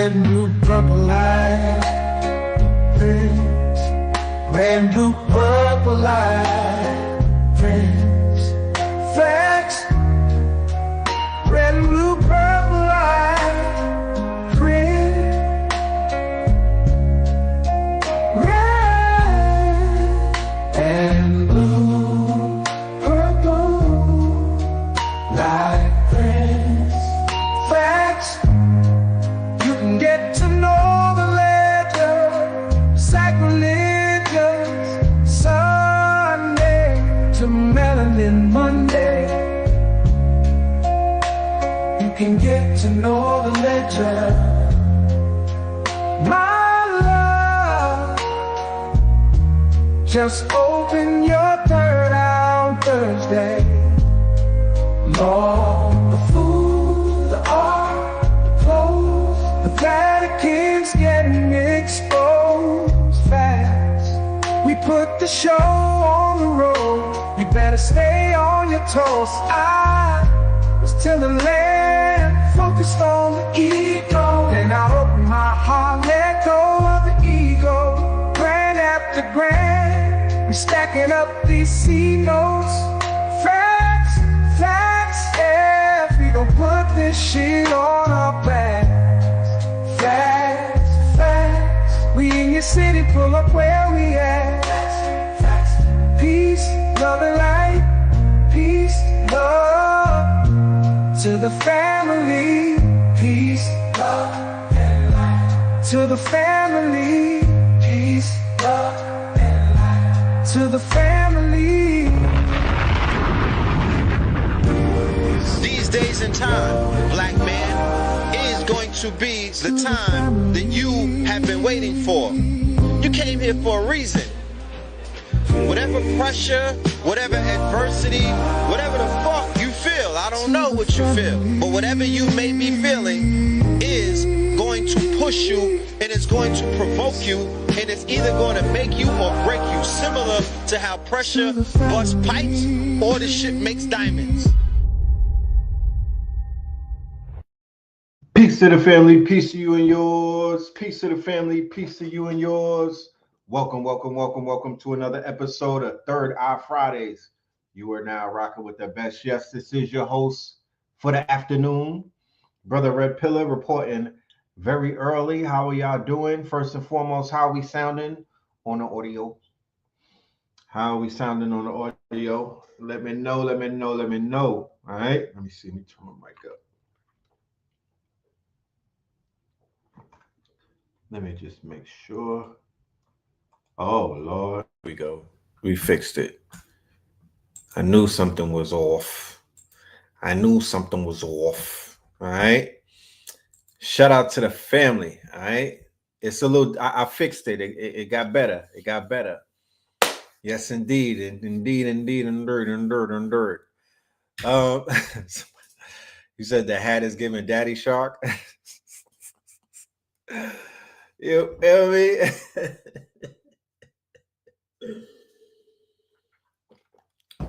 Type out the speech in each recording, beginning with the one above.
Red, blue, purple light, friends. Red, blue, purple light, friends. Facts. Red, blue, purple light, friends. Red and blue, purple light, friends. Facts. You can get to know the ledger, sacrilegious Sunday to melanin Monday. You can get to know the ledger, my love. Just open your third eye on Thursday. Lord, the food, the art, the clothes, the Vatican's getting exposed fast. We put the show on the road. You better stay on your toes. I was telling land, focused on the ego. Then I opened my heart, let go of the ego. Grand after grand, we stacking up these C notes. Facts, facts, yeah. We gon' put this shit on our backs. Facts, facts. We in your city, pull up where we at. Facts, facts. Peace, love and light. Peace, love to the family. Peace, love and light. To the family. Peace, love and light. To the family. These days and time, black man, is going to be the time that you have been waiting for. You came here for a reason. Whatever pressure, whatever adversity, whatever the fuck you feel, I don't know what you feel, but whatever you may be feeling is going to push you, and it's going to provoke you, and it's either going to make you or break you, similar to how pressure busts pipes or the shit makes diamonds. Peace to the family, peace to you and yours. Peace to the family, peace to you and yours. Welcome, welcome, welcome, welcome to another episode of Third Eye Fridays. You are now rocking with the best. Yes, this is your host for the afternoon, Brother Red Pillar, reporting very early. How are y'all doing? First and foremost, how are we sounding on the audio? How are we sounding on the audio? Let me know, let me know, let me know. All right, let me see. Let me turn my mic up. Let me just make sure. Oh, Lord. Here we go. We fixed it. I knew something was off. All right. Shout out to the family. All right. It's a little, I fixed it. It got better. It got better. Yes, indeed. Indeed. You said the hat is giving Daddy Shark. You feel me?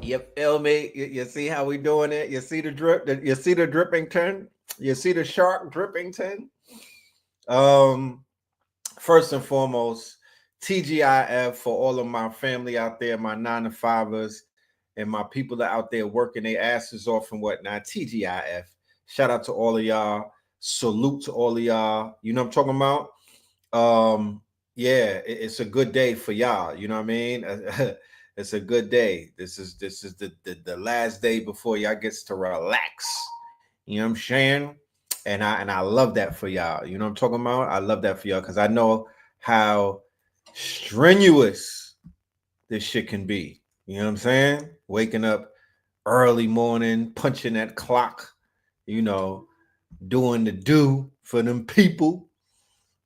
You feel me? You see how we doing it? You see the drip? You see the drippington? You see the shark drippington? First and foremost, TGIF for all of my family out there, my 9-to-5ers, and my people that out there working their asses off and whatnot. TGIF. Shout out to all of y'all. Salute to all of y'all. You know what I'm talking about? Yeah, it's a good day for y'all. You know what I mean? It's a good day. This is the last day before y'all gets to relax. You know what I'm saying? And I love that for y'all. You know what I'm talking about? I love that for y'all because I know how strenuous this shit can be. You know what I'm saying? Waking up early morning, punching that clock, you know, doing the do for them people,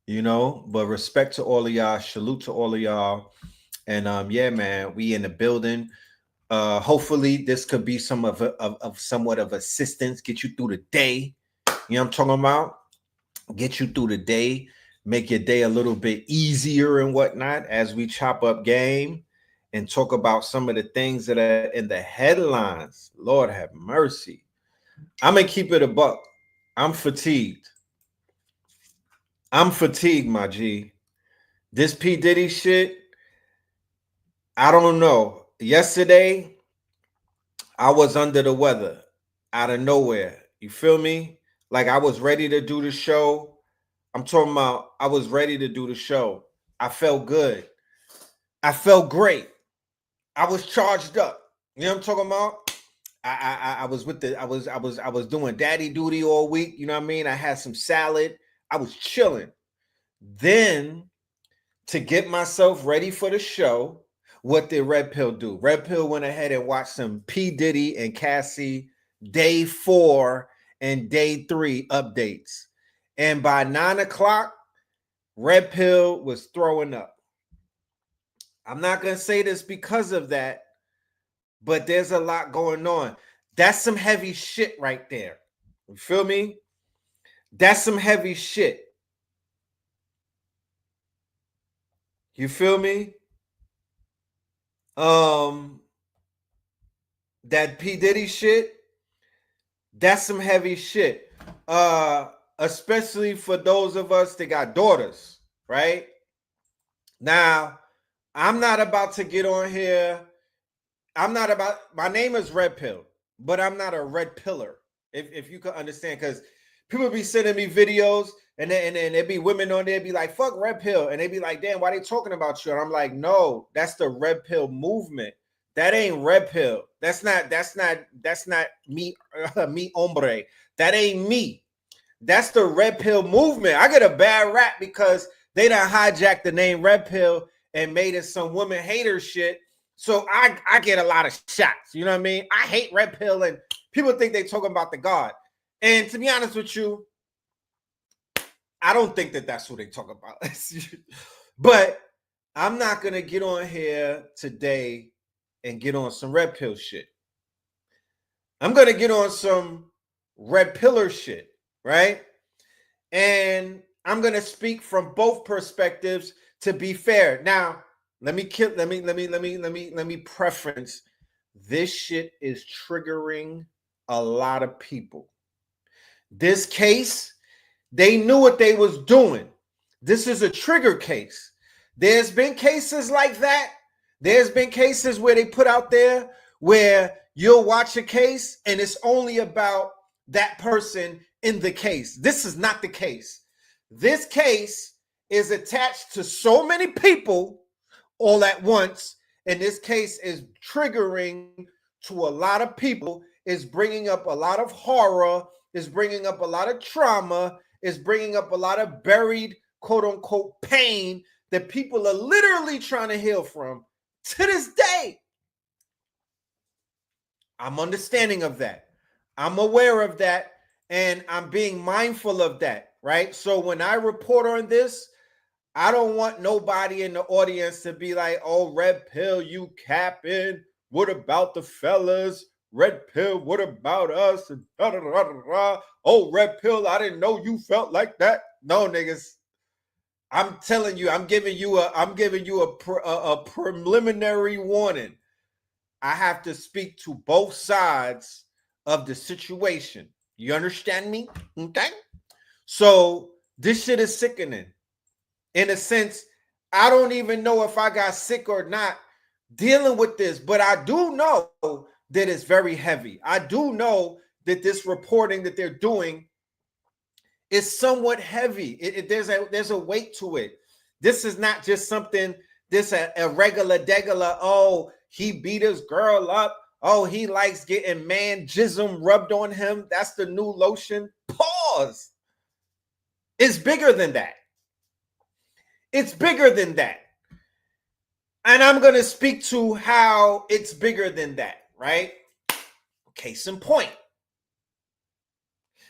you know. But respect to all of y'all, salute to all of y'all. And yeah, man, we in the building. Hopefully this could be some of somewhat of assistance, get you through the day. You know what I'm talking about? Get you through the day, make your day a little bit easier and whatnot as we chop up game and talk about some of the things that are in the headlines. Lord have mercy. I'm gonna keep it a buck. I'm fatigued. I'm fatigued, my G. This P. Diddy shit, I don't know. Yesterday, I was under the weather out of nowhere. You feel me? Like I was ready to do the show. I'm talking about I was ready to do the show. I felt good. I felt great. I was charged up. You know what I'm talking about? I was with the I was doing daddy duty all week. You know what I mean? I had some salad. I was chilling. Then to get myself ready for the show, what did Red Pill do? Red Pill went ahead and watched some P. Diddy and Cassie day 4 and day 3 updates. And by 9 o'clock, Red Pill was throwing up. I'm not going to say this because of that, but there's a lot going on. That's some heavy shit right there. You feel me? That's some heavy shit. You feel me? That P. Diddy shit, that's some heavy shit. Especially for those of us that got daughters, right? Now, I'm not about to get on here. My name is Red Pill, but I'm not a red pillar. If you can understand, because people be sending me videos and then there be women on there be like, fuck Red Pill. And they be like, damn, why they talking about you? And I'm like, no, that's the Red Pill movement. That ain't Red Pill. That's not me, me hombre. That ain't me. That's the Red Pill movement. I get a bad rap because they done hijacked the name Red Pill and made it some woman hater shit. So I get a lot of shots. You know what I mean? I hate Red Pill and people think they talking about the God. And to be honest with you, I don't think that that's who they talk about. But I'm not going to get on here today and get on some Red Pill shit. I'm going to get on some Red Pillar shit, right? And I'm going to speak from both perspectives to be fair. Now, let me preference. This shit is triggering a lot of people. This case, they knew what they was doing. This is a trigger case. There's been cases like that. There's been cases where they put out there where you'll watch a case and it's only about that person in the case. This is not the case. This case is attached to so many people all at once, and this case is triggering to a lot of people, is bringing up a lot of horror, is bringing up a lot of trauma, is bringing up a lot of buried, quote unquote, pain that people are literally trying to heal from to this day. I'm understanding of that. I'm aware of that, and I'm being mindful of that, right? So when I report on this, I don't want nobody in the audience to be like, oh, Red Pill, you capping. What about the fellas? Red Pill, what about us? And da, da, da, da, da. Oh, Red Pill, I didn't know you felt like that. No, niggas. I'm telling you, I'm giving you a preliminary warning. I have to speak to both sides of the situation. You understand me? Okay. So this shit is sickening. In a sense, I don't even know if I got sick or not dealing with this, but I do know that it's very heavy. I do know that this reporting that they're doing is somewhat heavy. There's a weight to it. This is not just something, this a regular degular, oh, he beat his girl up. Oh, he likes getting man jism rubbed on him. That's the new lotion. Pause. It's bigger than that. It's bigger than that. And I'm going to speak to how it's bigger than that, right? Case in point.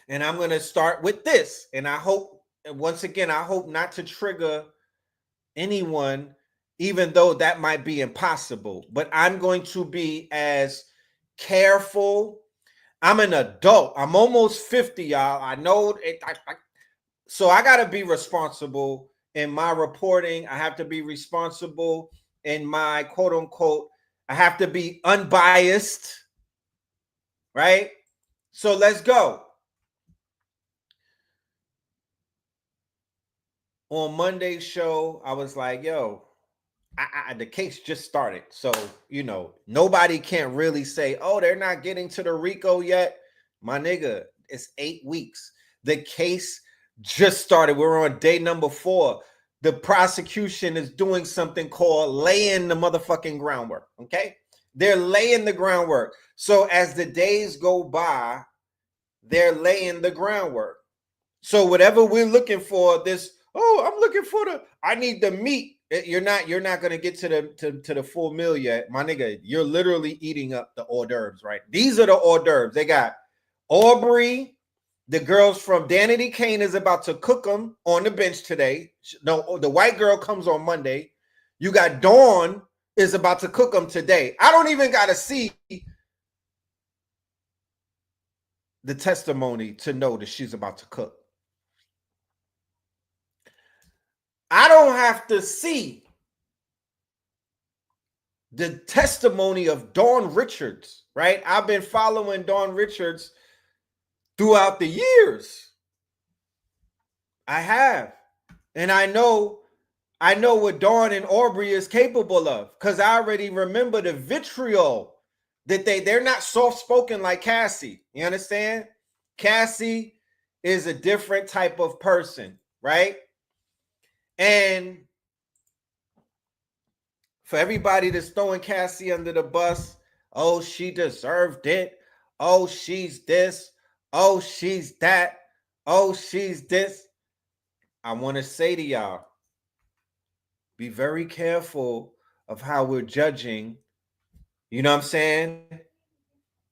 And I'm going to start with this. And I hope, once again, I hope not to trigger anyone, even though that might be impossible. But I'm going to be as careful. I'm an adult. I'm almost 50, y'all. I know it. So I got to be responsible in my reporting. I have to be responsible in my quote unquote, I have to be unbiased, right? So let's go. on Monday's show, I was like, yo, the case just started. So, nobody can't really say, oh, they're not getting to the RICO yet. My nigga, it's 8 weeks. The case just started. We're on day number 4. The prosecution is doing something called laying the motherfucking groundwork. Okay. They're laying the groundwork. So as the days go by, they're laying the groundwork. So whatever we're looking for, I'm looking for I need the meat. You're not going to get to the full meal yet, my nigga. You're literally eating up the hors d'oeuvres, right? These are the hors d'oeuvres. They got Aubrey, the girls from Danity Kane is about to cook them on the bench today. No, the white girl comes on Monday. You got Dawn is about to cook them today. I don't even got to see the testimony to know that she's about to cook. I don't have to see the testimony of Dawn Richards, right? I've been following Dawn Richards throughout the years. I have. And I know what Dawn and Aubrey is capable of, because I already remember the vitriol that they're not soft-spoken like Cassie. You understand? Cassie is a different type of person, right? And for everybody that's throwing Cassie under the bus, oh, she deserved it. Oh, she's this. Oh, she's that. Oh, she's this. I want to say to y'all, be very careful of how we're judging, you know what I'm saying,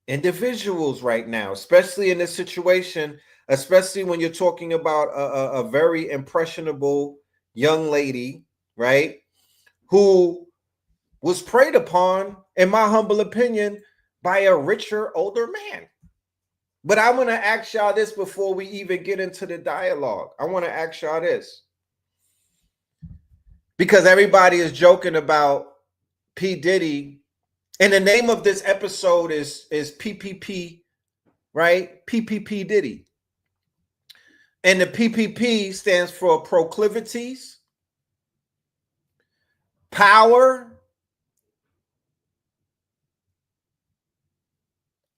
individuals right now, especially in this situation, especially when you're talking about a very impressionable young lady, right, who was preyed upon, in my humble opinion, by a richer, older man. But I want to ask y'all this before we even get into the dialogue. I want to ask y'all this, because everybody is joking about P. Diddy, and the name of this episode is PPP, right? PPP Diddy. And the PPP stands for proclivities, power,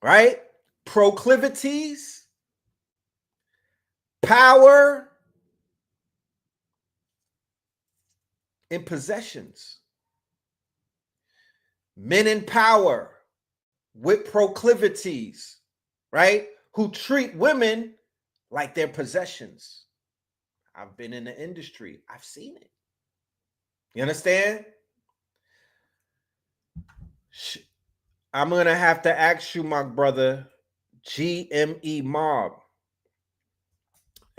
right? Proclivities, power, and possessions. Men in power with proclivities, right? Who treat women like their possessions. I've been in the industry. I've seen it. You understand? I'm going to have to ask you, my brother, GME Mob.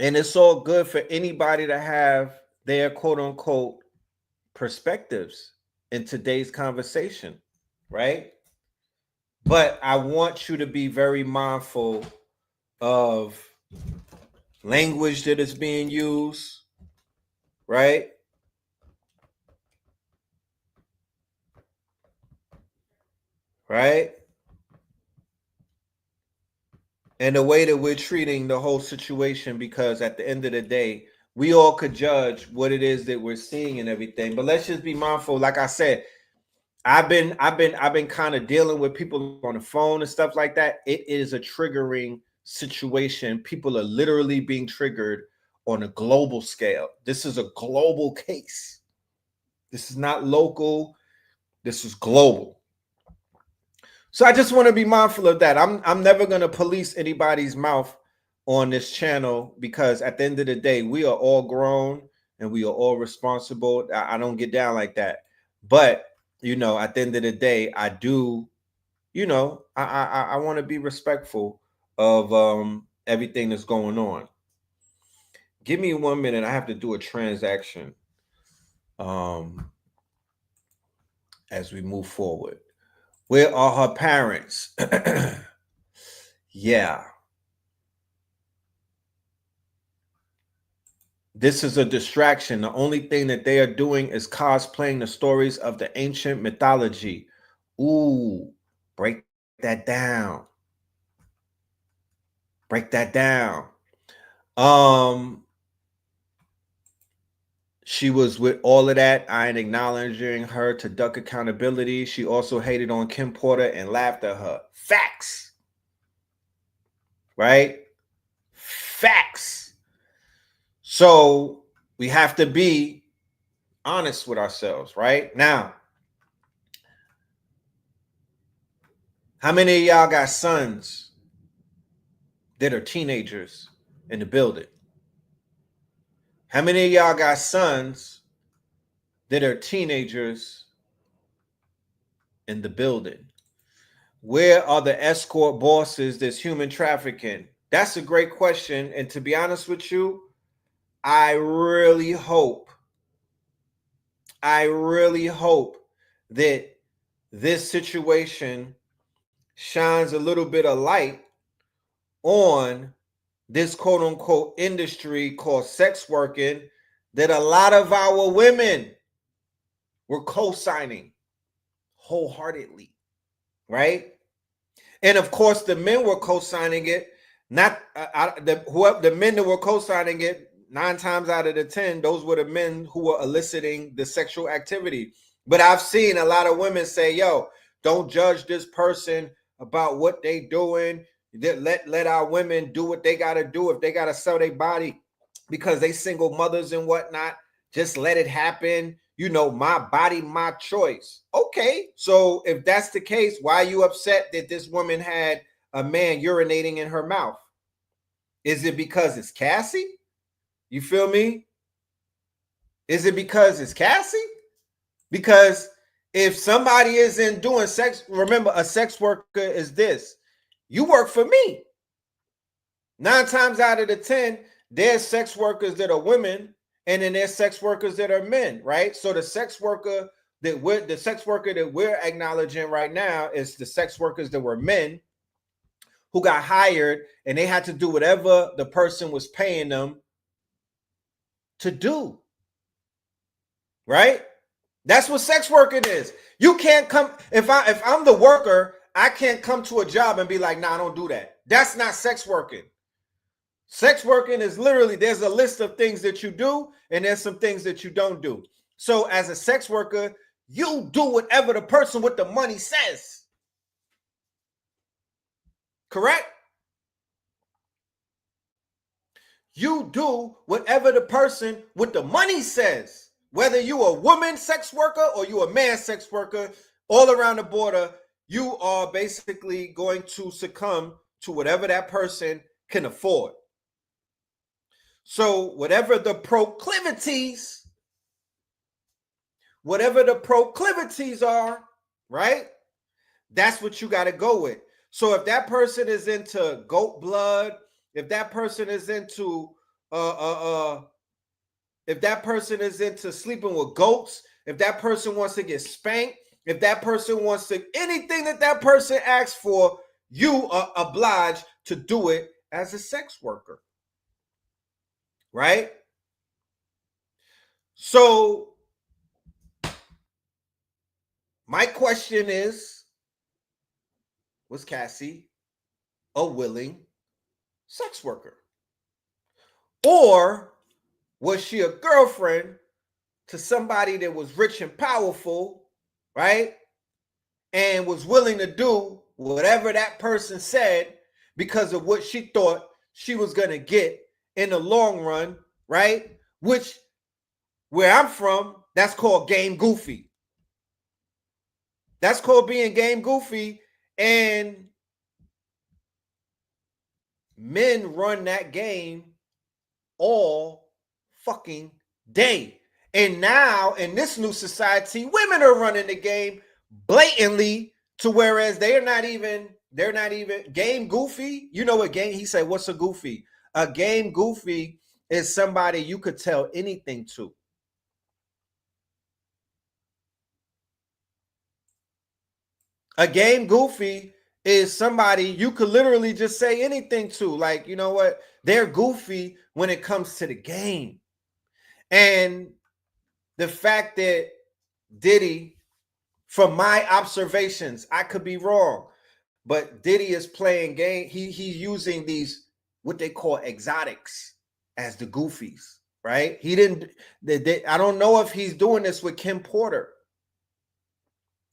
And it's all good for anybody to have their quote unquote perspectives in today's conversation, right? But I want you to be very mindful of language that is being used, right? Right? And the way that we're treating the whole situation, because at the end of the day, we all could judge what it is that we're seeing and everything. But let's just be mindful. Like I said, I've been kind of dealing with people on the phone and stuff like that. It is a triggering situation. People are literally being triggered on a global scale. This is a global case. This is not local. This is global. So I just want to be mindful of that. I'm never going to police anybody's mouth on this channel, because at the end of the day, we are all grown and we are all responsible. I don't get down like that. But, at the end of the day, I do, I want to be respectful of everything that's going on. Give me 1 minute. I have to do a transaction as we move forward. Where are her parents? Yeah. This is a distraction. The only thing that they are doing is cosplaying the stories of the ancient mythology. Ooh, break that down. Break that down. She was with all of that. I ain't acknowledging her to duck accountability. She also hated on Kim Porter and laughed at her. Facts. Right? Facts. So we have to be honest with ourselves, right? Now, how many of y'all got sons that are teenagers in the building? How many of y'all got sons that are teenagers in the building? Where are the escort bosses that's human trafficking? That's a great question. And to be honest with you, I really hope that this situation shines a little bit of light on this quote unquote industry called sex working that a lot of our women were co-signing wholeheartedly, right? And of course, the men were co-signing it. Not the men that were co-signing it, 9 times out of the 10, those were the men who were eliciting the sexual activity. But I've seen a lot of women say, "Yo, don't judge this person about what they doing. Let our women do what they gotta do. If they gotta sell their body because they single mothers and whatnot, just let it happen. You know, my body, my choice." Okay, so if that's the case, why are you upset that this woman had a man urinating in her mouth? Is it because it's Cassie? You feel me? Is it because it's Cassie? Because if somebody isn't doing sex, remember, a sex worker is this. You work for me. 9 times out of the 10, there's sex workers that are women, and then there's sex workers that are men, right? So the sex worker that we're acknowledging right now is the sex workers that were men who got hired, and they had to do whatever the person was paying them to do, right? That's what sex working is. You can't come, if I'm the worker, I can't come to a job and be like, "Nah, don't do that." That's not sex working. Sex working is literally, there's a list of things that you do, and there's some things that you don't do. So as a sex worker, you do whatever the person with the money says. Correct? You do whatever the person with the money says. Whether you a woman sex worker or you a man sex worker, all around the border, you are basically going to succumb to whatever that person can afford. So whatever the proclivities are, right? That's what you got to go with. So if that person is into goat blood, if that person is into sleeping with goats, if that person wants to get spanked, if that person wants to, anything that person asks for, you are obliged to do it as a sex worker, right? So my question is, was Cassie a willing sex worker? Or was she a girlfriend to somebody that was rich and powerful, right? And was willing to do whatever that person said because of what she thought she was going to get in the long run, right? Which, where I'm from, that's called game goofy. That's called being game goofy. And men run that game all fucking day. And now in this new society, women are running the game blatantly, to whereas they're not even game goofy. You know what game? He said, "What's a goofy?" A game goofy is somebody you could tell anything to. A game goofy is somebody you could literally just say anything to. Like, you know what? They're goofy when it comes to the game. And the fact that Diddy, from my observations, I could be wrong, but Diddy is playing game. He's using these, what they call exotics, as the goofies. right? He didn't. I don't know if he's doing this with Kim Porter.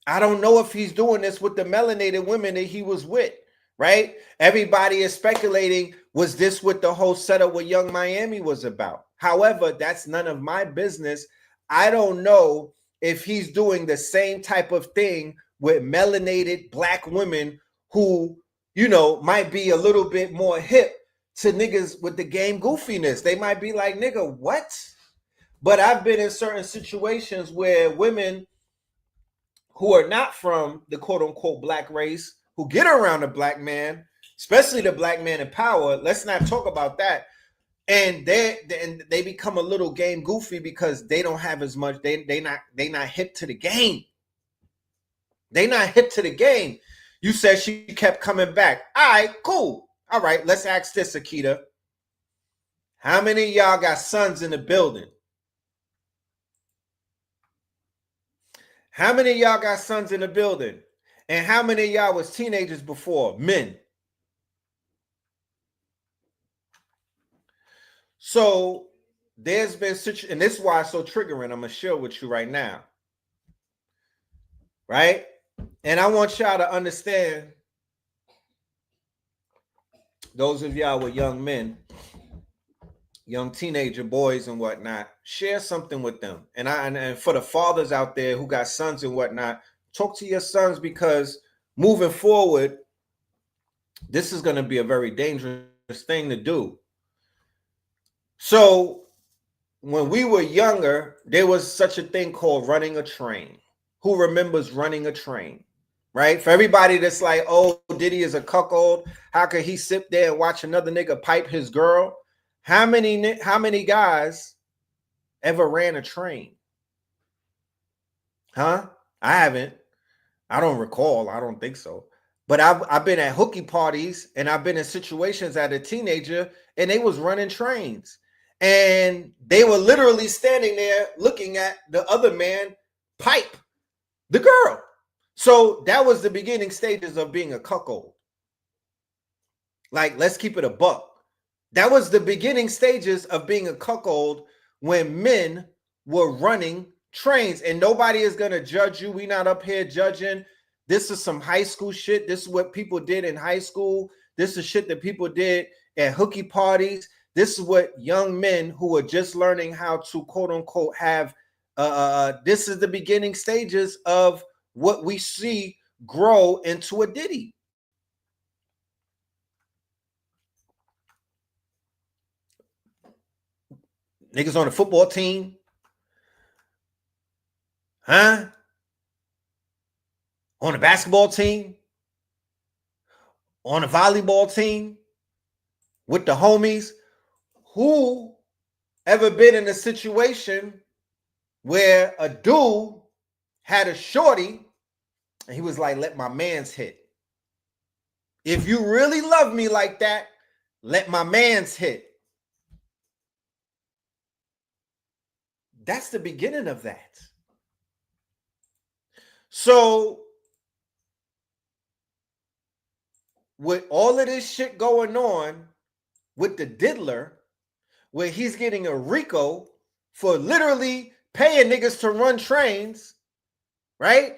I don't know if he's doing this with the melanated women that he was with, right? Everybody is speculating, was this what the whole setup with Young Miami was about? However, that's none of my business. I don't know if he's doing the same type of thing with melanated black women who, you know, might be a little bit more hip to niggas with the game goofiness. They might be like, nigga, what? But I've been in certain situations where women who are not from the quote unquote black race, who get around a black man, especially the black man in power. Let's not talk about that. And they become a little game goofy because they don't have as much. They not hip to the game. They not hip to the game. You said she kept coming back. All right, cool. All right, let's ask this, Akita. How many of y'all got sons in the building? How many of y'all got sons in the building? And how many of y'all was teenagers before? Men. So there's been such, and this is why it's so triggering. I'm going to share with you right now. Right? And I want y'all to understand, those of y'all with young men, young teenager boys and whatnot, share something with them. And for the fathers out there who got sons and whatnot, talk to your sons, because moving forward, this is going to be a very dangerous thing to do. So when we were younger, there was such a thing called running a train. Who remembers running a train? Right? For everybody that's like, oh, Diddy is a cuckold. How could he sit there and watch another nigga pipe his girl? How many guys ever ran a train? Huh? I haven't. I don't recall. I don't think so. But I've been at hooky parties, and I've been in situations as a teenager, and they was running trains. And they were literally standing there looking at the other man pipe the girl. So that was the beginning stages of being a cuckold. Like, let's keep it a buck. That was the beginning stages of being a cuckold, when men were running trains. And nobody is going to judge you. We're not up here judging. This is some high school shit. This is what people did in high school. This is shit that people did at hooky parties. This is what young men who are just learning how to quote unquote have. This is the beginning stages of what we see grow into a Diddy. Niggas on the football team. Huh? On the basketball team. On the volleyball team. With the homies. Who ever been in a situation where a dude had a shorty and he was like, let my mans hit. If you really love me like that, let my mans hit. That's the beginning of that. So with all of this shit going on with the diddler, where he's getting a RICO for literally paying niggas to run trains, right?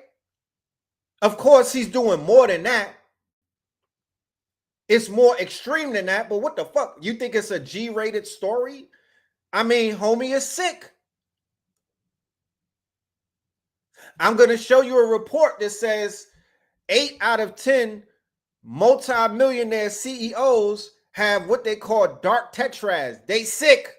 Of course, he's doing more than that. It's more extreme than that, but what the fuck? You think it's a G-rated story? I mean, homie is sick. I'm going to show you a report that says 8 out of 10 multi-millionaire CEOs have what they call dark tetras. They sick.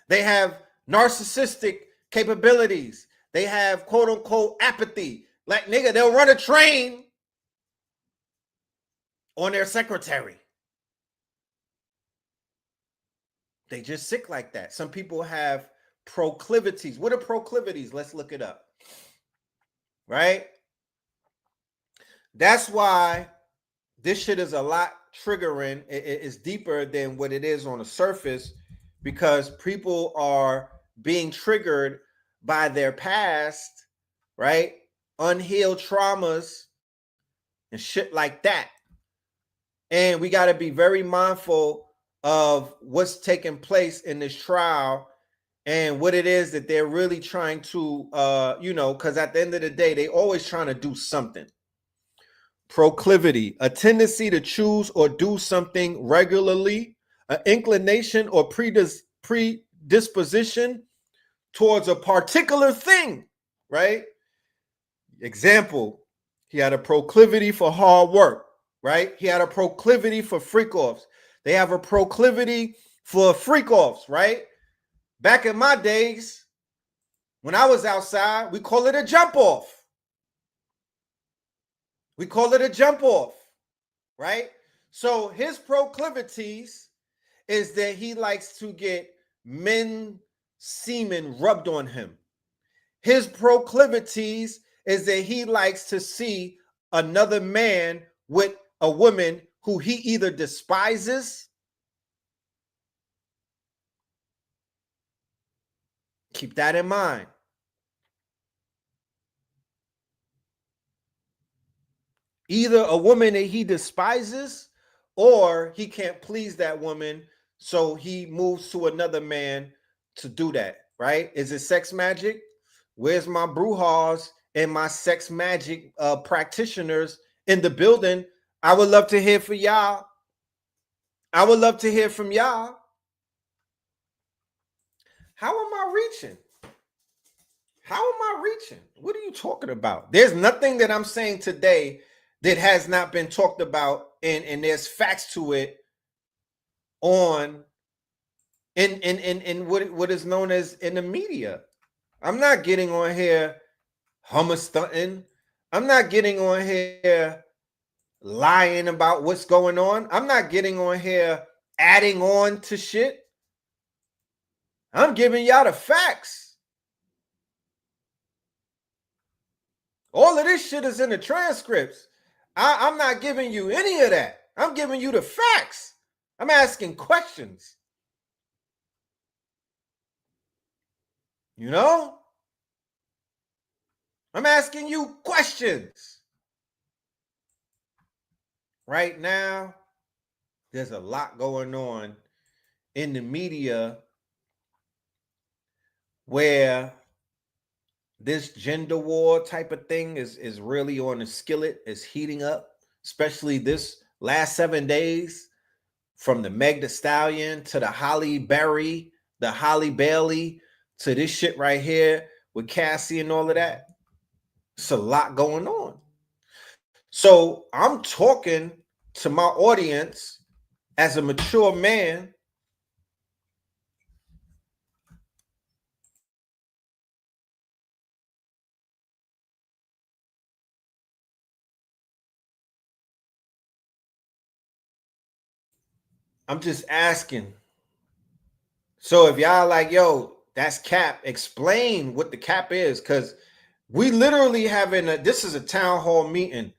They have narcissistic capabilities. They have quote unquote apathy. Like, nigga, they'll run a train on their secretary. They just sick like that. Some people have proclivities. What are proclivities? Let's look it up. Right? That's why this shit is a lot triggering. It's deeper than what it is on the surface, because people are being triggered by their past, right? Unhealed traumas and shit like that. And we got to be very mindful of what's taking place in this trial and what it is that they're really trying to, because at the end of the day, they always trying to do something. Proclivity, a tendency to choose or do something regularly, an inclination or predisposition towards a particular thing, right? Example, he had a proclivity for hard work, right? He had a proclivity for freak offs. They have a proclivity for freak offs, right? Back in my days, when I was outside, we call it a jump off. We call it a jump off, right? So his proclivities is that he likes to get men semen rubbed on him. His proclivities is that he likes to see another man with a woman who he either despises. Keep that in mind. Either a woman that he despises or he can't please that woman, so he moves to another man to do that, right? Is it sex magic? Where's my brujas and my sex magic practitioners in the building? I would love to hear from y'all. I would love to hear from y'all. How am I reaching? How am I reaching? What are you talking about? There's nothing that I'm saying today that has not been talked about, and there's facts to it on in what is known as in the media. I'm not getting on here hummer stunting. I'm not getting on here lying about what's going on. I'm not getting on here adding on to shit. I'm giving y'all the facts. All of this shit is in the transcripts. I'm not giving you any of that. I'm giving you the facts. I'm asking questions. You know? I'm asking you questions. Right now, there's a lot going on in the media where this gender war type of thing is really on the skillet, is heating up, especially this last 7 days, from the Meg Thee Stallion to the Holly Berry, the Holly Bailey, to this shit right here with Cassie and all of that. It's a lot going on. So I'm talking to my audience as a mature man. I'm just asking. So if y'all like, yo, that's cap, explain what the cap is, because we literally having this is a town hall meeting.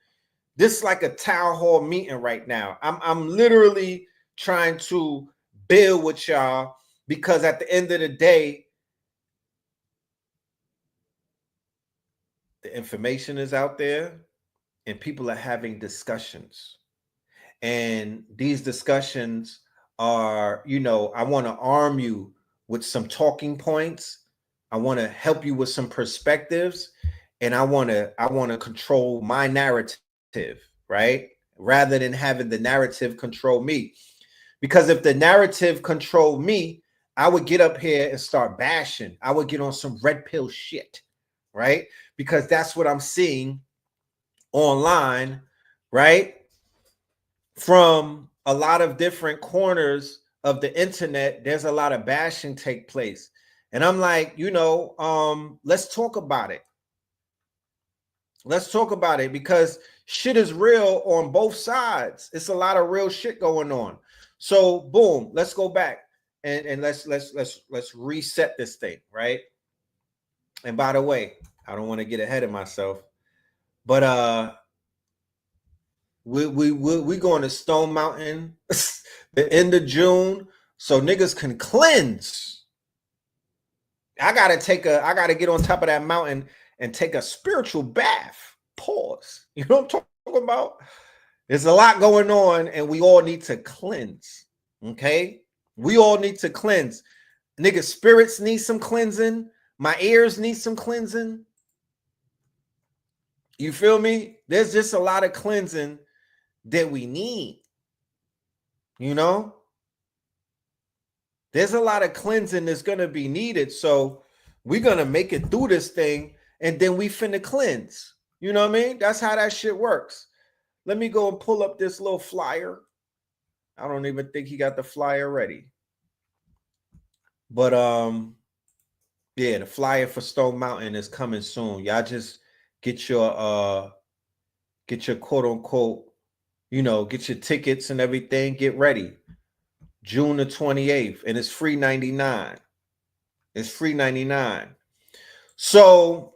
This is like a town hall meeting right now. I'm literally trying to build with y'all, because at the end of the day, the information is out there and people are having discussions. And these discussions are, I want to arm you with some talking points. I want to help you with some perspectives, and I want to control my narrative, right? Rather than having the narrative control me. Because if the narrative controlled me, I would get up here and start bashing. I would get on some red pill shit, right? Because that's what I'm seeing online, right? From a lot of different corners of the internet, there's a lot of bashing take place. And I'm like, let's talk about it. Let's talk about it, because shit is real on both sides. It's a lot of real shit going on. So boom, let's go back and let's reset this thing, right? And by the way, I don't want to get ahead of myself, but we going to Stone Mountain the end of June, so niggas can cleanse. I gotta get on top of that mountain and take a spiritual bath. Pause. You know what I'm talking about? There's a lot going on, and we all need to cleanse. Okay? We all need to cleanse. Nigga, spirits need some cleansing. My ears need some cleansing. You feel me? There's just a lot of cleansing that we need. You know? There's a lot of cleansing that's going to be needed. So we're going to make it through this thing and then we finna cleanse. You know what I mean? That's how that shit works. Let me go and pull up this little flyer. I don't even think he got the flyer ready. But yeah, the flyer for Stone Mountain is coming soon. Y'all just get your quote unquote, you know, get your tickets and everything. Get ready. June the 28th, and it's free 99. It's free 99. So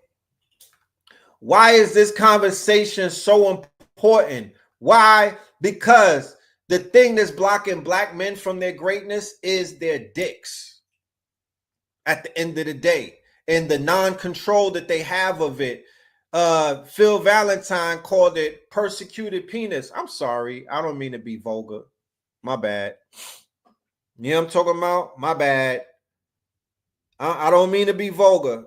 why is this conversation so important? Why? Because the thing that's blocking black men from their greatness is their dicks. At the end of the day, and the non-control that they have of it. Phil Valentine called it persecuted penis. I'm sorry. I don't mean to be vulgar. My bad. You know what I'm talking about? My bad. I don't mean to be vulgar.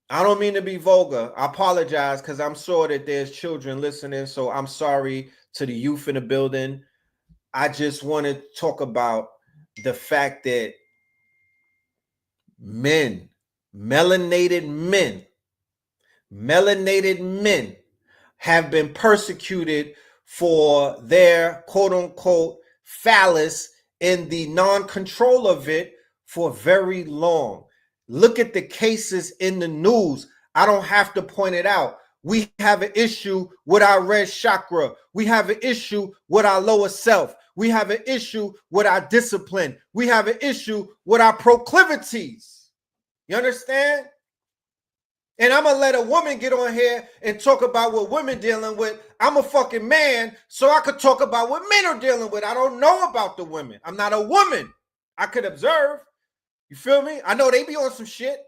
I don't mean to be vulgar. I apologize because I'm sure that there's children listening. So I'm sorry to the youth in the building. I just want to talk about the fact that men, melanated men have been persecuted for their quote unquote phallus and the non-control of it for very long. Look at the cases in the news. I don't have to point it out. We have an issue with our red chakra. We have an issue with our lower self. We have an issue with our discipline. We have an issue with our proclivities. You understand? And I'm going to let a woman get on here and talk about what women dealing with. I'm a fucking man, so I could talk about what men are dealing with. I don't know about the women. I'm not a woman. I could observe. You feel me? I know they be on some shit.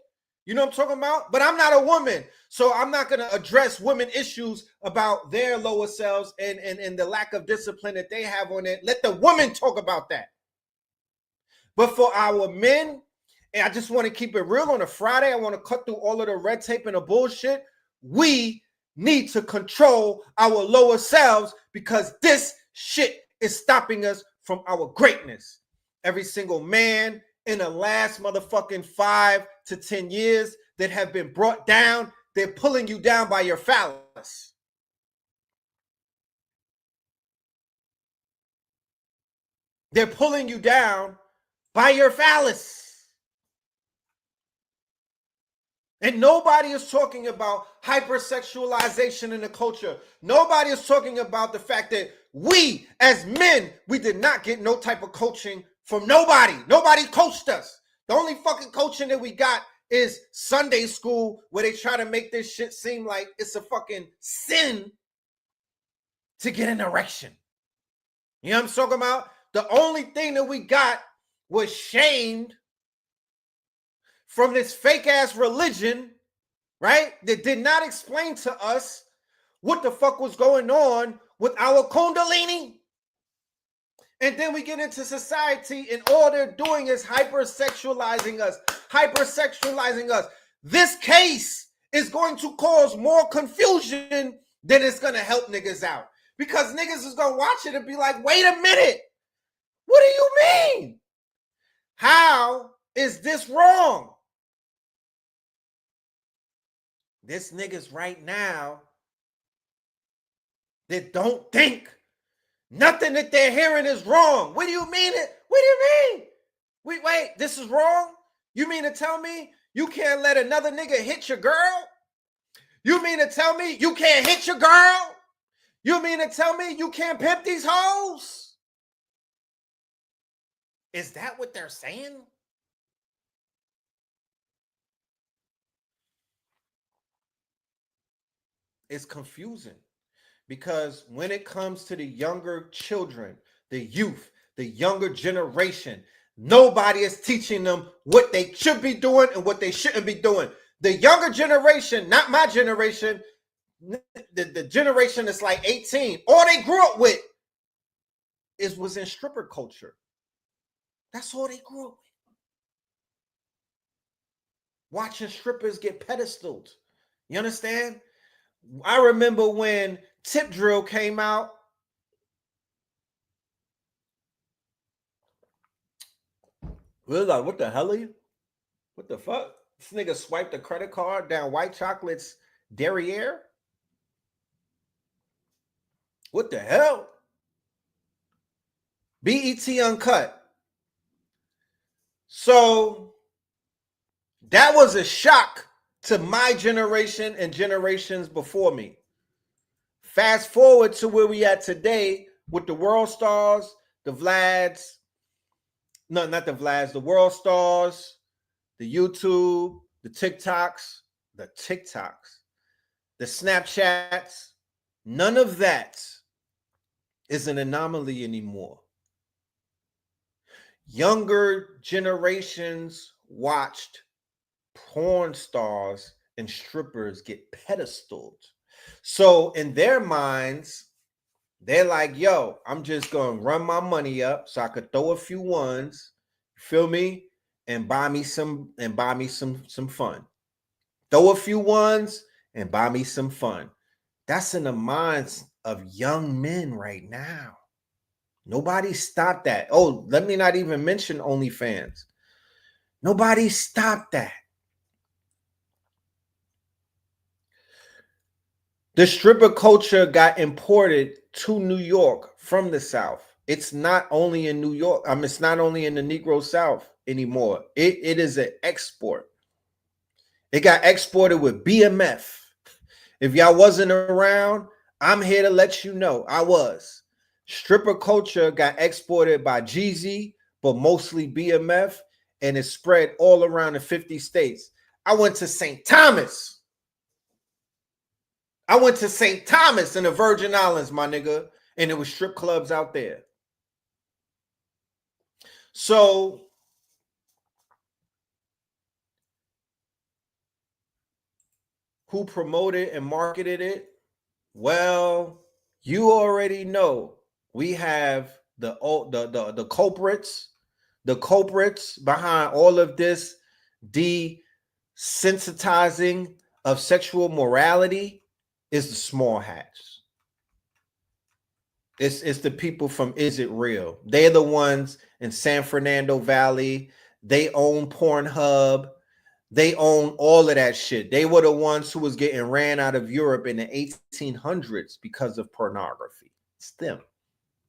You know what I'm talking about? But I'm not a woman. So I'm not going to address women issues about their lower selves and the lack of discipline that they have on it. Let the woman talk about that. But for our men, and I just want to keep it real on a Friday. I want to cut through all of the red tape and the bullshit. We need to control our lower selves because this shit is stopping us from our greatness. Every single man in the last motherfucking 5 to 10 years that have been brought down, they're pulling you down by your phallus. They're pulling you down by your phallus. And nobody is talking about hypersexualization in the culture. Nobody is talking about the fact that we, as men, we did not get no type of coaching from nobody. Nobody coached us. The only fucking coaching that we got is Sunday school, where they try to make this shit seem like it's a fucking sin to get an erection. You know what I'm talking about? The only thing that we got was shamed from this fake ass religion, right? That did not explain to us what the fuck was going on with our Kundalini. And then we get into society and all they're doing is hypersexualizing us, hypersexualizing us. This case is going to cause more confusion than it's going to help niggas out. Because niggas is going to watch it and be like, wait a minute. What do you mean? How is this wrong? This niggas right now that don't think nothing that they're hearing is wrong. What do you mean it? What do you mean? Wait, this is wrong? You mean to tell me you can't let another nigga hit your girl? You mean to tell me you can't hit your girl? You mean to tell me you can't pimp these hoes? Is that what they're saying? It's confusing because when it comes to the younger children, the youth, the younger generation, nobody is teaching them what they should be doing and what they shouldn't be doing. The younger generation, not my generation, the generation that's like 18, all they grew up with was in stripper culture. That's all they grew up with. Watching strippers get pedestaled. You understand? I remember when Tip Drill came out. We was like, what the hell are you? What the fuck? This nigga swiped a credit card down White Chocolate's derriere? What the hell? BET Uncut. So that was a shock to my generation and generations before me. Fast forward to where we at today with the World Stars, the Vlads. No, not the Vlads, the World Stars, the YouTube, the TikToks, the Snapchats. None of that is an anomaly anymore. Younger generations watched porn stars and strippers get pedestaled. So in their minds, they're like, yo, I'm just going to run my money up so I could throw a few ones, feel me, and buy me some fun. Throw a few ones and buy me some fun. That's in the minds of young men right now. Nobody stopped that. Oh, let me not even mention OnlyFans. Nobody stopped that. The stripper culture got imported to New York from the South. It's not only in New York. It's not only in the Negro South anymore. It is an export. It got exported with BMF. If y'all wasn't around, I'm here to let you know I was. Stripper culture got exported by Jeezy, but mostly BMF, and it spread all around the 50 states. I went to St. Thomas. I went to St. Thomas in the Virgin Islands, my nigga, and there was strip clubs out there. So who promoted and marketed it? Well, you already know. We have the culprits behind all of this desensitizing of sexual morality is the small hats. It's the people from Is It Real? They're the ones in San Fernando Valley. They own Pornhub. They own all of that shit. They were the ones who was getting ran out of Europe in the 1800s because of pornography. It's them.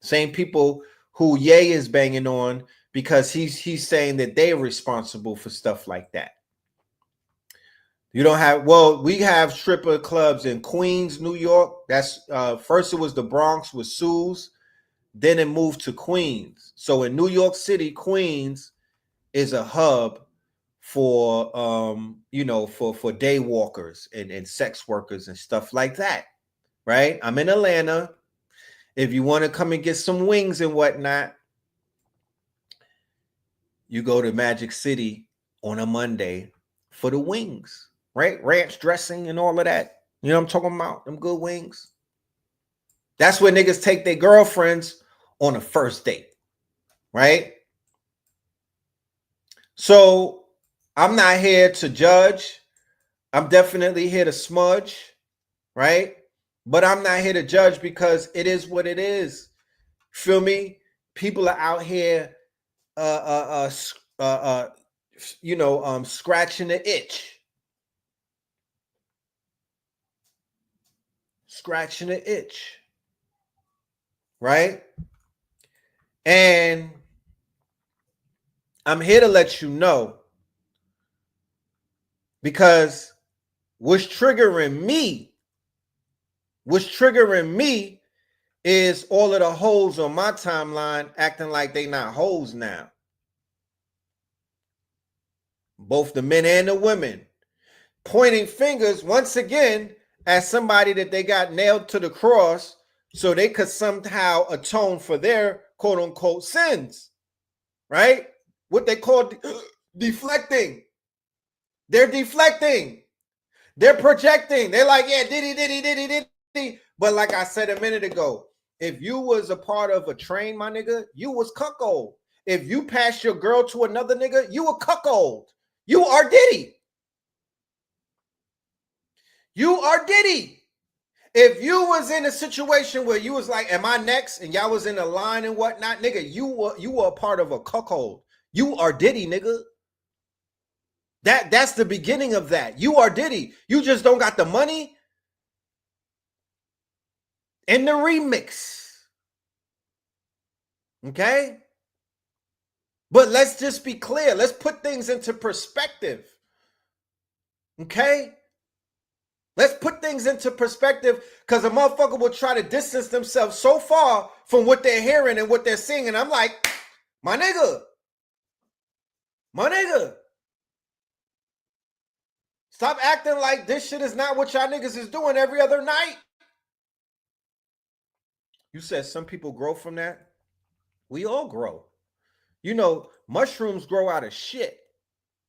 Same people who Ye is banging on because he's saying that they're responsible for stuff like that. You don't have, well, we have stripper clubs in Queens, New York. That's first it was the Bronx with Sue's, then it moved to Queens. So in New York City, Queens is a hub for for day walkers and sex workers and stuff like that. Right? I'm in Atlanta. If you want to come and get some wings and whatnot, you go to Magic City on a Monday for the wings. Right? Ranch dressing and all of that. You know what I'm talking about? Them good wings. That's where niggas take their girlfriends on a first date. Right? So I'm not here to judge. I'm definitely here to smudge. Right? But I'm not here to judge because it is what it is. Feel me? People are out here scratching the itch. Scratching the itch, right? And I'm here to let you know because what's triggering me is all of the hoes on my timeline acting like they not hoes now. Both the men and the women pointing fingers once again at somebody that they got nailed to the cross so they could somehow atone for their quote unquote sins, right? What they call deflecting. They're deflecting. They're projecting. They're like, yeah, diddy. But like I said a minute ago, If you was a part of a train, my nigga, you was cuckold. If you passed your girl to another nigga, you a cuckold. You are Diddy. You are Diddy. If you was in a situation where you was like, am I next? And y'all was in a line and whatnot, nigga, you were a part of a cuckold. You are Diddy, nigga. That's the beginning of that. You are Diddy. You just don't got the money and the remix. Okay? But let's just be clear. Let's put things into perspective. Okay? Let's put things into perspective, because a motherfucker will try to distance themselves so far from what they're hearing and what they're seeing. And I'm like, my nigga, stop acting like this shit is not what y'all niggas is doing every other night. You said some people grow from that. We all grow. You know, mushrooms grow out of shit,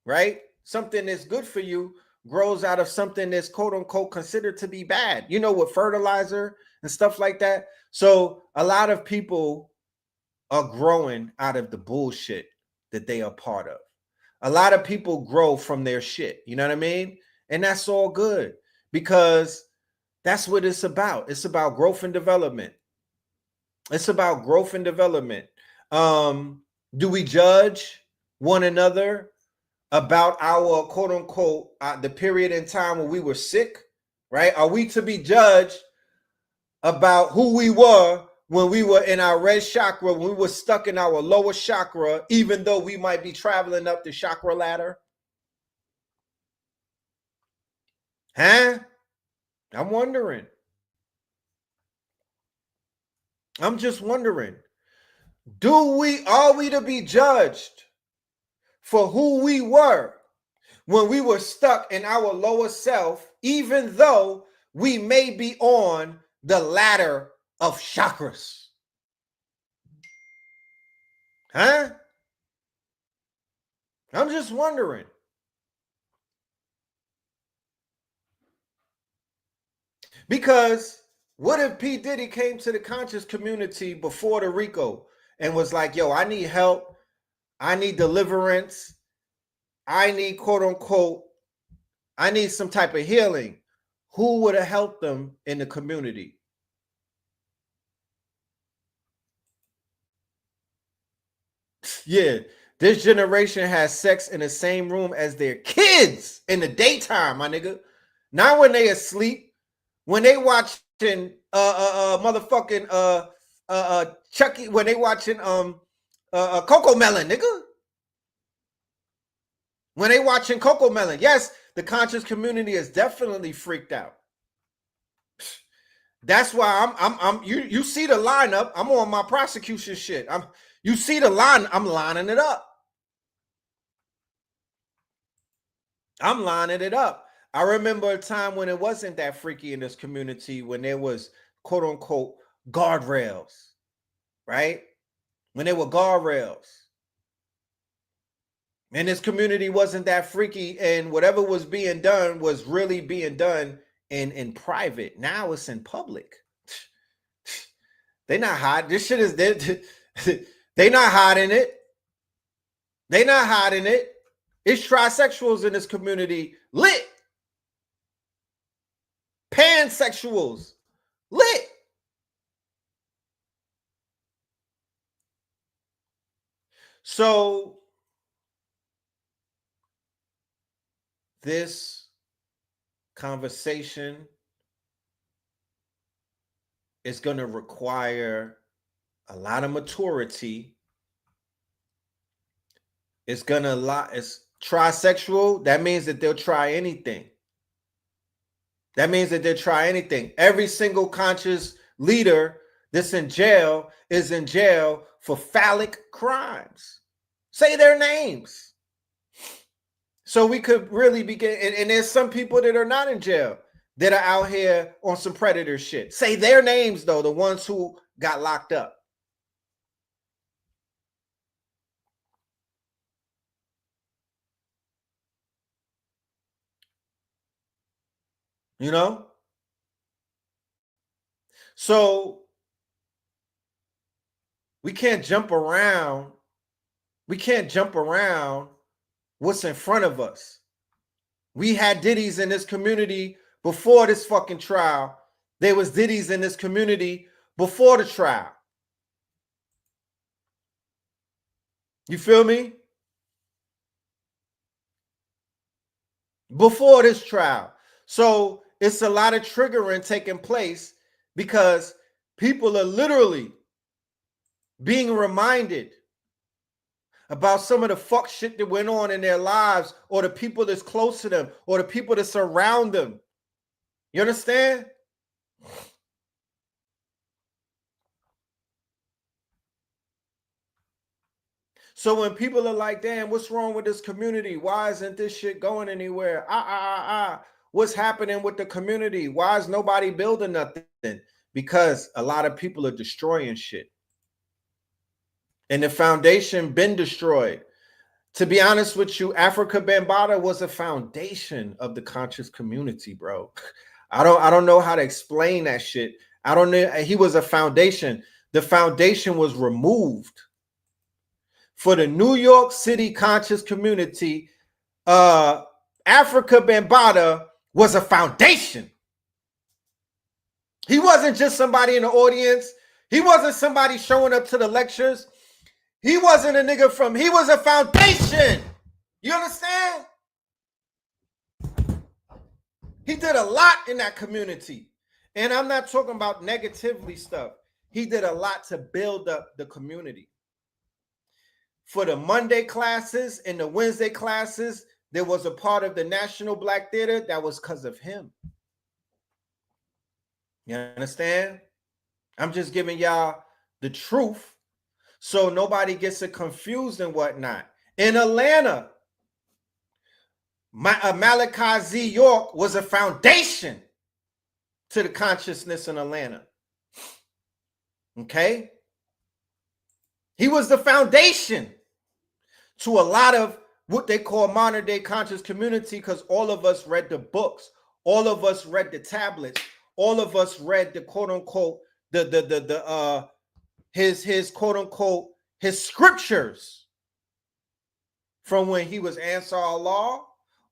right? Something that's good for you grows out of something that's quote unquote considered to be bad, you know, with fertilizer and stuff like that. So a lot of people are growing out of the bullshit that they are part of. A lot of people grow from their shit, you know what I mean? And that's all good, because that's what it's about. It's about growth and development. It's about growth and development. Do we judge one another about our quote unquote the period in time when we were sick, right? Are we to be judged about who we were when we were in our red chakra, when we were stuck in our lower chakra, even though we might be traveling up the chakra ladder? Huh? I'm wondering. I'm just wondering. Are we to be judged for who we were when we were stuck in our lower self, even though we may be on the ladder of chakras? Huh? I'm just wondering. Because what if P. Diddy came to the conscious community before the RICO and was like, yo, I need help. I need deliverance. I need quote unquote, I need some type of healing. Who would have helped them in the community? Yeah, this generation has sex in the same room as their kids in the daytime, my nigga. Not when they asleep. When they watching motherfucking Chucky, when they watching Coco Melon, nigga. When they watching Coco Melon. Yes, the conscious community is definitely freaked out. That's why you see the lineup. I'm on my prosecution shit. You see the line, I'm lining it up. I'm lining it up. I remember a time when it wasn't that freaky in this community, when there was quote unquote guardrails, right? When there were guardrails. And this community wasn't that freaky, and whatever was being done was really being done in private. Now it's in public. They not hiding. This shit is they not hiding it. They not hiding it. It's trisexuals in this community lit. Pansexuals lit. So this conversation is going to require a lot of maturity. It's trisexual. That means that they'll try anything. That means that they'll try anything. Every single conscious leader that's in jail is in jail for phallic crimes. Say their names. So we could really begin. And there's some people that are not in jail that are out here on some predator shit. Say their names, though, the ones who got locked up. You know? So We can't jump around. We can't jump around what's in front of us. We had Diddy's in this community before this fucking trial. There was Diddy's in this community before the trial. You feel me? Before this trial. So it's a lot of triggering taking place because people are literally being reminded about some of the fuck shit that went on in their lives, or the people that's close to them, or the people that surround them. You understand? So when people are like, damn, what's wrong with this community? Why isn't this shit going anywhere? What's happening with the community? Why is nobody building nothing? Because a lot of people are destroying shit. And the foundation been destroyed. To be honest with you, Africa Bambaataa was a foundation of the conscious community, bro. I don't know how to explain that shit. I don't know. He was a foundation. The foundation was removed. For the New York City conscious community, Africa Bambaataa was a foundation. He wasn't just somebody in the audience. He wasn't somebody showing up to the lectures. He wasn't a nigga he was a foundation. You understand? He did a lot in that community. And I'm not talking about negatively stuff. He did a lot to build up the community. For the Monday classes and the Wednesday classes, there was a part of the National Black Theater that was because of him. You understand? I'm just giving y'all the truth so nobody gets it confused and whatnot. In Atlanta, Malachi Z. York was a foundation to the consciousness in Atlanta. Okay? He was the foundation to a lot of what they call modern day conscious community, because all of us read the books. All of us read the tablets. All of us read the quote unquote, his quote unquote, his scriptures from when he was Ansar Allah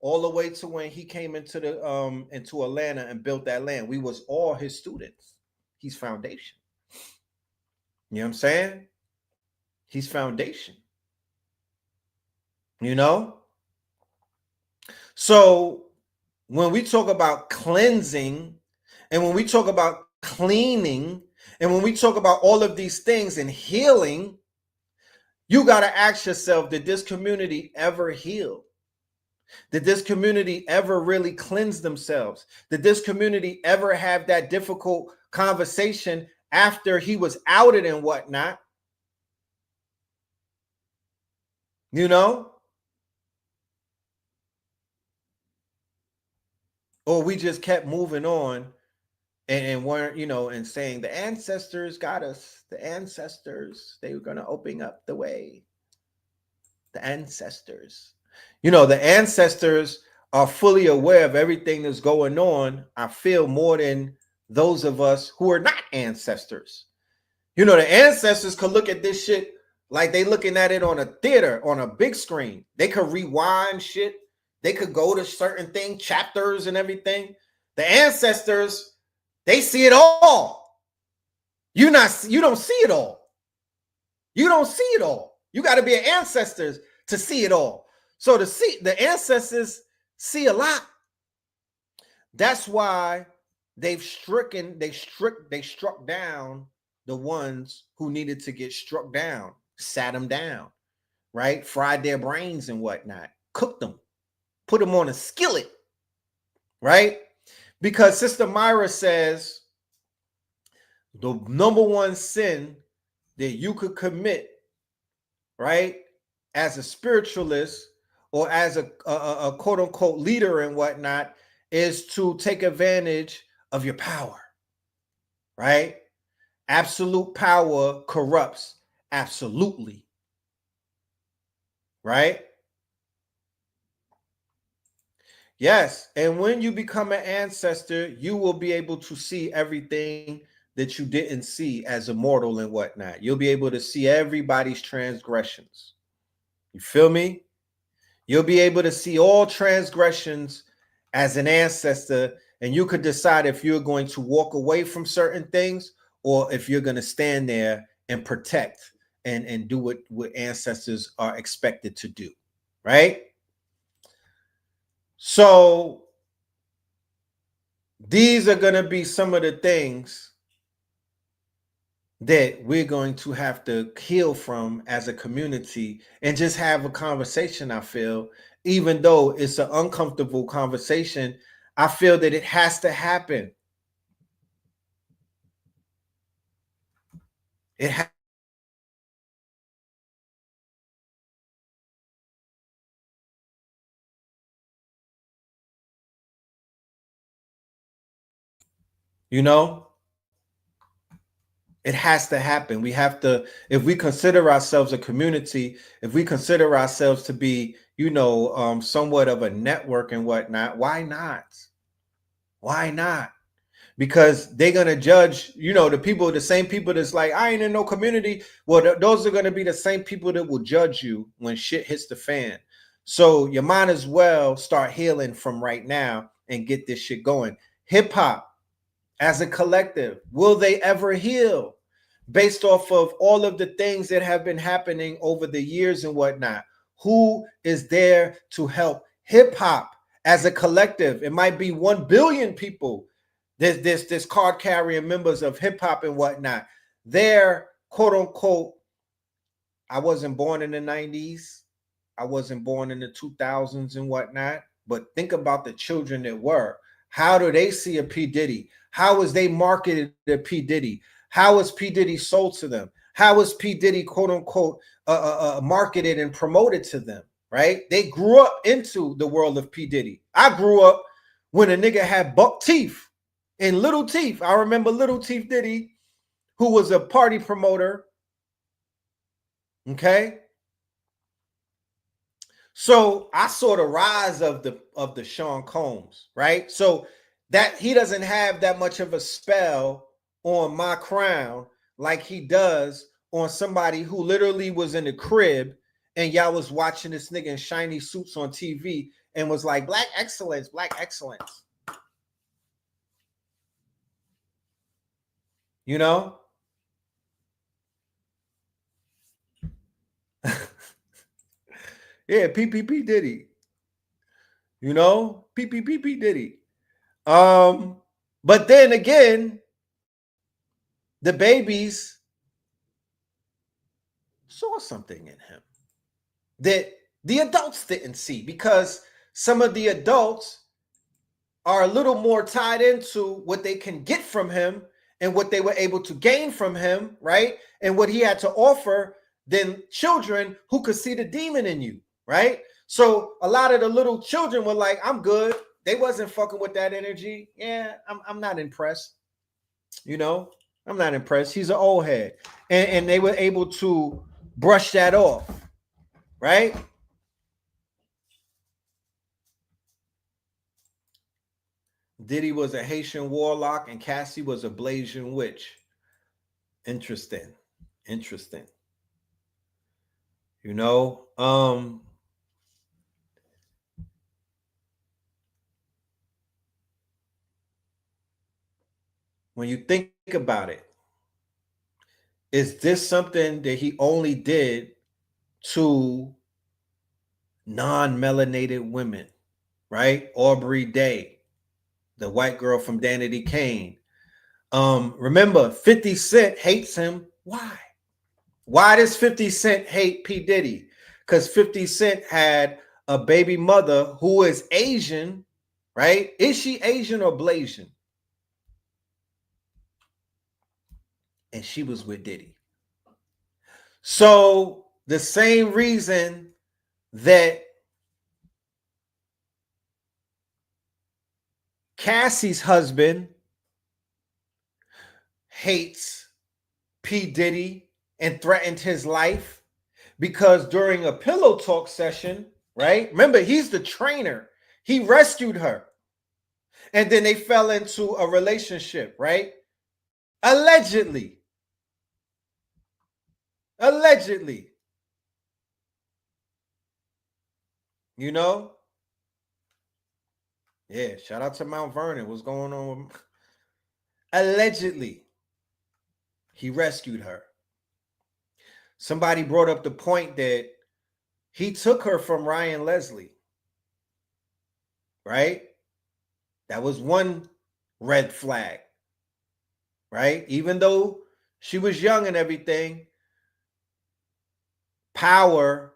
all the way to when he came into Atlanta and built that land. We was all his students. He's foundation. You know what I'm saying? He's foundation. You know? So when we talk about cleansing, and when we talk about cleaning, and when we talk about all of these things and healing, you got to ask yourself, did this community ever heal? Did this community ever really cleanse themselves? Did this community ever have that difficult conversation after he was outed and whatnot? You know? Or we just kept moving on and weren't, you know, and saying the ancestors got us. The ancestors, they were going to open up the way. The ancestors. You know, the ancestors are fully aware of everything that's going on, I feel, more than those of us who are not ancestors. You know, the ancestors could look at this shit like they looking at it on a theater, on a big screen. They could rewind shit. They could go to certain thing, chapters and everything. The ancestors, they see it all. You don't see it all. You don't see it all. You got to be an ancestor to see it all. So the ancestors see a lot. That's why they struck down the ones who needed to get struck down, sat them down, right? Fried their brains and whatnot, cooked them, put them on a skillet, right? Because Sister Myra says the number one sin that you could commit, right, as a spiritualist or as a quote unquote leader and whatnot, is to take advantage of your power, right? Absolute power corrupts absolutely, right? Yes, and when you become an ancestor, you will be able to see everything that you didn't see as a mortal and whatnot. You'll be able to see everybody's transgressions. You feel me? You'll be able to see all transgressions as an ancestor, and you could decide if you're going to walk away from certain things or if you're going to stand there and protect and do what ancestors are expected to do, right? So these are going to be some of the things that we're going to have to heal from as a community and just have a conversation. I feel, even though it's an uncomfortable conversation, I feel that it has to happen. It has. You know, it has to happen. We have to, if we consider ourselves a community, if we consider ourselves to be, you know, somewhat of a network and whatnot, why not? Why not? Because they're going to judge, you know, the same people that's like, I ain't in no community. Well, those are going to be the same people that will judge you when shit hits the fan. So you might as well start healing from right now and get this shit going. Hip hop as a collective, will they ever heal based off of all of the things that have been happening over the years and whatnot? Who is there to help hip hop as a collective? It might be 1 billion people. This card carrying members of hip hop and whatnot. They're quote unquote, I wasn't born in the 90s. I wasn't born in the 2000s and whatnot. But think about the children that were. How do they see a P. Diddy? How is they marketed to P. Diddy? How is P. Diddy sold to them? How is P. Diddy, quote unquote, marketed and promoted to them, right? They grew up into the world of P. Diddy. I grew up when a nigga had buck teeth and Little Teeth. I remember Little Teeth Diddy, who was a party promoter, okay? So I saw the rise of the Sean Combs, right? So that he doesn't have that much of a spell on my crown like he does on somebody who literally was in the crib and y'all was watching this nigga in shiny suits on TV and was like, black excellence, black excellence. You know? Yeah, PPP Diddy. You know? PPP Diddy. But then again, the babies saw something in him that the adults didn't see, because some of the adults are a little more tied into what they can get from him and what they were able to gain from him, right? And what he had to offer than children who could see the demon in you, right? So a lot of the little children were like, I'm good. They wasn't fucking with that energy. Yeah, I'm not impressed. You know, I'm not impressed. He's an old head. And they were able to brush that off, right? Diddy was a Haitian warlock and Cassie was a Blasian witch. Interesting. Interesting. You know, when you think about it, is this something that he only did to non-melanated women, right? Aubrey Day, the white girl from Danity Kane. Remember, 50 Cent hates him. Why? Why does 50 Cent hate P. Diddy? Because 50 Cent had a baby mother who is Asian, right? Is she Asian or Blasian? And she was with Diddy. So the same reason that Cassie's husband hates P. Diddy and threatened his life, because during a pillow talk session, right? Remember, he's the trainer. He rescued her. And then they fell into a relationship, right? Allegedly. Allegedly. You know? Yeah, shout out to Mount Vernon. What's going on with... Allegedly, he rescued her. Somebody brought up the point that he took her from Ryan Leslie. Right? That was one red flag. Right? Even though she was young and everything, power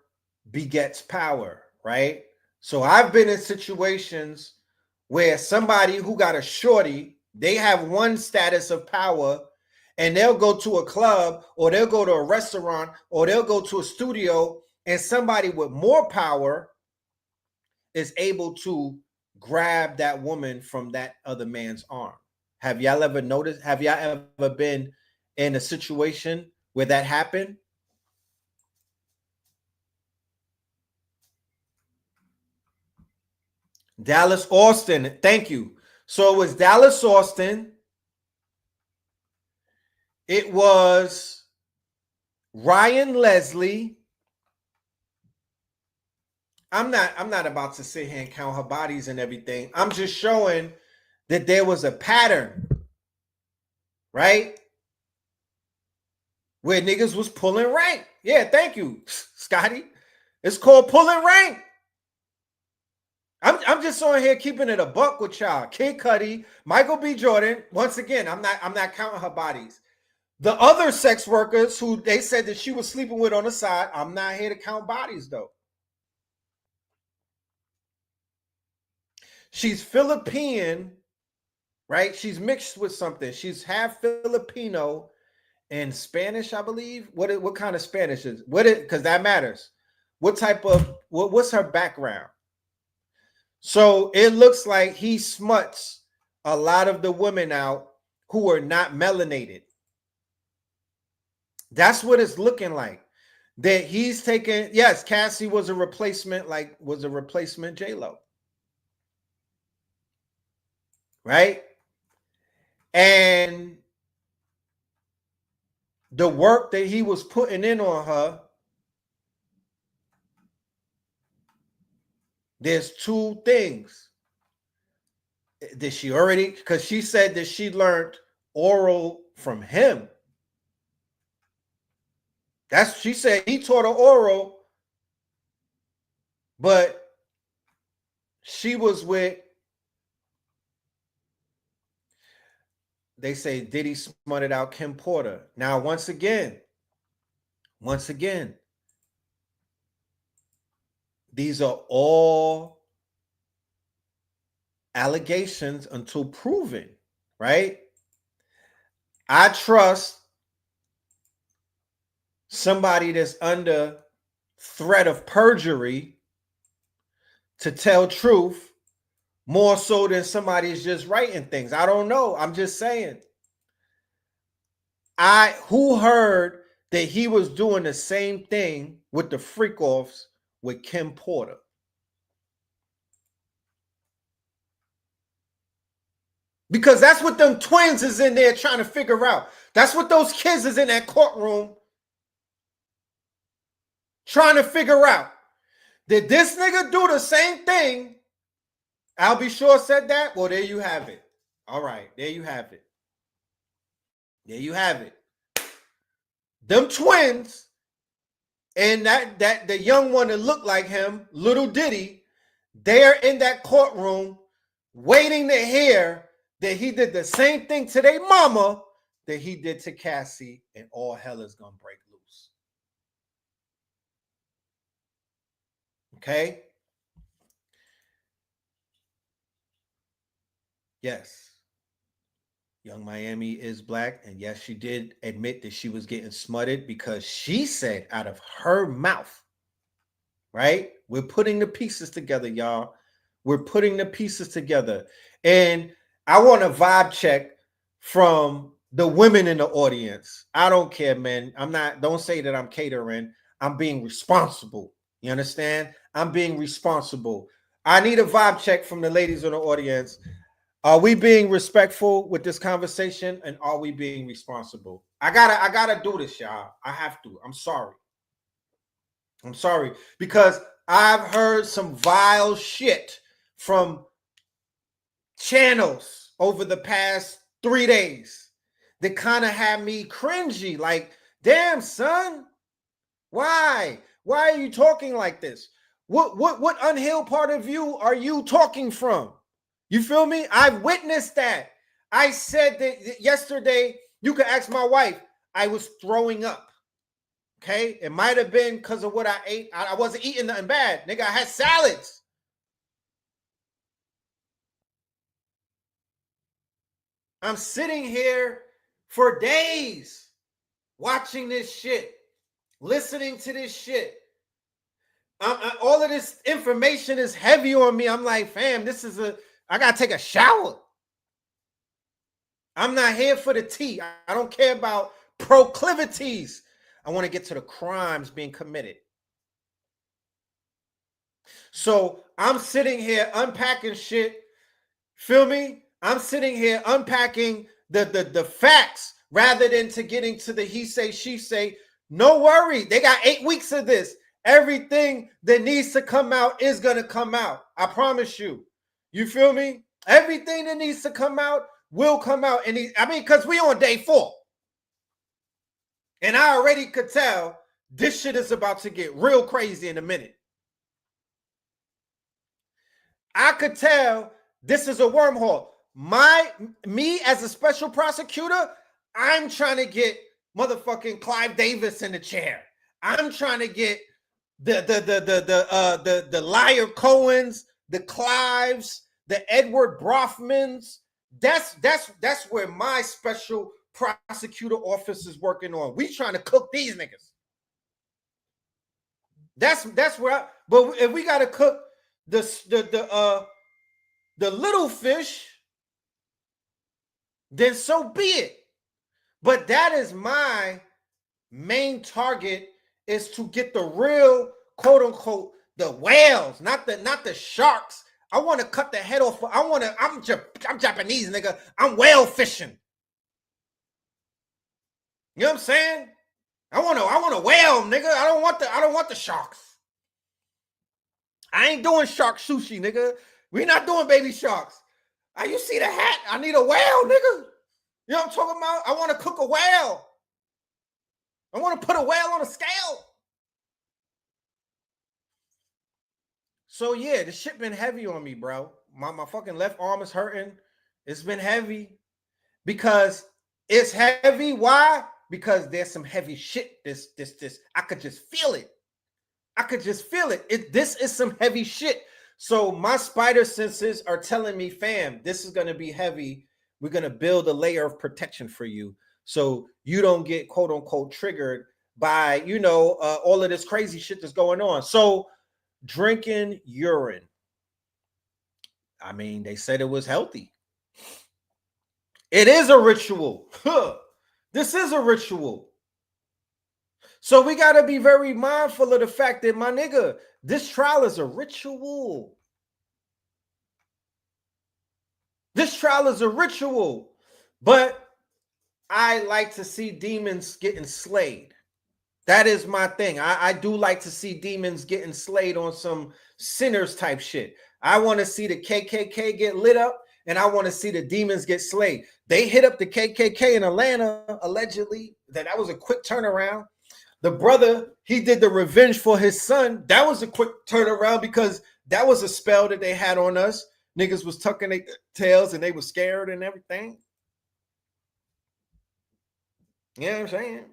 begets power, right? So I've been in situations where somebody who got a shorty, they have one status of power, and they'll go to a club or they'll go to a restaurant or they'll go to a studio, and somebody with more power is able to grab that woman from that other man's arm. Have y'all ever noticed? Have y'all ever been in a situation where that happened? Dallas Austin, thank you. So it was Dallas Austin. It was Ryan Leslie. I'm not about to sit here and count her bodies and everything. I'm just showing that there was a pattern, right? Where niggas was pulling rank. Yeah, thank you, Scotty. It's called pulling rank. I'm just on here keeping it a buck with y'all. Kid Cudi, Michael B. Jordan. Once again, I'm not counting her bodies. The other sex workers who they said that she was sleeping with on the side, I'm not here to count bodies though. She's Philippine, right? She's mixed with something. She's half Filipino and Spanish, I believe. What kind of Spanish is because that matters. What type of what's her background? So it looks like he smuts a lot of the women out who are not melanated. That's what it's looking like. That he's taken, yes, Cassie was a replacement J-Lo. Right? And the work that he was putting in on her, there's two things. Did she already, because she said that she learned oral from him. She said he taught her oral, but she was with, they say, Diddy smutted out Kim Porter. Now, once again, these are all allegations until proven, right? I trust somebody that's under threat of perjury to tell truth more so than somebody is just writing things. I don't know. I'm just saying. Who heard that he was doing the same thing with the freak offs with Kim Porter? Because that's what them twins is in there trying to figure out. That's what those kids is in that courtroom trying to figure out. Did this nigga do the same thing? Al B. Shore said that? Well, there you have it. All right, there you have it. There you have it. Them twins and that the young one that looked like him, little Diddy, they're in that courtroom waiting to hear that he did the same thing to their mama that he did to Cassie, and all hell is gonna break loose. Okay? Yes. Young Miami is black, and yes, she did admit that she was getting smutted because she said out of her mouth, right? We're putting the pieces together, y'all. We're putting the pieces together. And I want a vibe check from the women in the audience. I don't care, man. Don't say that I'm catering. I'm being responsible. You understand? I'm being responsible. I need a vibe check from the ladies in the audience. Are we being respectful with this conversation, and are we being responsible? I gotta do this, y'all. I have to. I'm sorry. I'm sorry because I've heard some vile shit from channels over the past 3 days that kind of had me cringy. Like, damn, son, why? Why are you talking like this? What unhealed part of you are you talking from? You feel me? I've witnessed that. I said that yesterday. You could ask my wife. I was throwing up. Okay, it might have been because of what I ate. I wasn't eating nothing bad, nigga. I had salads. I'm sitting here for days watching this shit, listening to this shit. All of this information is heavy on me. I'm like, fam, I gotta take a shower. I'm not here for the tea. I don't care about proclivities. I want to get to the crimes being committed. So I'm sitting here unpacking shit. Feel me? I'm sitting here unpacking the facts rather than to getting to the he say, she say. No worry. They got 8 weeks of this. Everything that needs to come out is going to come out. I promise you. You feel me? Everything that needs to come out will come out. And because we on day 4. And I already could tell this shit is about to get real crazy in a minute. I could tell this is a wormhole. Me as a special prosecutor, I'm trying to get motherfucking Clive Davis in the chair. I'm trying to get the liar Cohens, the Clives, the Edward Brofmans. That's where my special prosecutor office is working on. We trying to cook these niggas. That's where. But if we got to cook the little fish, then so be it. But that is my main target, is to get the real, quote unquote, the whales, not the sharks. I want to cut the head off. I'm Japanese, nigga. I'm whale fishing. You know what I'm saying? I want a whale, nigga. I don't want the sharks. I ain't doing shark sushi, nigga. We not doing baby sharks. You see the hat? I need a whale, nigga. You know what I'm talking about? I want to cook a whale. I want to put a whale on a scale. So yeah, the shit been heavy on me, bro. My fucking left arm is hurting. It's been heavy because it's heavy. Why? Because there's some heavy shit. This. I could just feel it. This is some heavy shit. So my spider senses are telling me, fam, this is going to be heavy. We're going to build a layer of protection for you so you don't get, quote unquote, triggered by, all of this crazy shit that's going on. So drinking urine. I mean, they said it was healthy. It is a ritual. This is a ritual. So we got to be very mindful of the fact that, my nigga, this trial is a ritual. This trial is a ritual. But I like to see demons getting slayed. That is my thing. I do like to see demons getting slayed on some sinners type shit. I want to see the KKK get lit up, and I want to see the demons get slayed. They hit up the KKK in Atlanta, allegedly. That was a quick turnaround. The brother, he did the revenge for his son. That was a quick turnaround because that was a spell that they had on us. Niggas was tucking their tails and they were scared and everything. You know what I'm saying?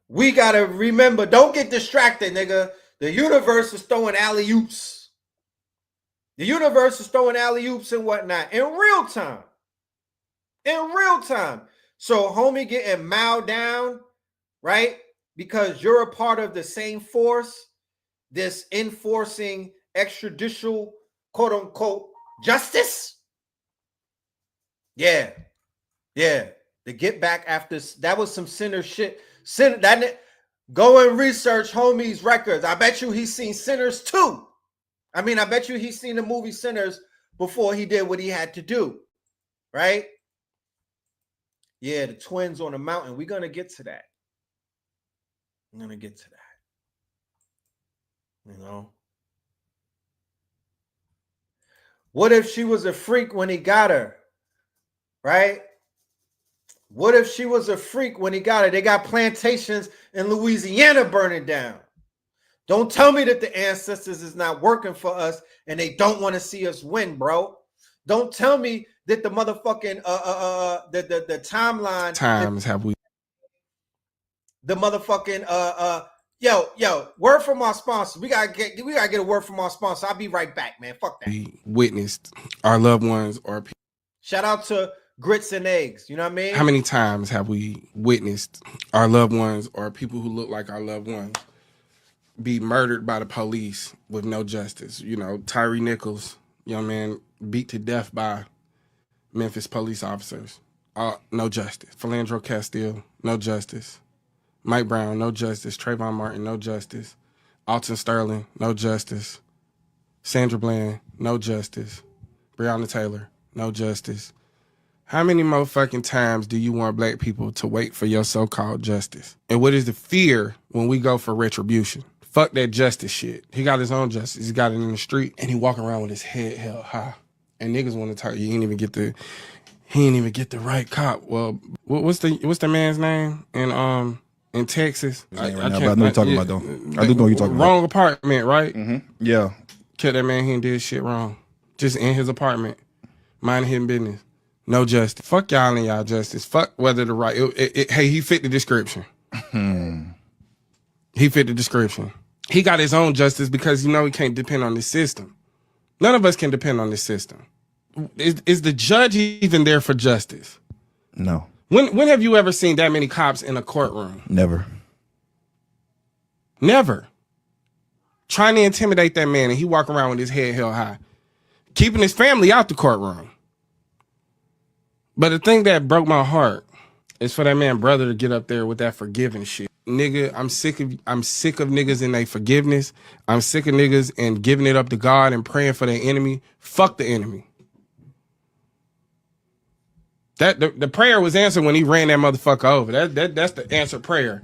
We got to remember, don't get distracted, nigga. The universe is throwing alley-oops. The universe is throwing alley-oops and whatnot in real time. In real time. So homie getting mowed down, right? Because you're a part of the same force, this enforcing extrajudicial, quote unquote, justice. Yeah. To get back after, that was some sinner shit. Go and research homie's records. I bet you he's seen Sinners too. I mean, I bet you he's seen the movie Sinners before he did what he had to do, right? Yeah, the twins on the mountain. We're going to get to that. I'm going to get to that. You know? What if she was a freak when he got her? Right? What if she was a freak when he got her? They got plantations in Louisiana burning down. Don't tell me that the ancestors is not working for us and they don't want to see us win, bro. Don't tell me that the motherfucking the timeline times have we the motherfucking yo, word from our sponsor. We gotta get a word from our sponsor. I'll be right back, man. Fuck that. we witnessed our loved ones or people. Shout out to Grits and Eggs. You know what I mean? How many times have we witnessed our loved ones or people who look like our loved ones be murdered by the police with no justice? You know, Tyree Nichols, young man, beat to death by Memphis police officers. No justice. Philandro Castile, no justice. Mike Brown, no justice. Trayvon Martin, no justice. Alton Sterling, no justice. Sandra Bland, no justice. Breonna Taylor, no justice. How many motherfucking times do you want black people to wait for your so-called justice? And what is the fear when we go for retribution? Fuck that justice shit. He got his own justice. He got it in the street, and he walking around with his head held high. And niggas want to talk. He ain't even get the right cop. Well, what's the man's name in Texas? I know what you're talking about, though. I do know what you're talking about. Wrong apartment, right? Mm-hmm. Yeah. Kept that man here and did shit wrong. Just in his apartment, minding his business. No justice. Fuck y'all and y'all justice. Fuck whether the right. Hey, he fit the description. He fit the description. He got his own justice because he can't depend on this system. None of us can depend on this system. Is the judge even there for justice? No. When have you ever seen that many cops in a courtroom? Never. Never. Trying to intimidate that man, and he walk around with his head held high, keeping his family out the courtroom. But the thing that broke my heart is for that man brother to get up there with that forgiving shit. Nigga, I'm sick of niggas and their forgiveness. I'm sick of niggas and giving it up to God and praying for their enemy. Fuck the enemy. That the prayer was answered when he ran that motherfucker over. That's the answered prayer.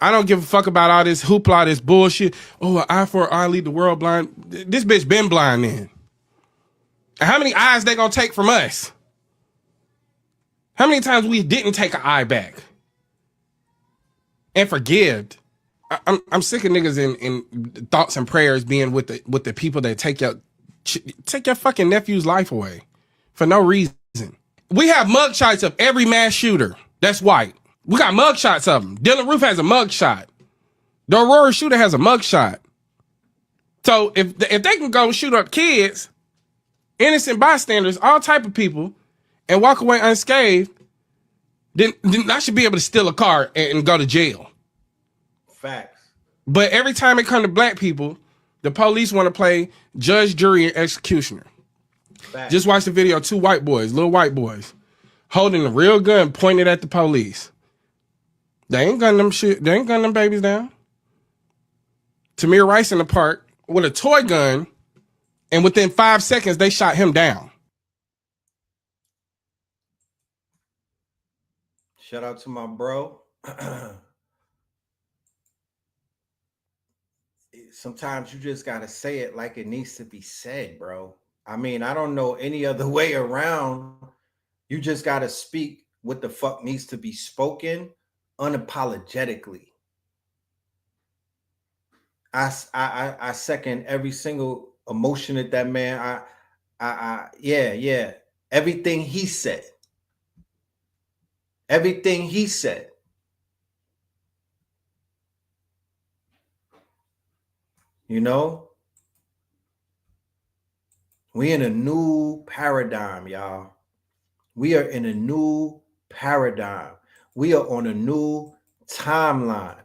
I don't give a fuck about all this hoopla, this bullshit. Oh, an eye for an eye, lead the world blind. This bitch been blind then. And how many eyes they gonna take from us? How many times we didn't take an eye back and forgive? I'm sick of niggas in thoughts and prayers being with the people that take your fucking nephew's life away for no reason. We have mugshots of every mass shooter that's white. We got mugshots of them. Dylan Roof has a mugshot. The Aurora shooter has a mugshot. So if they can go shoot up kids, innocent bystanders, all type of people, and walk away unscathed, then I should be able to steal a car and go to jail. Facts. But every time it comes to black people, the police want to play judge, jury, and executioner. Facts. Just watch the video, two white boys, little white boys, holding a real gun pointed at the police. They ain't gunning them shit. They ain't gunning them babies down. Tamir Rice in the park with a toy gun, and within 5 seconds, they shot him down. Shout out to my bro. Sometimes you just got to say it like it needs to be said, bro. I mean, I don't know any other way around. You just got to speak what the fuck needs to be spoken unapologetically. I second every single emotion that man. Yeah. Everything he said. Everything he said. You know, we in a new paradigm, y'all. We are in a new paradigm. We are on a new timeline.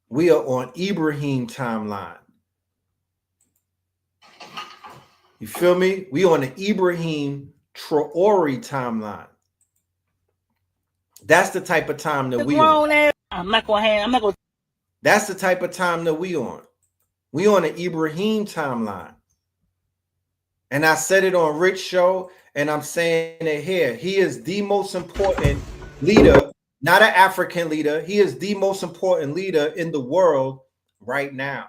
We are on Ibrahim timeline. You feel me? We on the Ibrahim Traore timeline. That's the type of time that we on. I'm not gonna. That's the type of time that we on. We on an Ibrahim timeline. And I said it on Rich Show, and I'm saying it here. He is the most important leader, not an African leader. He is the most important leader in the world right now.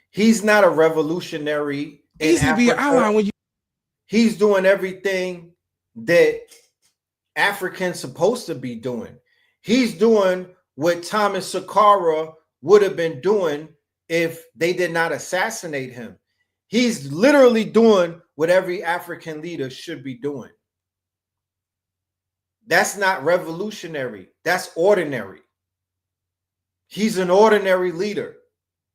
He's not a revolutionary in Easy to be an ally when you. He's doing everything that Africans supposed to be doing. He's doing what Thomas Sankara would have been doing if they did not assassinate him. He's literally doing what every African leader should be doing. That's not revolutionary. That's ordinary. He's an ordinary leader,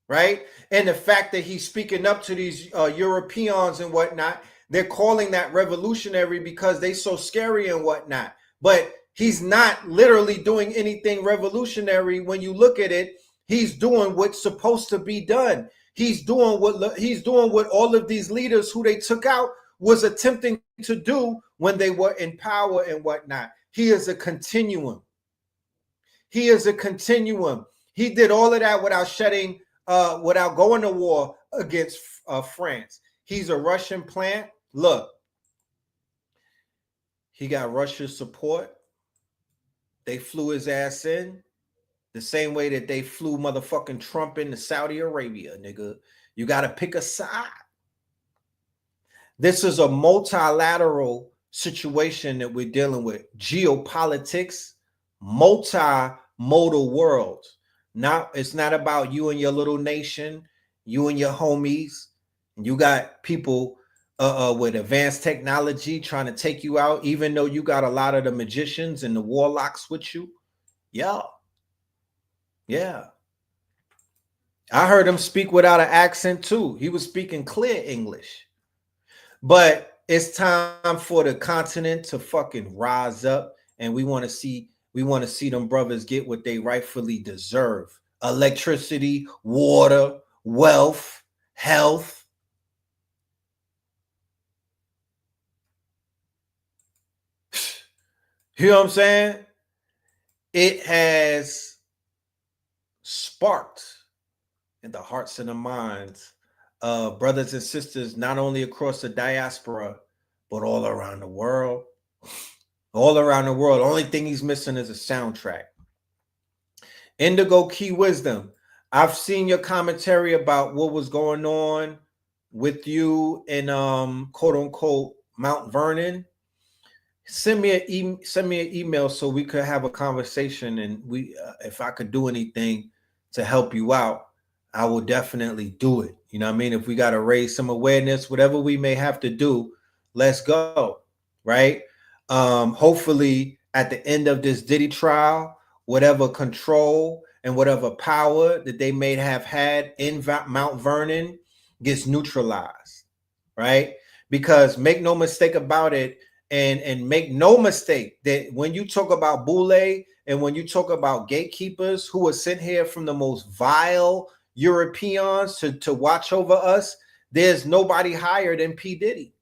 right? And the fact that he's speaking up to these Europeans and whatnot, they're calling that revolutionary because they so scary and whatnot. But he's not literally doing anything revolutionary. When you look at it, he's doing what's supposed to be done. He's doing what all of these leaders who they took out was attempting to do when they were in power and whatnot. He is a continuum. He is a continuum. He did all of that without going to war against France. He's a Russian plant. Look, he got Russia's support. They flew his ass in the same way that they flew motherfucking Trump into Saudi Arabia, nigga. You got to pick a side. This is a multilateral situation that we're dealing with. Geopolitics, multimodal world. Now, it's not about you and your little nation, you and your homies. You got people with advanced technology trying to take you out, even though you got a lot of the magicians and the warlocks with you. Yeah. I heard him speak without an accent too. He was speaking clear English. But it's time for the continent to fucking rise up, and we want to see them brothers get what they rightfully deserve. Electricity, water, wealth, health. You know what I'm saying? It has sparked in the hearts and the minds of brothers and sisters, not only across the diaspora, but all around the world. All around the world. Only thing he's missing is a soundtrack. Indigo Key Wisdom. I've seen your commentary about what was going on with you in quote unquote Mount Vernon. Send me an email so we could have a conversation, and if I could do anything to help you out, I will definitely do it. You know what I mean? If we got to raise some awareness, whatever we may have to do, let's go. Right? Hopefully at the end of this Diddy trial, whatever control and whatever power that they may have had in Mount Vernon gets neutralized. Right? Because make no mistake about it, and make no mistake that when you talk about Boule and when you talk about gatekeepers who are sent here from the most vile Europeans to watch over us, there's nobody higher than P. Diddy.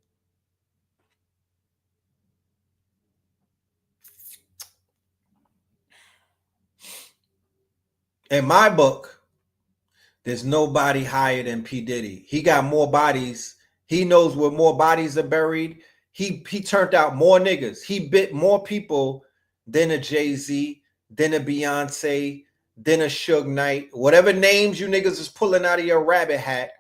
In my book, there's nobody higher than P. Diddy. He got more bodies. He knows where more bodies are buried. He turned out more niggas. He bit more people than a Jay-Z, than a Beyonce, than a Suge Knight. Whatever names you niggas is pulling out of your rabbit hat,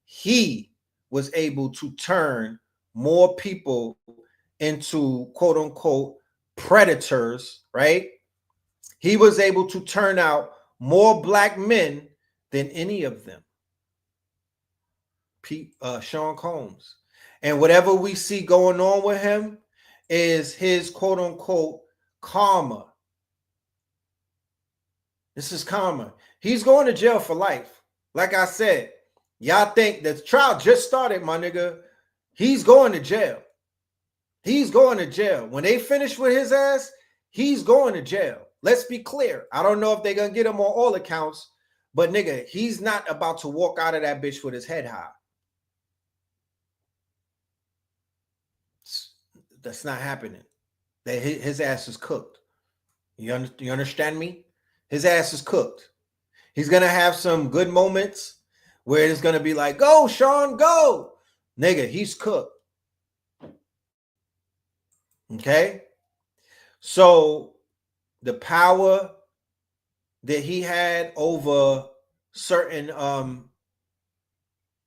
he was able to turn more people into quote unquote predators, right? He was able to turn out more black men than any of them. Sean Combs. And whatever we see going on with him is his quote unquote karma. This is karma. He's going to jail for life. Like I said, y'all think the trial just started, my nigga. He's going to jail. He's going to jail. When they finish with his ass, he's going to jail. Let's be clear. I don't know if they're going to get him on all accounts, but nigga, he's not about to walk out of that bitch with his head high. That's not happening. His ass is cooked. You understand me? His ass is cooked. He's gonna have some good moments where it's gonna be like, go, Sean, go. Nigga, he's cooked. Okay. So the power that he had over certain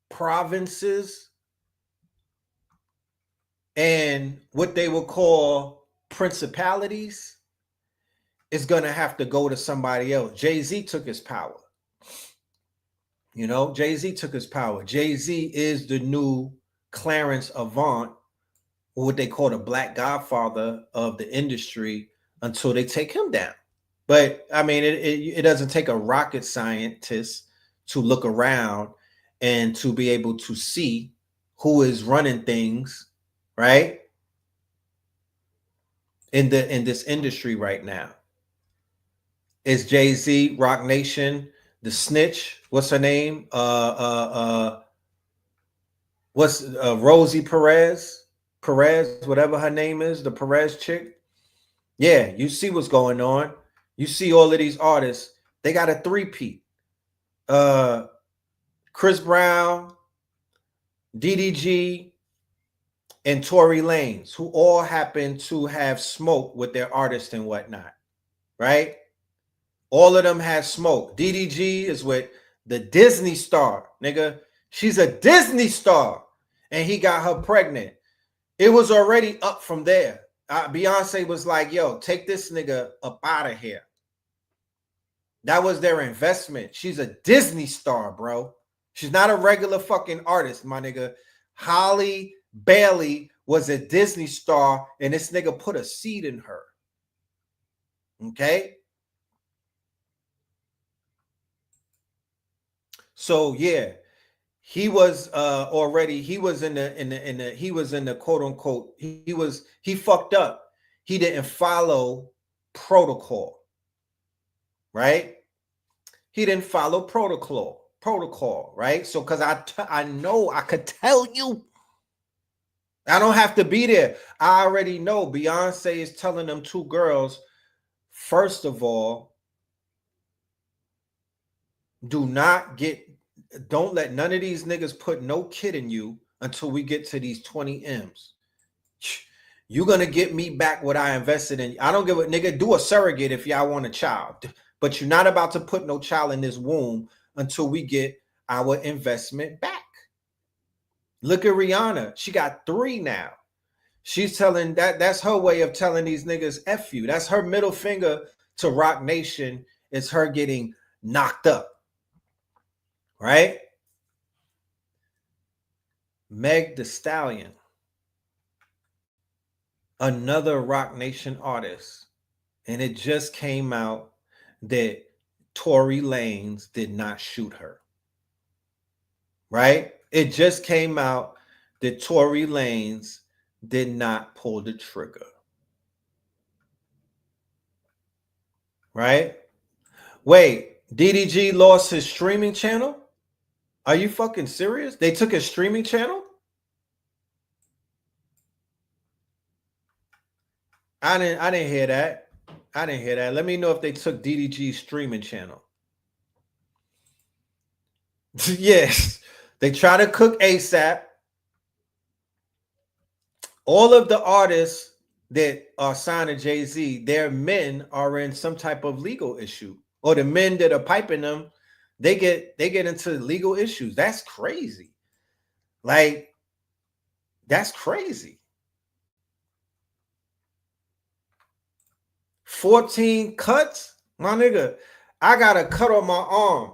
provinces and what they would call principalities is going to have to go to somebody else. Jay-Z took his power. You know, Jay-Z took his power. Jay-Z is the new Clarence Avant, or what they call the Black Godfather of the industry, until they take him down. But I mean, it doesn't take a rocket scientist to look around and to be able to see who is running things, right, in this industry right now. It's Jay-Z, Rock Nation, the snitch. What's her name? What's Rosie Perez, whatever her name is, the Perez chick. Yeah, you see what's going on. You see all of these artists, they got a three-peat. Chris Brown, DDG, and Tory Lanez, who all happen to have smoke with their artists and whatnot, right? All of them have smoke. DDG is with the Disney star, nigga. She's a Disney star, and he got her pregnant. It was already up from there. Beyonce was like, yo, take this nigga up out of here. That was their investment. She's a Disney star, bro. She's not a regular fucking artist, my nigga. Holly Bailey was a Disney star, and this nigga put a seed in her. Okay? So yeah, he was already, he was in the quote unquote, he fucked up. He didn't follow protocol, right? He didn't follow protocol, right? So because I know, I could tell you, I don't have to be there. I already know Beyonce is telling them two girls, first of all, don't let none of these niggas put no kid in you until we get to these 20 M's. You're going to get me back what I invested in. I don't give a nigga, do a surrogate if y'all want a child, but you're not about to put no child in this womb until we get our investment back. Look at Rihanna. She got 3 now. She's telling that's her way of telling these niggas F you. That's her middle finger to Rock Nation. It's her getting knocked up. Right? Meg Thee Stallion, another Rock Nation artist, and it just came out that Tory Lanez did not shoot her. Right? It just came out that Tory Lanez did not pull the trigger. Right? Wait, DDG lost his streaming channel? Are you fucking serious? They took his streaming channel? I didn't hear that. I didn't hear that. Let me know if they took DDG's streaming channel. Yes. They try to cook ASAP. All of the artists that are signed to Jay-Z, their men are in some type of legal issue. Or the men that are piping them, they get into legal issues. That's crazy. Like, that's crazy. 14 cuts? My nigga, I got a cut on my arm.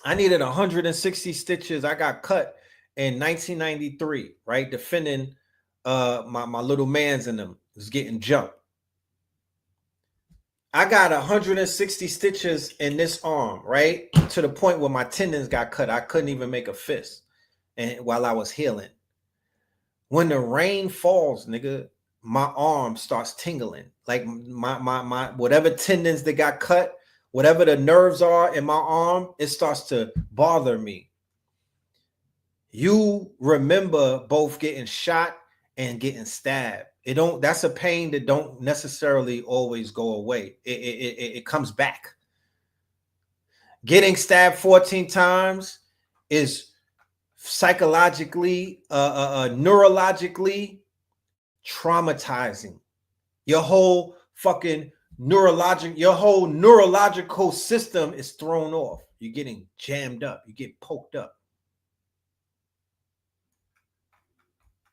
I needed 160 stitches. I got cut in 1993, right? Defending my little mans in them. Was getting jumped. I got 160 stitches in this arm, right? To the point where my tendons got cut. I couldn't even make a fist and while I was healing. When the rain falls, nigga, my arm starts tingling. Like my whatever tendons that got cut, whatever the nerves are in my arm, it starts to bother me. You remember both getting shot and getting stabbed. That's a pain that don't necessarily always go away. It comes back. Getting stabbed 14 times is psychologically, neurologically traumatizing. Your whole neurological system is thrown off. You're getting jammed up. You get poked up.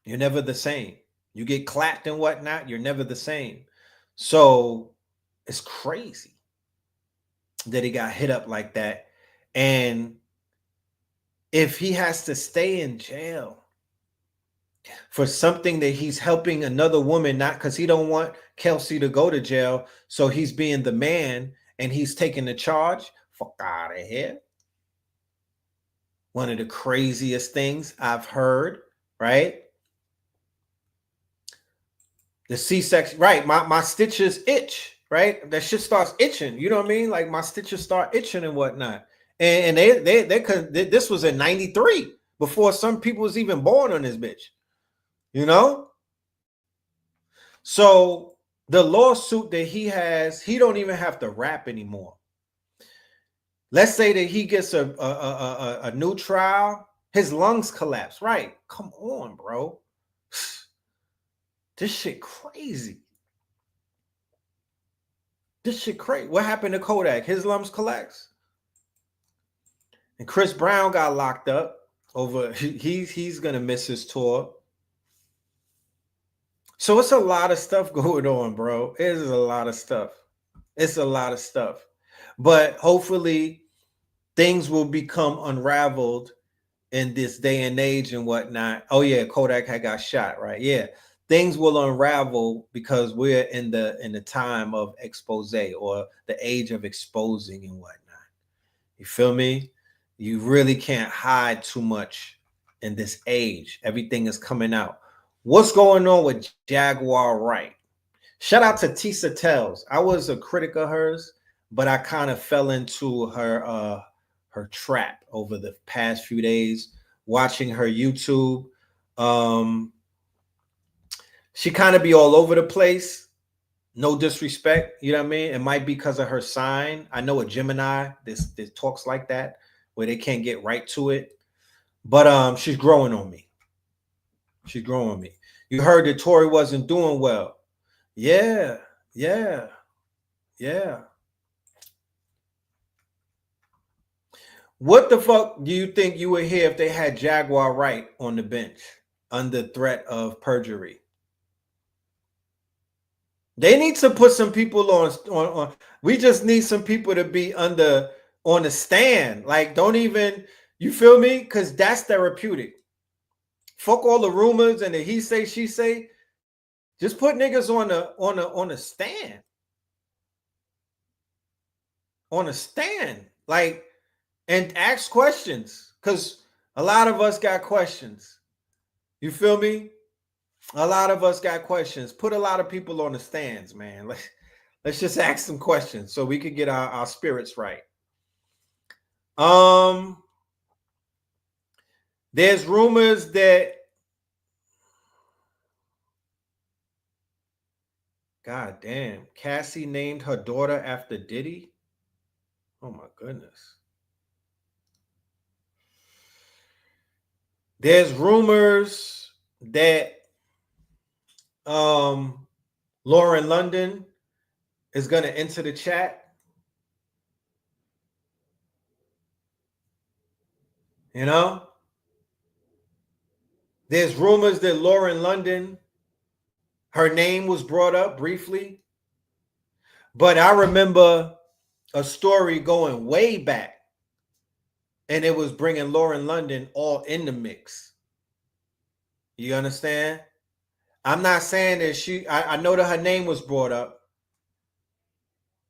You're never the same. You get clapped and whatnot. You're never the same. So it's crazy that he got hit up like that. And if he has to stay in jail for something that he's helping another woman, not because he don't want Kelsey to go to jail, so he's being the man and he's taking the charge, fuck out of here. One of the craziest things I've heard, right? The C-section, right? My stitches itch, right? That shit starts itching. You know what I mean? Like my stitches start itching and whatnot. And this was in 93 before some people was even born on this bitch. You know? So the lawsuit that he has, he don't even have to rap anymore. Let's say that he gets a new trial, his lungs collapse. Right? Come on, bro. This shit crazy. This shit crazy. What happened to Kodak? His lungs collapsed. And Chris Brown got locked up over. He's gonna miss his tour. So it's a lot of stuff going on, bro. It is a lot of stuff. It's a lot of stuff. But hopefully things will become unraveled in this day and age and whatnot. Oh yeah, Kodak had got shot, right? Yeah. Things will unravel because we're in the time of expose, or the age of exposing and whatnot. You feel me? You really can't hide too much in this age. Everything is coming out. What's going on with Jaguar Wright? Shout out to Tisa Tells. I was a critic of hers, but I kind of fell into her trap over the past few days, watching her YouTube. She kind of be all over the place. No disrespect, you know what I mean? It might be because of her sign. I know a Gemini, this talks like that, where they can't get right to it. But she's growing on me. She's growing on me. You heard that Tory wasn't doing well. Yeah. What the fuck do you think you would hear if they had Jaguar Wright on the bench under threat of perjury? They need to put some people on. We just need some people to be on the stand. Like, don't even, you feel me? Because that's therapeutic. Fuck all the rumors and the he say, she say. Just put niggas on the stand. On a stand. Like, and ask questions. Because a lot of us got questions. You feel me? A lot of us got questions. Put a lot of people on the stands, man. Let's just ask some questions so we can get our spirits right. There's rumors that, God damn, Cassie named her daughter after Diddy. Oh my goodness. There's rumors that Lauren London is going to enter the chat. You know? There's rumors that Lauren London, her name was brought up briefly. But I remember a story going way back, and it was bringing Lauren London all in the mix. You understand? I'm not saying that I know that her name was brought up.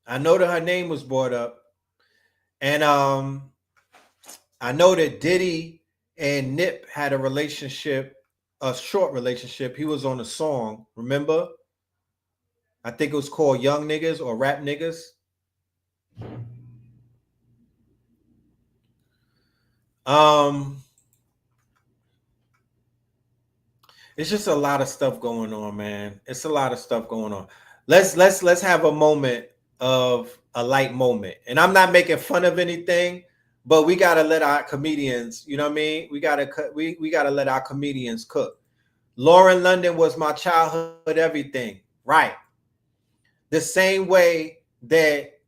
I know that her name was brought up. And I know that Diddy and Nip had a relationship, a short relationship. He was on a song, remember? I think it was called Young Niggas or Rap Niggas. It's just a lot of stuff going on, man. It's a lot of stuff going on. Let's have a moment of a light moment. And I'm not making fun of anything, but we gotta let our comedians, you know what I mean? We gotta let our comedians cook. Lauren London was my childhood everything, right? The same way that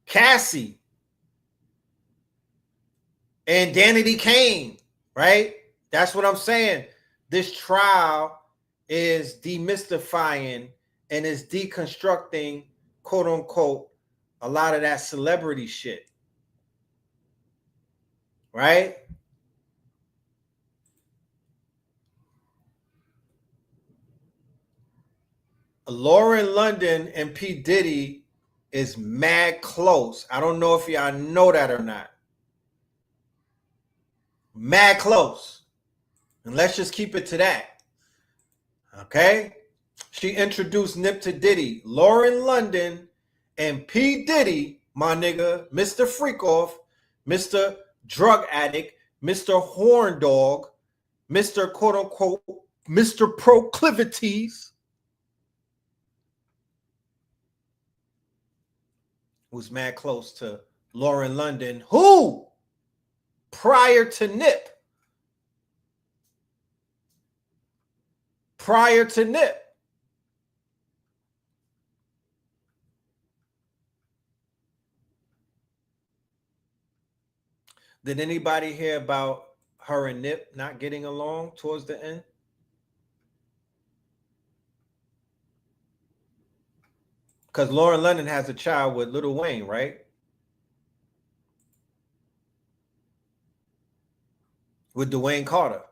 Cassie and Danity Kane, right? That's what I'm saying. This trial is demystifying and is deconstructing, quote unquote, a lot of that celebrity shit, right? Lauren London and P. Diddy is mad close. I don't know if y'all know that or not. Mad close. And let's just keep it to that. Okay? She introduced Nip to Diddy. Lauren London and P. Diddy, my nigga, Mr. Freakoff, Mr. Drug Addict, Mr. Horn Dog, Mr. quote unquote, Mr. Proclivities, was mad close to Lauren London, who prior to Nip, did anybody hear about her and Nip not getting along towards the end? Because Lauren London has a child with Lil Wayne, right? With Dwayne Carter.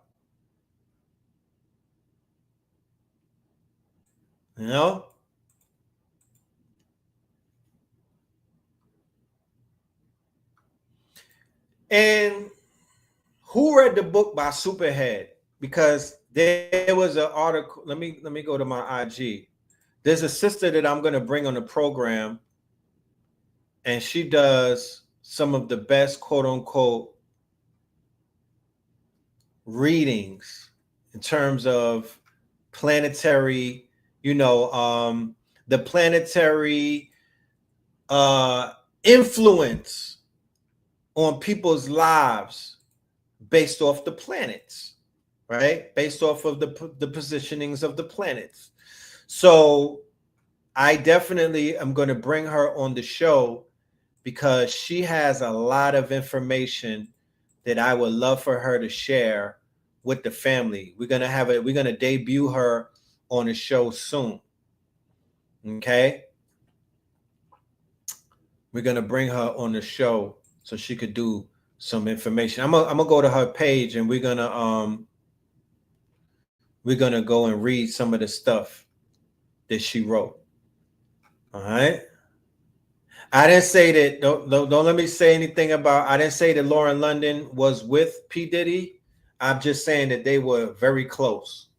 You know? And who read the book by Superhead? Because there was an article. Let me go to my IG. There's a sister that I'm going to bring on the program, and she does some of the best, quote unquote, readings in terms of planetary, the planetary influence on people's lives based off the planets, right? Based off of the positionings of the planets. So I definitely am going to bring her on the show because she has a lot of information that I would love for her to share with the family. We're going to debut her on the show soon. Okay? We're going to bring her on the show so she could do some information. I'm gonna go to her page and we're gonna go and read some of the stuff that she wrote. All right. I didn't say that. Don't let me say anything about. I didn't say that Lauren London was with P. Diddy. I'm just saying that they were very close.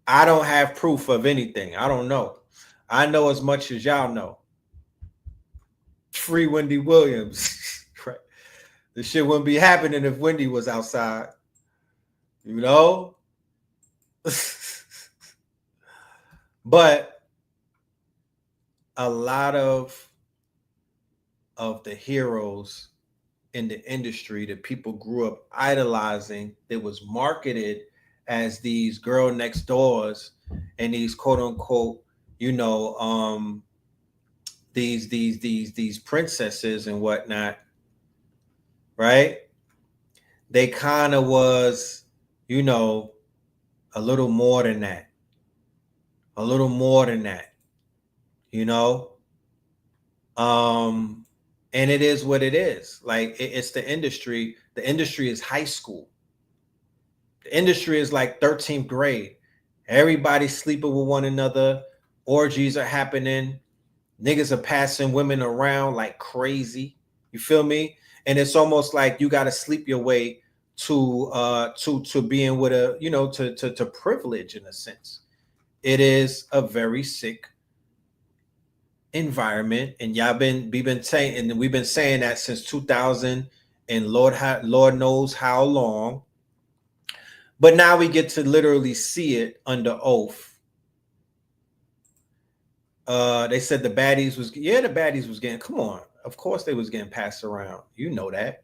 I don't have proof of anything. I don't know. I know as much as y'all know. Free Wendy Williams. Right. This shit wouldn't be happening if Wendy was outside. You know? But a lot of the heroes in the industry that people grew up idolizing, that was marketed as these girl next doors and these quote unquote, these princesses and whatnot, right? They kind of was, a little more than that. And it is what it is. Like it's the industry. The industry is high school. The industry is like 13th grade. Everybody's sleeping with one another. Orgies are happening. Niggas are passing women around like crazy. You feel me? And it's almost like you got to sleep your way to being with a, to privilege in a sense. It is a very sick environment, and we've been saying that since 2000 and Lord knows how long. But now we get to literally see it under oath They said the baddies was the baddies was getting. Come on, of course they was getting passed around. You know that.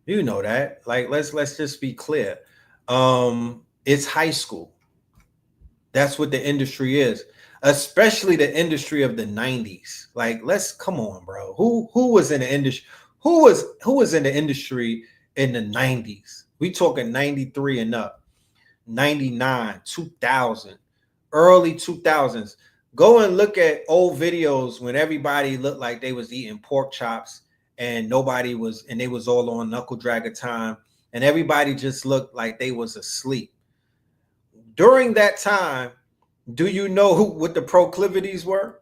You know that. Like let's just be clear. It's high school. That's what the industry is, especially the industry of the 90s. Like, let's come on, bro. Who was in the industry? Who was in the industry in the 90s? We talking 93 and up, 99, 2000, early 2000s. Go and look at old videos when everybody looked like they was eating pork chops and nobody was, and they was all on knuckle dragger time, and everybody just looked like they was asleep. During that time, do you know what the proclivities were?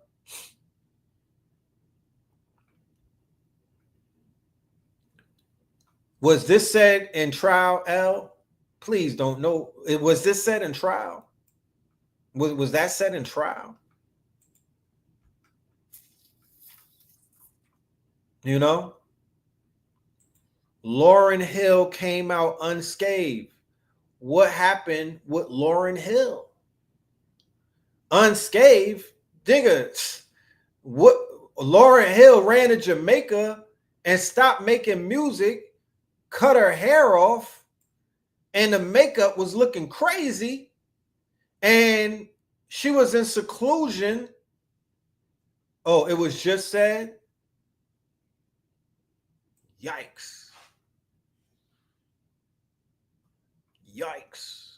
Was this said in trial, L? Please don't know. Was this said in trial? Was that said in trial? You know? Lauryn Hill came out unscathed. What happened with Lauryn Hill? Unscathed? Digga, what? Lauryn Hill ran to Jamaica and stopped making music, cut her hair off, and the makeup was looking crazy, and she was in seclusion. Oh, it was just said? Yikes. Yikes.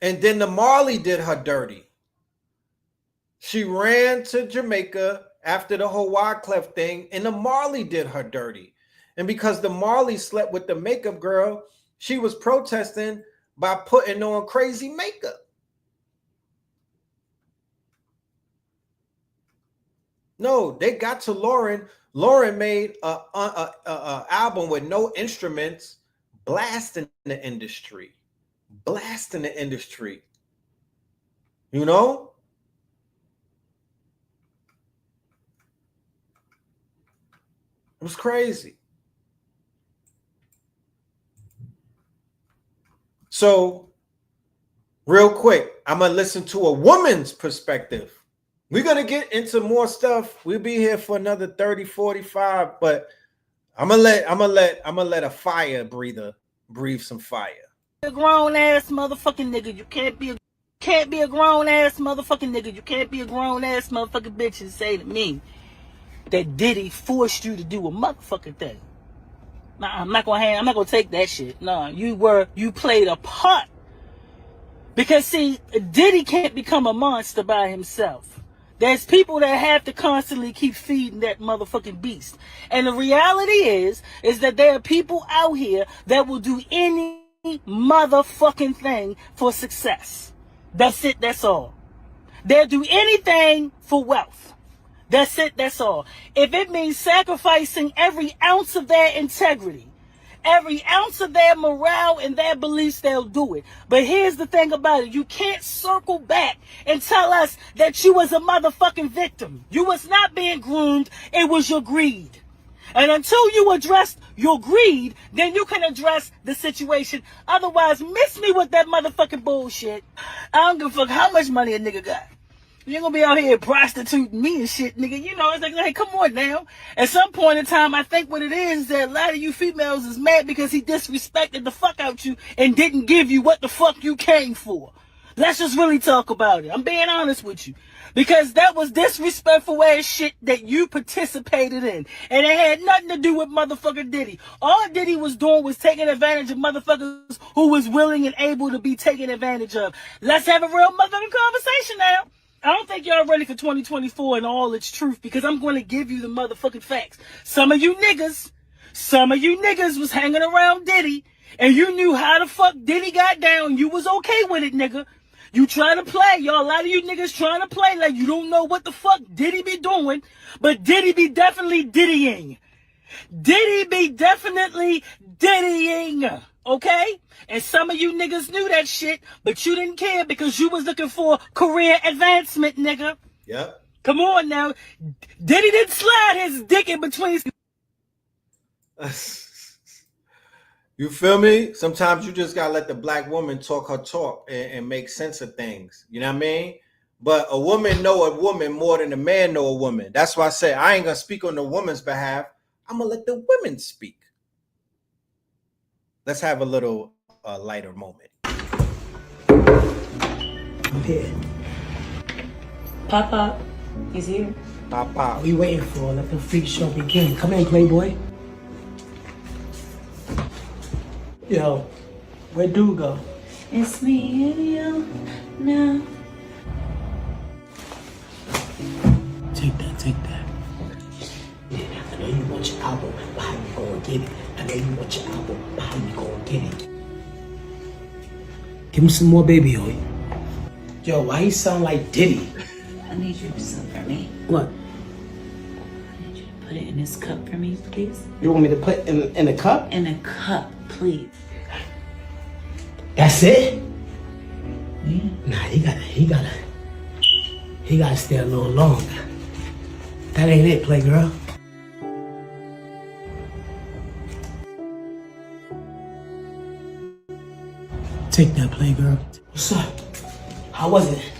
And then the Marley did her dirty. She ran to Jamaica after the whole Wyclef thing, and the Marley did her dirty. And because the Marley slept with the makeup girl, she was protesting by putting on crazy makeup. No, they got to Lauryn. Lauryn made a album with no instruments, blasting the industry. Blasting the industry. You know? It was crazy. So, real quick, I'm going to listen to a woman's perspective. We're going to get into more stuff. We'll be here for another 30, 45, but I'm going to let a fire breather breathe some fire. A grown ass motherfucking nigga. You can't be a grown ass motherfucking nigga. You can't be a grown ass motherfucking bitch and say to me that Diddy forced you to do a motherfucking thing. Nah, I'm not gonna take that shit. Nah, you played a part. Because see, Diddy can't become a monster by himself. There's people that have to constantly keep feeding that motherfucking beast. And the reality is that there are people out here that will do any motherfucking thing for success. That's it, that's all. They'll do anything for wealth. That's it, that's all. If it means sacrificing every ounce of their integrity, every ounce of their morale and their beliefs, they'll do it. But here's the thing about it. You can't circle back and tell us that you was a motherfucking victim. You was not being groomed. It was your greed. And until you address your greed, then you can address the situation. Otherwise, miss me with that motherfucking bullshit. I don't give a fuck how much money a nigga got. You ain't gonna be out here prostituting me and shit, nigga. You know, it's like, hey, come on now. At some point in time, I think what it is that a lot of you females is mad because he disrespected the fuck out you and didn't give you what the fuck you came for. Let's just really talk about it. I'm being honest with you. Because that was disrespectful ass shit that you participated in. And it had nothing to do with motherfucker Diddy. All Diddy was doing was taking advantage of motherfuckers who was willing and able to be taken advantage of. Let's have a real motherfucking conversation now. I don't think y'all ready for 2024 and all its truth, because I'm going to give you the motherfucking facts. Some of you niggas was hanging around Diddy, and you knew how the fuck Diddy got down. You was okay with it, nigga. You trying to play, y'all. A lot of you niggas trying to play like you don't know what the fuck Diddy be doing, but Diddy be definitely Diddying. Diddy be definitely Diddying, okay? And some of you niggas knew that shit, but you didn't care because you was looking for career advancement, nigga. Yep. Come on now. Diddy didn't slide his dick in between. You feel me? Sometimes you just gotta let the black woman talk her talk and make sense of things. You know what I mean? But a woman know a woman more than a man know a woman. That's why I say I ain't gonna speak on the woman's behalf. I'm gonna let the women speak. Let's have a little lighter moment. I'm here. Pop, he's here. Pop. We waiting for. Let the freak show begin. Come in, Playboy. Yo, where'd dude go? It's me and you now. Take that. Yeah, I know you want your album, but how you gonna get it? I know you want your album, but how you gonna get it? Give him some more baby oil. Yo, why he sound like Diddy? I need you to do something for me. What? I need you to put it in this cup for me, please. You want me to put in a cup? In a cup, please. That's it? Yeah. Nah, he gotta stay a little longer. That ain't it, Playgirl. Take that, Playgirl. What's up? How was it?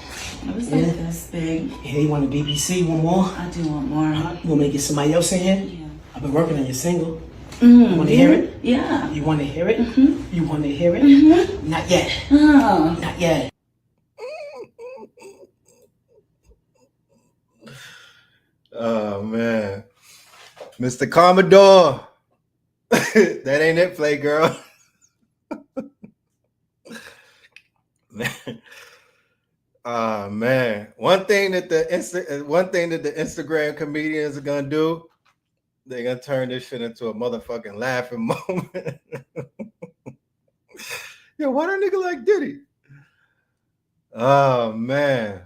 It was like this big. Yeah, you want the BBC one more? I do want more. You wanna make it somebody else in here? Yeah. I've been working on your single. Mm, You wanna hear it? Yeah. You wanna hear it? Mm-hmm. You wanna hear it? Mm-hmm. Not yet. Oh. Not yet. Oh man, Mr. Commodore, that ain't it, Playgirl. Oh man, one thing that the Instagram comedians are gonna do, they're gonna turn this shit into a motherfucking laughing moment. Yo, why that nigga like Diddy? Oh man.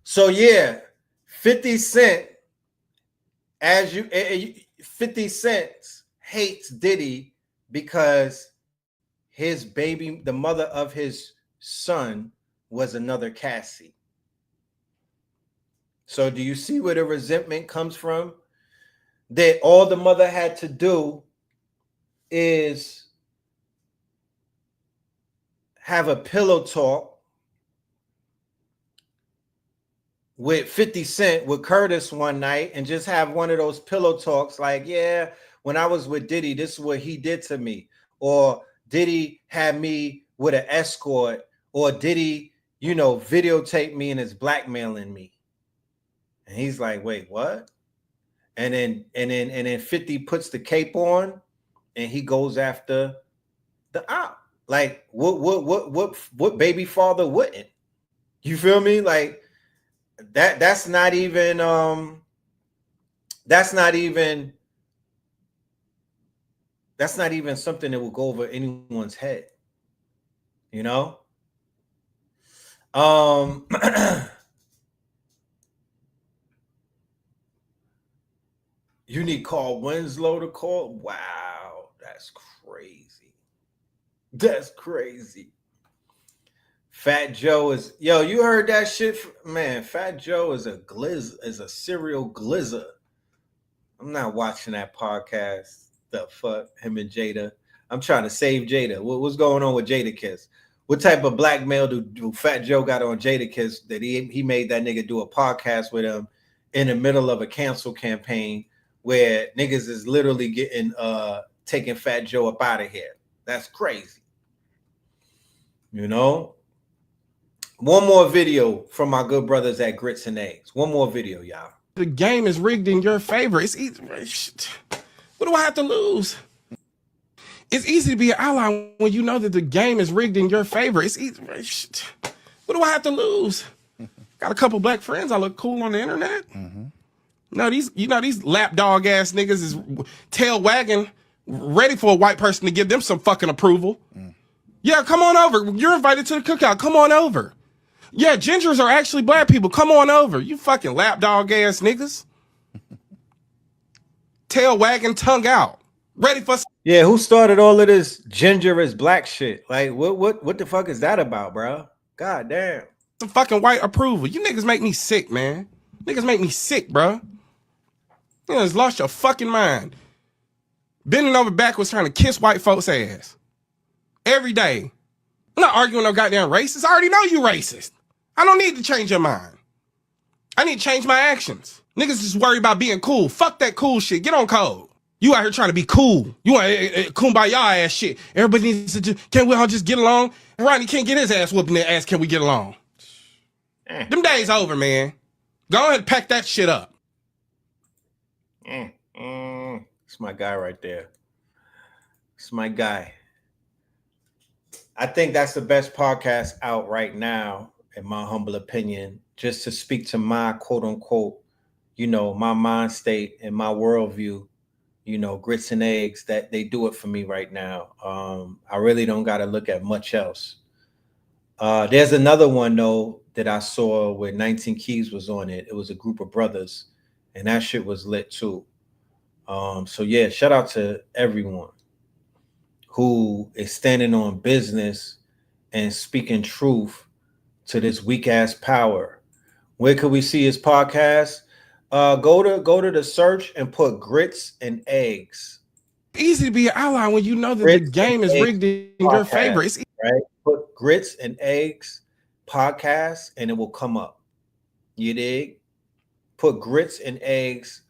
So yeah, 50 Cent, 50 Cent hates Diddy because his baby, the mother of his son, was another Cassie. So do you see where the resentment comes from? That all the mother had to do is have a pillow talk with 50 Cent, with Curtis one night, and just have one of those pillow talks like, yeah, when I was with Diddy, this is what he did to me. Or Diddy had me with an escort, or Diddy, you know, videotape me and is blackmailing me. And he's like, wait, what? And then 50 puts the cape on and he goes after the op. Like what baby father wouldn't? You feel me? Like that's not even something that will go over anyone's head, you know? You need Carl Winslow to call. Wow, that's crazy. That's crazy. Fat Joe is, yo, you heard that shit? Man, Fat Joe is a serial glizzer. I'm not watching that podcast. The fuck, him and Jada. I'm trying to save Jada. What's going on with Jada Kiss? What type of blackmail do Fat Joe got on Jada Kiss that he made that nigga do a podcast with him in the middle of a cancel campaign where niggas is literally getting taking Fat Joe up out of here? That's crazy. You know? One more video from my good brothers at Grits and Eggs. One more video, y'all. The game is rigged in your favor. It's easy. What do I have to lose? It's easy to be an ally when you know that the game is rigged in your favor. It's easy. What do I have to lose? Got a couple black friends. I look cool on the internet. Mm-hmm. No, these lapdog ass niggas is tail wagging, ready for a white person to give them some fucking approval. Mm. Yeah, come on over. You're invited to the cookout. Come on over. Yeah, gingers are actually black people. Come on over. You fucking lapdog ass niggas. Tail wagging, tongue out. Ready for... Yeah, who started all of this ginger is black shit? Like, what the fuck is that about, bro? God damn. Some fucking white approval. You niggas make me sick, man. Niggas make me sick, bro. You just lost your fucking mind. bending over backwards trying to kiss white folks' ass every day. I'm not arguing no goddamn racist. I already know you racist. I don't need to change your mind. I need to change my actions. Niggas just worry about being cool. Fuck that cool shit. Get on code. You out here trying to be cool. You want kumbaya ass shit. Everybody needs to just, can't we all just get along? And Ronnie can't get his ass whooping their ass. Can we get along? Them days over, man. Go ahead and pack that shit up. It's my guy right there. It's my guy. I think that's the best podcast out right now, in my humble opinion, just to speak to my quote unquote, you know, my mind state and my worldview, you know, grits and eggs, that they do it for me right now. I really don't got to look at much else. There's another one, though, that I saw where 19 Keys was on it. It was a group of brothers, and that shit was lit, too. So, yeah, shout out to everyone who is standing on business and speaking truth to this weak-ass power. Where could we see his podcast? Go to the search and put Grits and Eggs. Easy to be an ally when you know that the game is rigged in your favor. It's right? Put Grits and Eggs podcast and it will come up. You dig? Put Grits and Eggs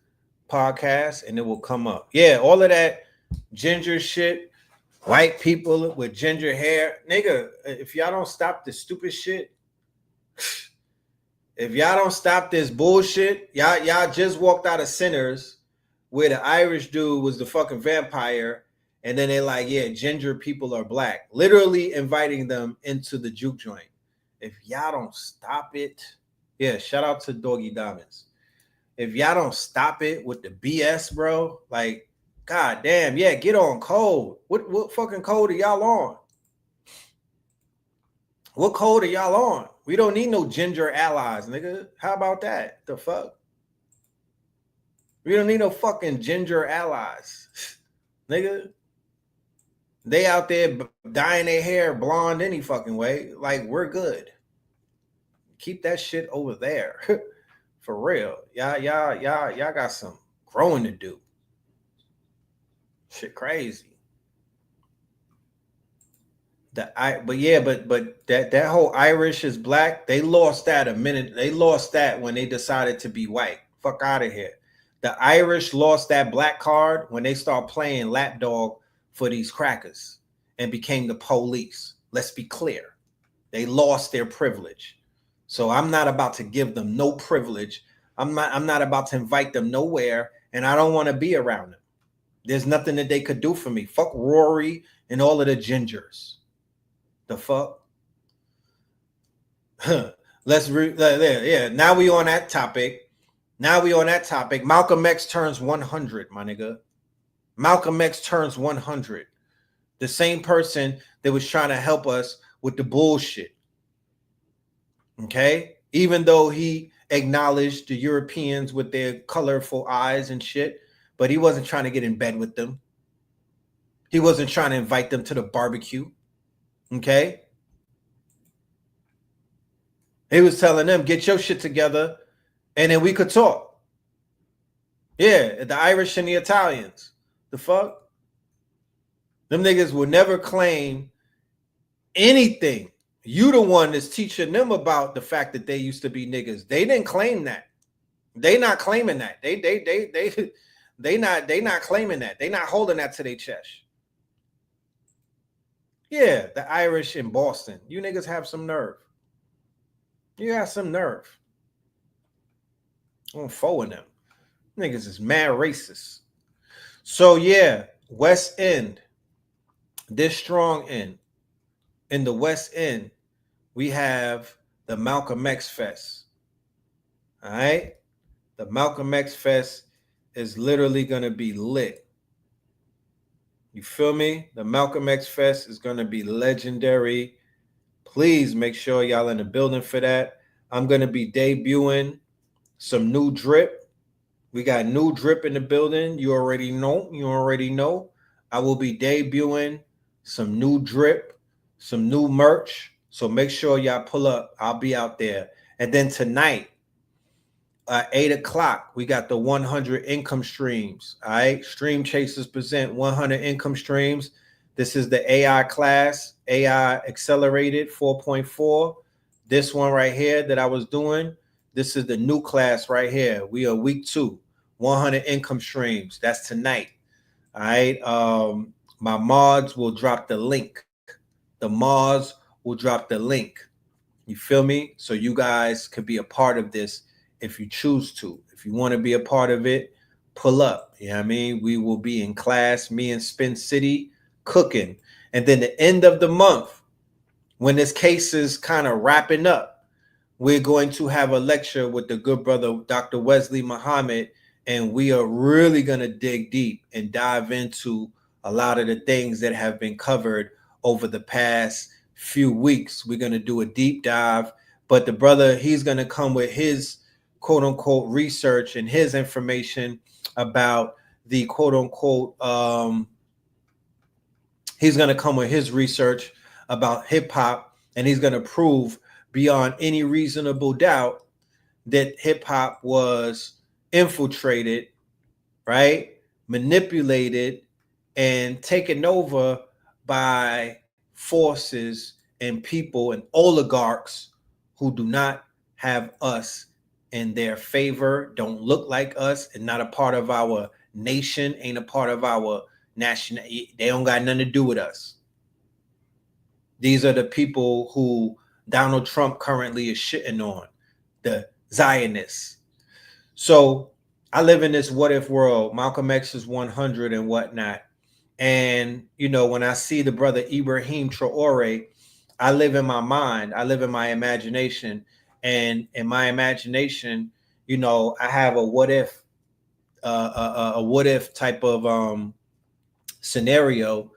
podcast and it will come up. Yeah, all of that ginger shit, white people with ginger hair. Nigga, if y'all don't stop this stupid shit, if y'all don't stop this bullshit, y'all just walked out of Sinners where the Irish dude was the fucking vampire, and then they're like, yeah, ginger people are black, literally inviting them into the juke joint. If y'all don't stop it, yeah, shout out to Doggy Diamonds. If y'all don't stop it with the BS, bro, like, god damn, yeah, get on code. What fucking code are y'all on? What code are y'all on? We don't need no ginger allies, nigga. How about that? The fuck? We don't need no fucking ginger allies, nigga. They out there dyeing their hair blonde any fucking way. Like, we're good. Keep that shit over there. For real. Y'all got some growing to do. Shit crazy. But that whole Irish is black, they lost that a minute. They lost that when they decided to be white. Fuck out of here. The Irish lost that black card when they start playing lapdog for these crackers and became the police. Let's be clear. They lost their privilege. So I'm not about to give them no privilege. I'm not about to invite them nowhere, and I don't want to be around them. There's nothing that they could do for me. Fuck Rory and all of the gingers. The fuck? Yeah. Now we on that topic. Malcolm X turns 100, my nigga. Malcolm X turns 100. The same person that was trying to help us with the bullshit. Okay? Even though he acknowledged the Europeans with their colorful eyes and shit, but he wasn't trying to get in bed with them. He wasn't trying to invite them to the barbecue. Okay? He was telling them, get your shit together, and then we could talk. Yeah, the Irish and the Italians. The fuck? Them niggas will never claim anything. You the one that's teaching them about the fact that they used to be niggas. They didn't claim that. They not claiming that. They not claiming that. They not holding that to their chest. Yeah, the Irish in Boston. You niggas have some nerve. You got some nerve. I'm forward them. Niggas is mad racist. So yeah, West End. This strong end. In the West End, we have the Malcolm X Fest. All right? The Malcolm X Fest is literally going to be lit. You feel me? The Malcolm X Fest is going to be legendary. Please make sure y'all in the building for that. I'm going to be debuting some new drip. We got new drip in the building. You already know. I will be debuting some new drip, some new merch. So make sure y'all pull up. I'll be out there. And then tonight, At 8 o'clock, we got the 100 income streams. All right. Stream Chasers present 100 income streams. This is the AI class, AI Accelerated 4.4. This one right here that I was doing, this is the new class right here. We are week 2, 100 income streams. That's tonight. All right. My mods will drop the link. The mods will drop the link. You feel me? So you guys could be a part of this if you choose to. If you want to be a part of it, pull up. You know what I mean? We will be in class, me and Spin City, cooking. And then the end of the month, when this case is kind of wrapping up, we're going to have a lecture with the good brother, Dr. Wesley Muhammad, and we are really going to dig deep and dive into a lot of the things that have been covered over the past few weeks. We're going to do a deep dive, but the brother, he's going to come with his quote unquote research and his information about the quote unquote, he's going to come with his research about hip hop, and he's going to prove beyond any reasonable doubt that hip hop was infiltrated, right? Manipulated and taken over by forces and people and oligarchs who do not have us in their favor, don't look like us, and not a part of our nation, ain't a part of our national. They don't got nothing to do with us. These are the people who Donald Trump currently is shitting on, the Zionists. So I live in this what if world. Malcolm X is 100 and whatnot. And, you know, when I see the brother Ibrahim Traore, I live in my mind. I live in my imagination. And in my imagination, you know, I have a what if type of scenario.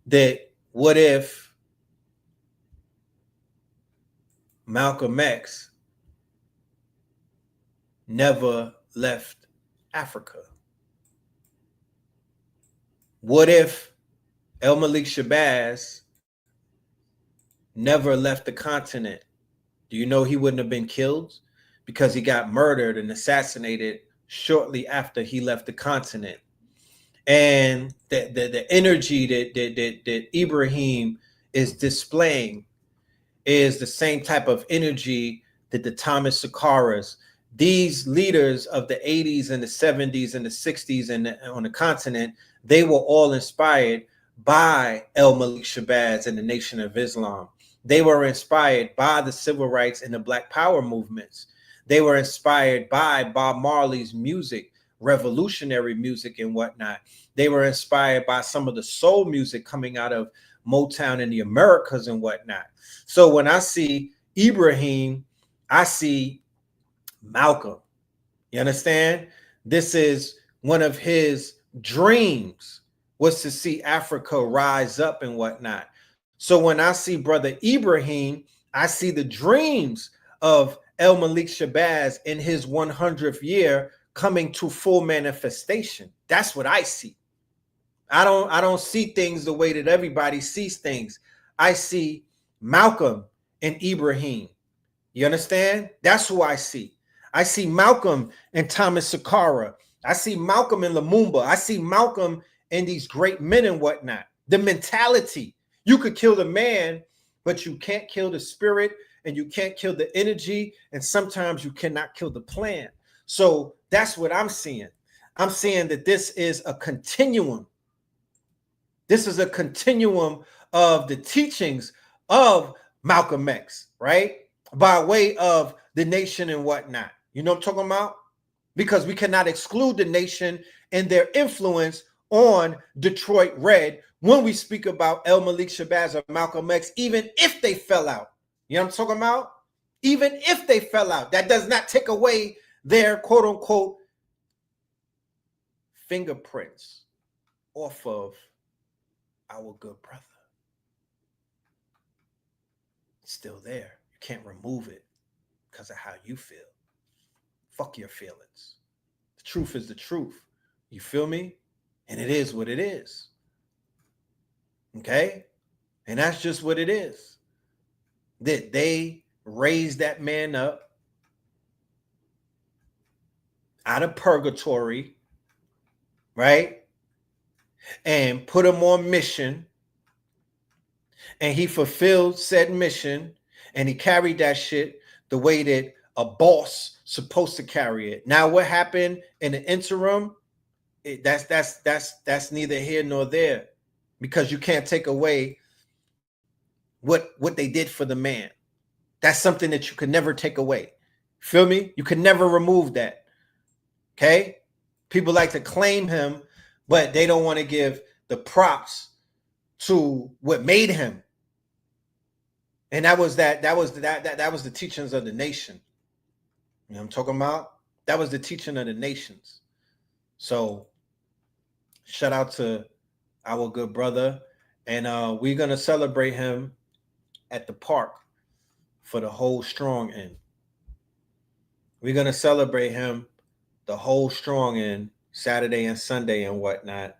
That what if Malcolm X never left Africa? What if El Malik Shabazz never left the continent? Do you know he wouldn't have been killed? Because he got murdered and assassinated shortly after he left the continent. And the energy that Ibrahim is displaying is the same type of energy that the Thomas Sakharas, these leaders of the 80s and the 70s and the 60s and on the continent, they were all inspired by El Malik Shabazz and the Nation of Islam. They were inspired by the civil rights and the Black Power movements. They were inspired by Bob Marley's music, revolutionary music and whatnot. They were inspired by some of the soul music coming out of Motown in the Americas and whatnot. So when I see Ibrahim, I see Malcolm. You understand? This is one of his dreams, was to see Africa rise up and whatnot. So when I see brother Ibrahim, I see the dreams of El Malik Shabazz in his 100th year coming to full manifestation. That's what I see. I don't see things the way that everybody sees things. I see Malcolm and Ibrahim. You understand? That's who I see. I see Malcolm and Thomas Sankara. I see Malcolm and Lumumba. I see Malcolm and these great men and whatnot. The mentality. You could kill the man, but you can't kill the spirit, and you can't kill the energy, and sometimes you cannot kill the plan. So that's what I'm seeing. I'm seeing that this is a continuum. This is a continuum of the teachings of Malcolm X, right? By way of the nation and whatnot. You know what I'm talking about? Because we cannot exclude the nation and their influence on Detroit Red when we speak about El Malik Shabazz or Malcolm X, even if they fell out. You know what I'm talking about? Even if they fell out, that does not take away their quote unquote fingerprints off of our good brother. It's still there. You can't remove it because of how you feel. Fuck your feelings. The truth is the truth. You feel me? And it is what it is. Okay? And that's just what it is. That they raised that man up out of purgatory, right? And put him on mission. And he fulfilled said mission. And he carried that shit the way that a boss supposed to carry it. Now, what happened in the interim? That's neither here nor there, because you can't take away what they did for the man. That's something that you could never take away. Feel me? You could never remove that. Okay? People like to claim him, but they don't want to give the props to what made him. And that was the teachings of the nation. You know what I'm talking about? That was the teaching of the nations. So shout out to our good brother. And we're going to celebrate him at the park for the whole strong end. We're going to celebrate him the whole strong end, Saturday and Sunday and whatnot.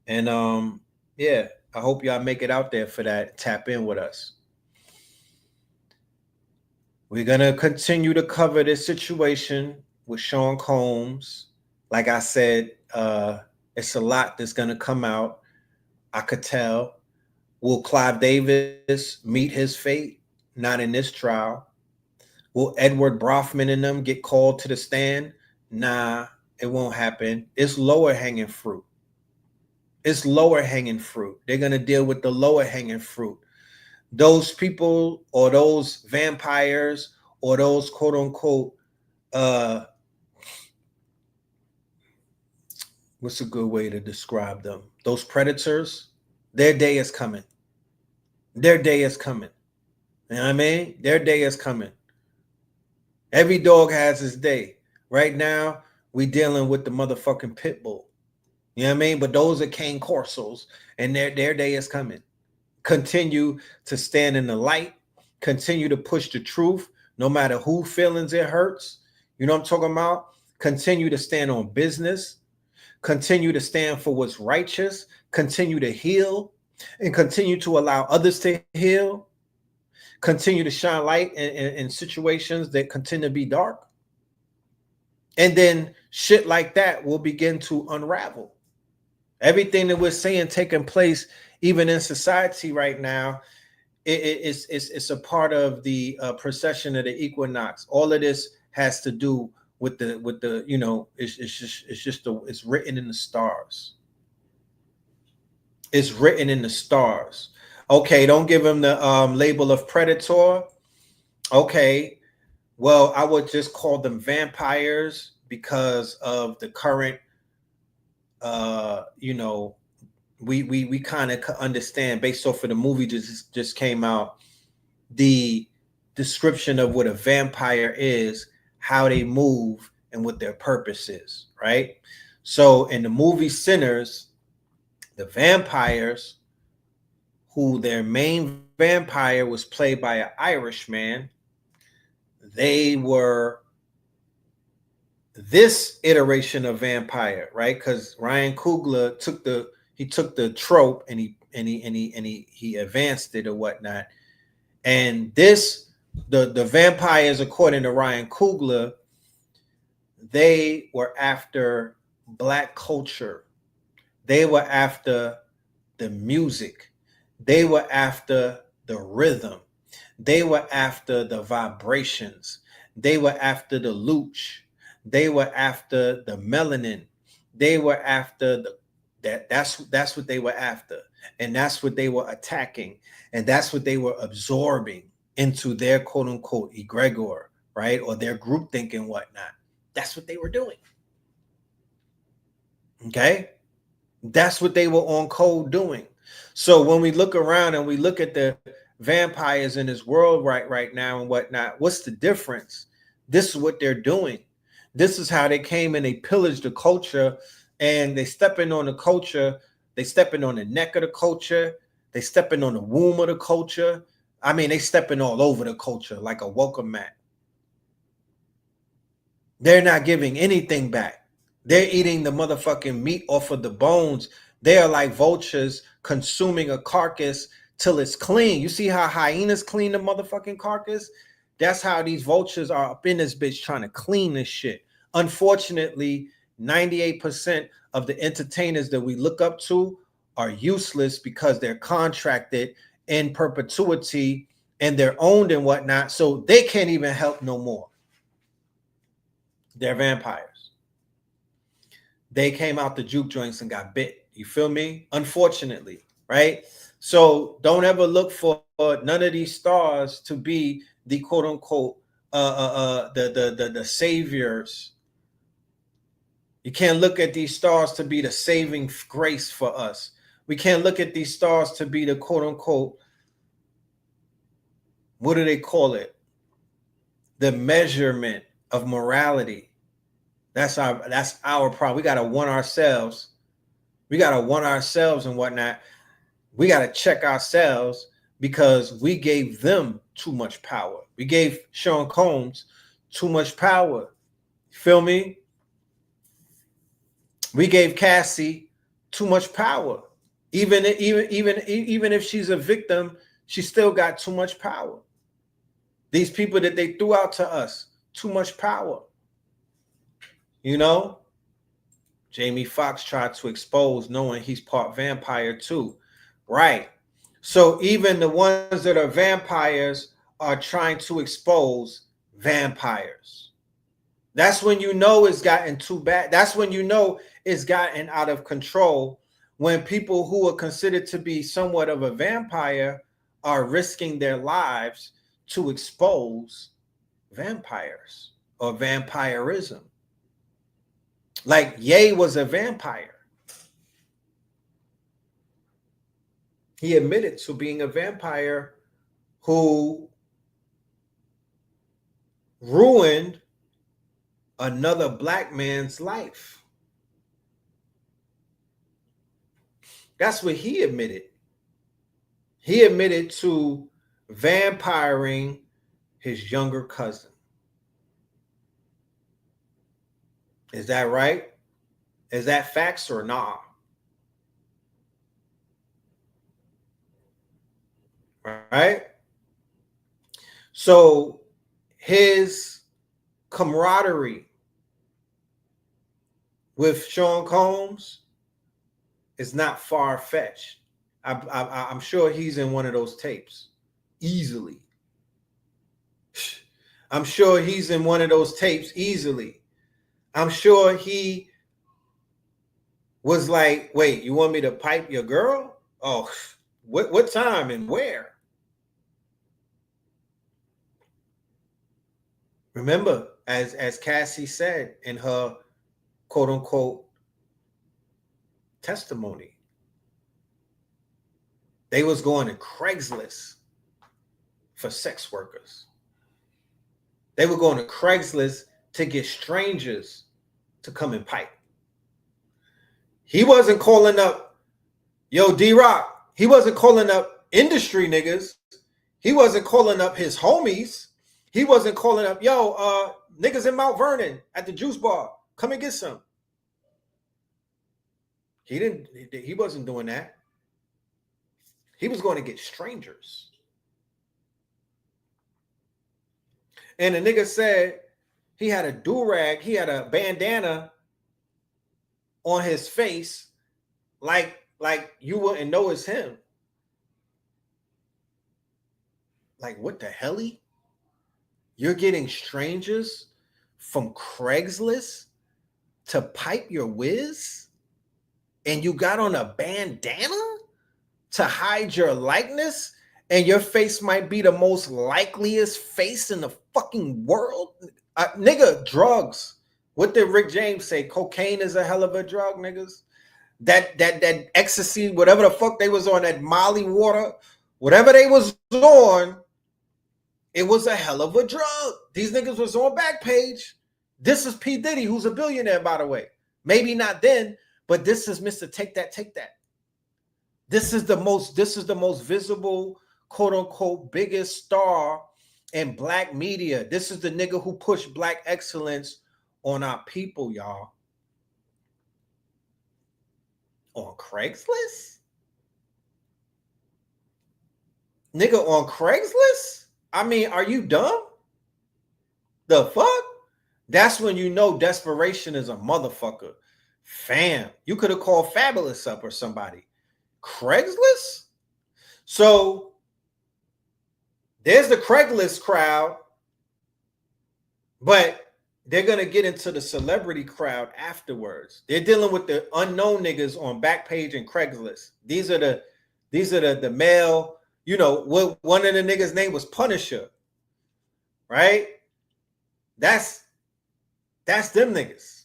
And yeah, I hope y'all make it out there for that. Tap in with us. We're going to continue to cover this situation with Sean Combs. Like I said, it's a lot that's going to come out. I could tell. Will Clive Davis meet his fate? Not in this trial. Will Edward Brofman and them get called to the stand? Nah, it won't happen. It's lower hanging fruit. It's lower hanging fruit. They're going to deal with the lower hanging fruit. Those people or those vampires or those quote unquote, what's a good way to describe them? Those predators, their day is coming. Their day is coming. You know what I mean? Their day is coming. Every dog has his day. Right now, we dealing with the motherfucking pit bull. You know what I mean? But those are cane corsos, and their day is coming. Continue to stand in the light. Continue to push the truth, no matter who feelings it hurts. You know what I'm talking about? Continue to stand on business. Continue to stand for what's righteous. Continue to heal, and continue to allow others to heal. Continue to shine light in situations that continue to be dark. And then shit like that will begin to unravel. Everything that we're seeing taking place, even in society right now, it's a part of the procession of the equinox. All of this has to do with the you know, it's written in the stars. It's written in the stars. Okay, don't give him the label of predator. Okay, well, I would just call them vampires because of the current, you know, we kind of understand based off of the movie just came out, the description of what a vampire is, how they move, and what their purpose is, right? So in the movie Sinners, the vampires, who their main vampire was played by an Irishman, they were this iteration of vampire, right? Because Ryan Coogler took the trope and he advanced it or whatnot. And this, the vampires, according to Ryan Coogler, they were after Black culture. They were after the music. They were after the rhythm. They were after the vibrations. They were after the looch. They were after the melanin. They were after that's what they were after. And that's what they were attacking. And that's what they were absorbing into their quote unquote egregor, right? Or their group thinking, whatnot. That's what they were doing. Okay? That's what they were on code doing. So when we look around and we look at the vampires in this world right now and whatnot, what's the difference? This is what they're doing. This is how they came and they pillaged the culture, and they stepping on the culture. They stepping on the neck of the culture. They stepping on the womb of the culture. I mean, they stepping all over the culture like a welcome mat. They're not giving anything back. They're eating the motherfucking meat off of the bones. They are like vultures consuming a carcass till it's clean. You see how hyenas clean the motherfucking carcass? That's how these vultures are up in this bitch trying to clean this shit Unfortunately, 98% of the entertainers that we look up to are useless because they're contracted in perpetuity and they're owned and whatnot, so they can't even help no more. They're vampires. They came out the juke joints and got bit. You feel me? Unfortunately, right? So don't ever look for none of these stars to be the quote unquote the saviors. You can't look at these stars to be the saving grace for us. We can't look at these stars to be the quote unquote, what do they call it? The measurement of morality. That's our problem. We gotta want ourselves. We gotta want ourselves and whatnot. We gotta check ourselves because we gave them too much power. We gave Sean Combs too much power. You feel me? We gave Cassie too much power. Even if she's a victim, she still got too much power. These people that they threw out to us, too much power. You know, Jamie Foxx tried to expose knowing he's part vampire too. Right. So even the ones that are vampires are trying to expose vampires. That's when you know it's gotten too bad. That's when you know it's gotten out of control, when people who are considered to be somewhat of a vampire are risking their lives to expose vampires or vampirism. Like Ye was a vampire. He admitted to being a vampire who ruined another black man's life. That's what he admitted. He admitted to vampiring his younger cousin. Is that right? Is that facts or nah? Right? So his camaraderie with Sean Combs is not far-fetched. I'm sure he's in one of those tapes easily. I'm sure he's in one of those tapes easily. I'm sure he was like, wait, you want me to pipe your girl? Oh, what time and where? Remember, as Cassie said in her quote unquote testimony, they was going to Craigslist for sex workers. They were going to Craigslist to get strangers to come and pipe. He wasn't calling up, yo, D-Rock. He wasn't calling up industry niggas. He wasn't calling up his homies. He wasn't calling up, yo, niggas in Mount Vernon at the juice bar. Come and get some. He wasn't doing that. He was going to get strangers. And the nigga said he had a do-rag, he had a bandana on his face like you wouldn't know it's him. Like, what the helly? You're getting strangers from Craigslist to pipe your whiz? And you got on a bandana to hide your likeness? And your face might be the most likeliest face in the fucking world? Nigga, drugs. What did Rick James say? Cocaine is a hell of a drug, niggas. That ecstasy, whatever the fuck they was on, that Molly water, whatever they was on, it was a hell of a drug. These niggas was on Backpage. This is P. Diddy, who's a billionaire, by the way. Maybe not then, but this is Mr. Take That, Take That. This is the most visible, quote unquote, biggest star in black media. This is the nigga who pushed black excellence on our people, y'all. On Craigslist? Nigga, on Craigslist? I mean, are you dumb? The fuck? That's when you know desperation is a motherfucker. Fam, you could have called Fabulous up or somebody. Craigslist? So there's the Craigslist crowd, but they're going to get into the celebrity crowd afterwards. They're dealing with the unknown niggas on Backpage and Craigslist. These are the male, you know, one of the niggas' name was Punisher, right? That's them niggas.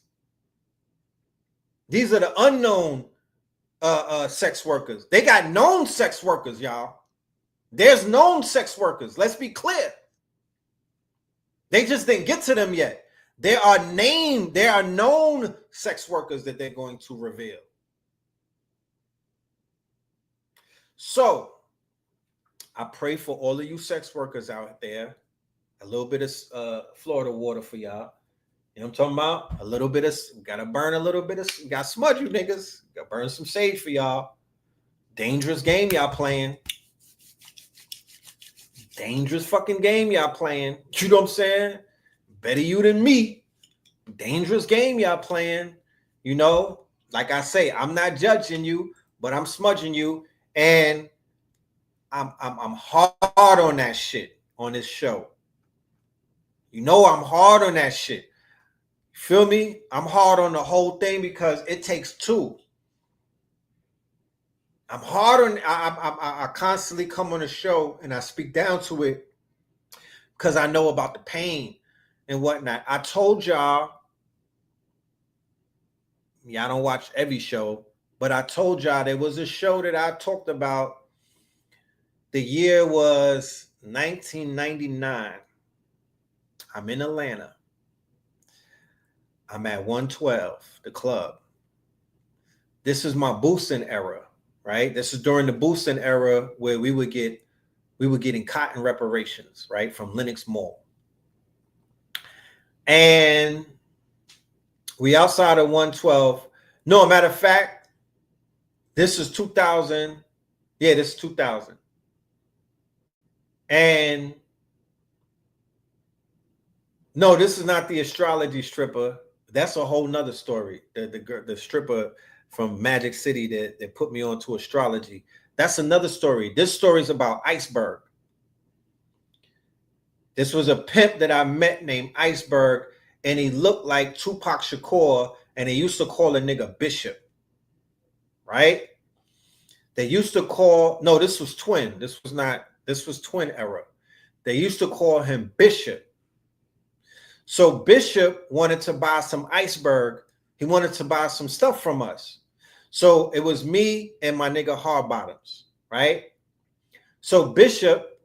These are the unknown sex workers. They got known sex workers, y'all. There's known sex workers. Let's be clear. They just didn't get to them yet. There are known sex workers that they're going to reveal. So I pray for all of you sex workers out there. A little bit of Florida water for y'all. You know what I'm talking about? A little bit of, gotta burn a little bit of, gotta smudge you niggas. Gotta burn some sage for y'all. Dangerous game y'all playing. Dangerous fucking game y'all playing. You know what I'm saying? Better you than me. Dangerous game y'all playing. You know, like I say, I'm not judging you, but I'm smudging you. And I'm hard on that shit on this show. You know I'm hard on that shit. Feel me? I'm hard on the whole thing because it takes two. I'm hard on. I constantly come on the show and I speak down to it because I know about the pain and whatnot. I told y'all don't watch every show, but I told y'all there was a show that I talked about. The year was 1999. I'm in Atlanta. I'm at 112, the club. This is my boosting era, right? This is during the boosting era where we were getting cotton reparations, right, from Lenox Mall. And we outside of 112. No, matter of fact, this is 2000. Yeah, this is 2000. And no, this is not the astrology stripper. That's a whole nother story. The stripper from Magic City that put me on to astrology. That's another story. This story is about Iceberg. This was a pimp that I met named Iceberg, and he looked like Tupac Shakur, and they used to call a nigga Bishop, right? They used to call, no, this was twin. This was twin era. They used to call him Bishop. So Bishop wanted to buy some Iceberg. He wanted to buy some stuff from us. So it was me and my nigga Hard Bottoms, right? So Bishop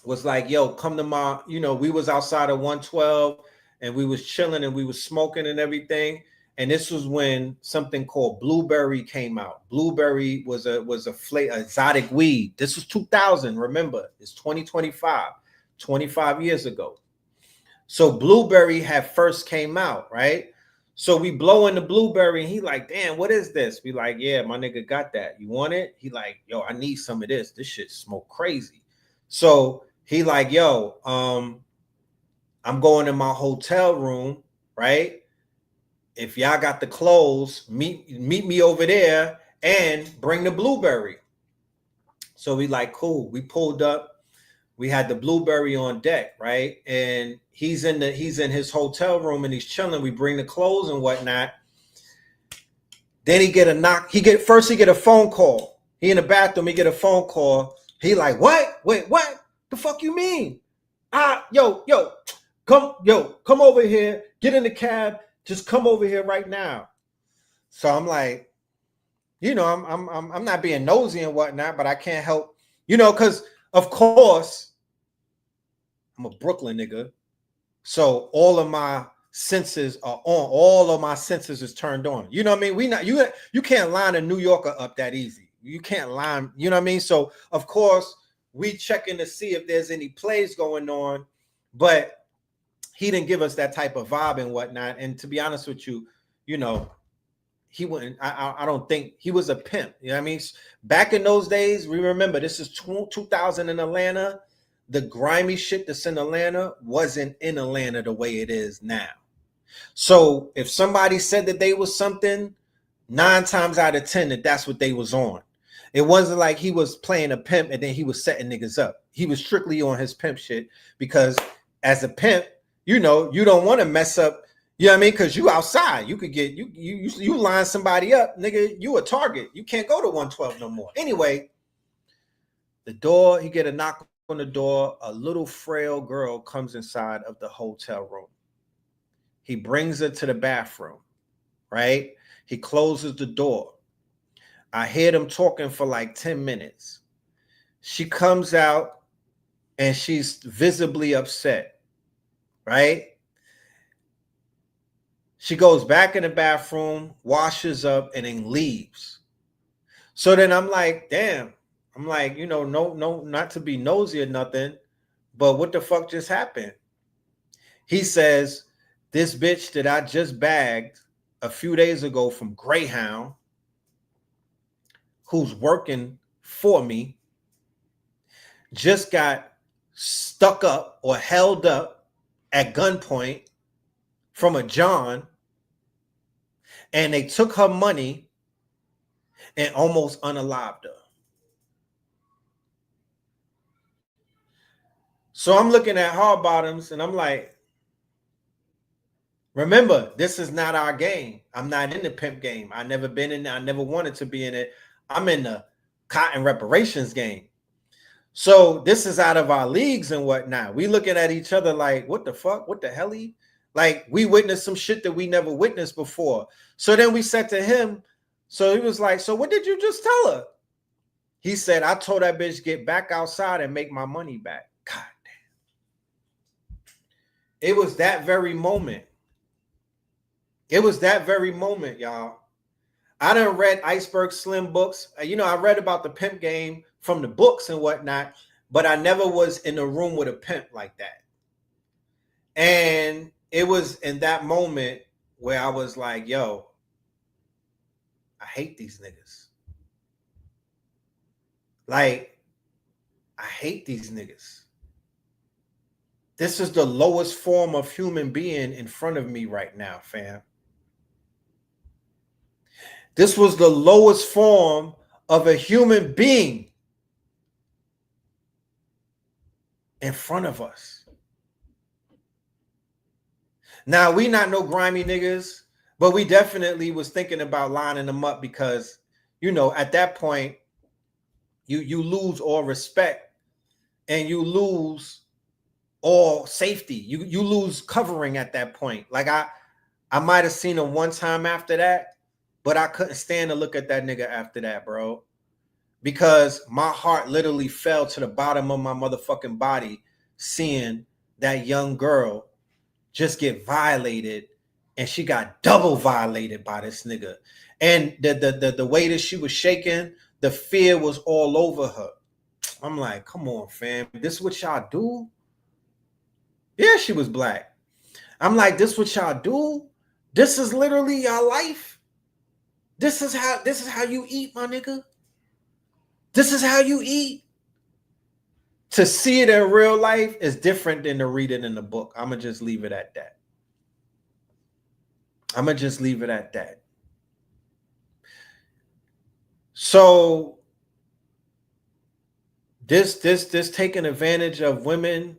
was like, yo, come to my, you know, we was outside of 112 and we was chilling and we was smoking and everything. And this was when something called Blueberry came out. Blueberry was a exotic weed. This was 2000. Remember, it's 2025, 25 years ago. So Blueberry had first came out, right? So we blow in the Blueberry and he like, damn, what is this? We like, yeah, my nigga got that. You want it? He like, yo, I need some of this. This shit smoke crazy. So he like, yo, I'm going in my hotel room, right? If y'all got the clothes, meet me over there and bring the Blueberry. So we like, cool. We pulled up. We had the Blueberry on deck, right? And he's in his hotel room and he's chilling. We bring the clothes and whatnot. Then he get a knock. He get a phone call. He in the bathroom. He get a phone call. He like, what? Wait, what? The fuck you mean? Yo, come over here. Get in the cab. Just come over here right now. So I'm like, you know, I'm not being nosy and whatnot, but I can't help, you know, because of course I'm a Brooklyn nigga. So all of my senses are on. All of my senses is turned on. You know what I mean? You can't line a New Yorker up that easy. You can't line, you know what I mean? So of course we checking to see if there's any plays going on, but he didn't give us that type of vibe and whatnot. And to be honest with you, you know, he wouldn't, I don't think he was a pimp. You know what I mean? Back in those days, we remember this is 2000 in Atlanta. The grimy shit that's in Atlanta wasn't in Atlanta the way it is now. So if somebody said that they was something, 9 times out of 10 that's what they was on. It wasn't like he was playing a pimp and then he was setting niggas up. He was strictly on his pimp shit, because as a pimp, you know, you don't want to mess up. You know what I mean? Because you outside, you could get you line somebody up, nigga. You a target. You can't go to 112 no more. Anyway, the door, he get a knock on the door. A little frail girl comes inside of the hotel room. He brings her to the bathroom, right? He closes the door. I hear them talking for like 10 minutes. She comes out and she's visibly upset, right? She goes back in the bathroom, washes up, and then leaves. So then I'm like, damn. I'm like, you know, no, not to be nosy or nothing, but what the fuck just happened? He says, this bitch that I just bagged a few days ago from Greyhound, who's working for me, just got stuck up or held up at gunpoint from a John, and they took her money and almost unalived her. So I'm looking at hard bottoms and I'm like, remember, this is not our game. I'm not in the pimp game. I never been in it. I never wanted to be in it. I'm in the cotton reparations game. So this is out of our leagues and whatnot. We looking at each other like, what the fuck? What the hell? Like, we witnessed some shit that we never witnessed before. So then we said to him, so he was like, so what did you just tell her? He said, I told that bitch get back outside and make my money back. God damn. It was that very moment. It was that very moment, y'all. I done read Iceberg Slim books. You know, I read about the pimp game from the books and whatnot, but I never was in a room with a pimp like that. And it was in that moment where I was like, yo, I hate these niggas. Like, I hate these niggas. This is the lowest form of human being in front of me right now, fam. This was the lowest form of a human being in front of us. Now, we not no grimy niggas, but we definitely was thinking about lining them up because, you know, at that point, you lose all respect and you lose all safety. You lose covering at that point. Like I might have seen him one time after that, but I couldn't stand to look at that nigga after that, bro. Because my heart literally fell to the bottom of my motherfucking body seeing that young girl just get violated, and she got double violated by this nigga. And the way that she was shaking, the fear was all over her. I'm like, come on, fam. This is what y'all do? Yeah, she was black. I'm like, this what y'all do? This is literally your life. This is how you eat, my nigga. This is how you eat. To see it in real life is different than to read it in the book. I'm going to just leave it at that. I'm going to just leave it at that. So this taking advantage of women,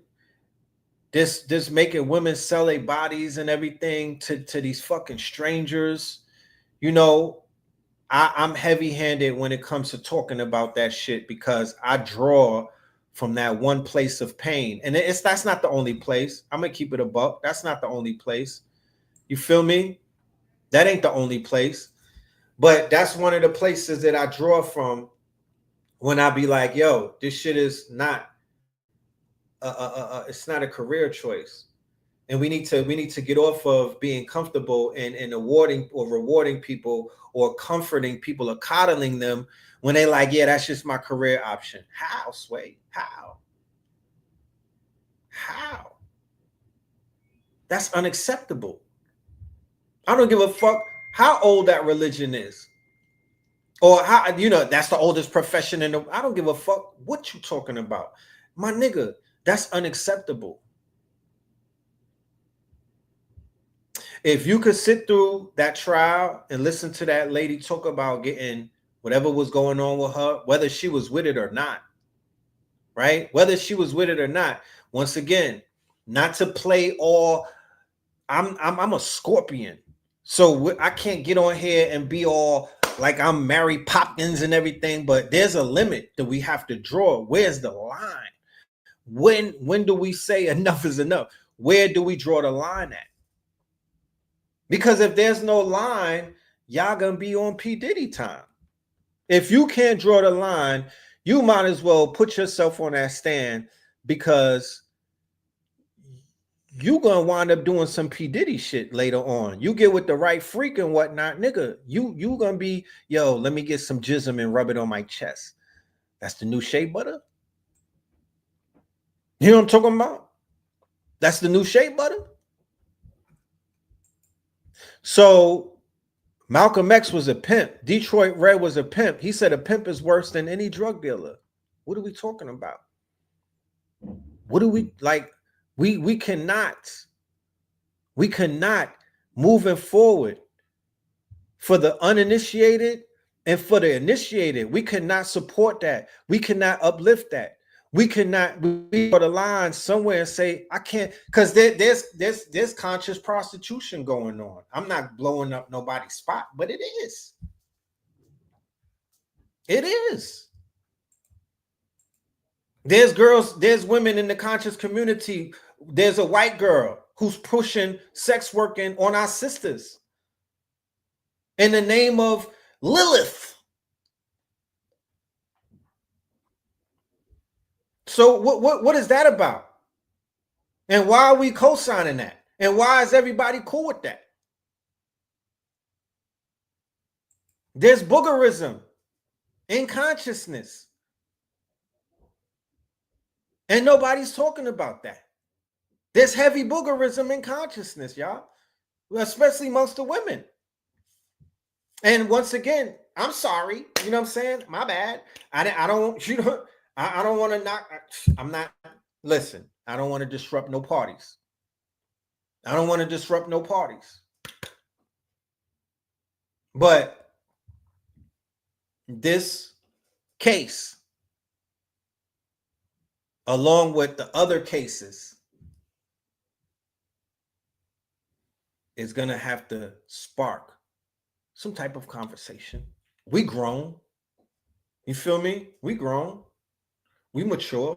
this making women sell their bodies and everything to these fucking strangers, you know, I'm heavy-handed when it comes to talking about that shit because I draw from that one place of pain. And that's not the only place. I'm going to keep it a buck. That's not the only place. You feel me? That ain't the only place. But that's one of the places that I draw from when I be like, yo, this shit is not it's not a career choice. And we need to get off of being comfortable and awarding or rewarding people or comforting people or coddling them when they like, yeah, that's just my career option. How, Sway? How? That's unacceptable. I don't give a fuck how old that religion is. Or how, you know, that's the oldest profession in the, I don't give a fuck what you talking about. My nigga, that's unacceptable. If you could sit through that trial and listen to that lady talk about getting whatever was going on with her, whether she was with it or not, right? Whether she was with it or not. Once again, not to play all. I'm a Scorpion, so I can't get on here and be all like I'm Mary Poppins and everything. But there's a limit that we have to draw. Where's the line? When do we say enough is enough? Where do we draw the line at? Because if there's no line, y'all gonna be on P. Diddy time. If you can't draw the line, you might as well put yourself on that stand, because you gonna wind up doing some P. Diddy shit later on. You get with the right freak and whatnot, nigga. You gonna be, yo, let me get some jism and rub it on my chest. That's the new shea butter. You know what I'm talking about? That's the new shea butter. So Malcolm X was a pimp. Detroit Red was a pimp. He said a pimp is worse than any drug dealer. What are we talking about? What do we like? We cannot moving forward for the uninitiated and for the initiated. We cannot support that. We cannot uplift that. We cannot be on the line somewhere and say, I can't, because there's conscious prostitution going on. I'm not blowing up nobody's spot, but it is. It is. There's girls, there's women in the conscious community. There's a white girl who's pushing sex working on our sisters in the name of Lilith. So what is that about? And why are we co-signing that? And why is everybody cool with that? There's boogerism in consciousness. And nobody's talking about that. There's heavy boogerism in consciousness, y'all, especially amongst the women. And once again, I'm sorry, you know what I'm saying? My bad. I don't, you know, I don't want to knock. I'm not, listen, I don't want to disrupt no parties. I don't want to disrupt no parties. But this case, along with the other cases, is going to have to spark some type of conversation. We grown. You feel me? We grown. We mature.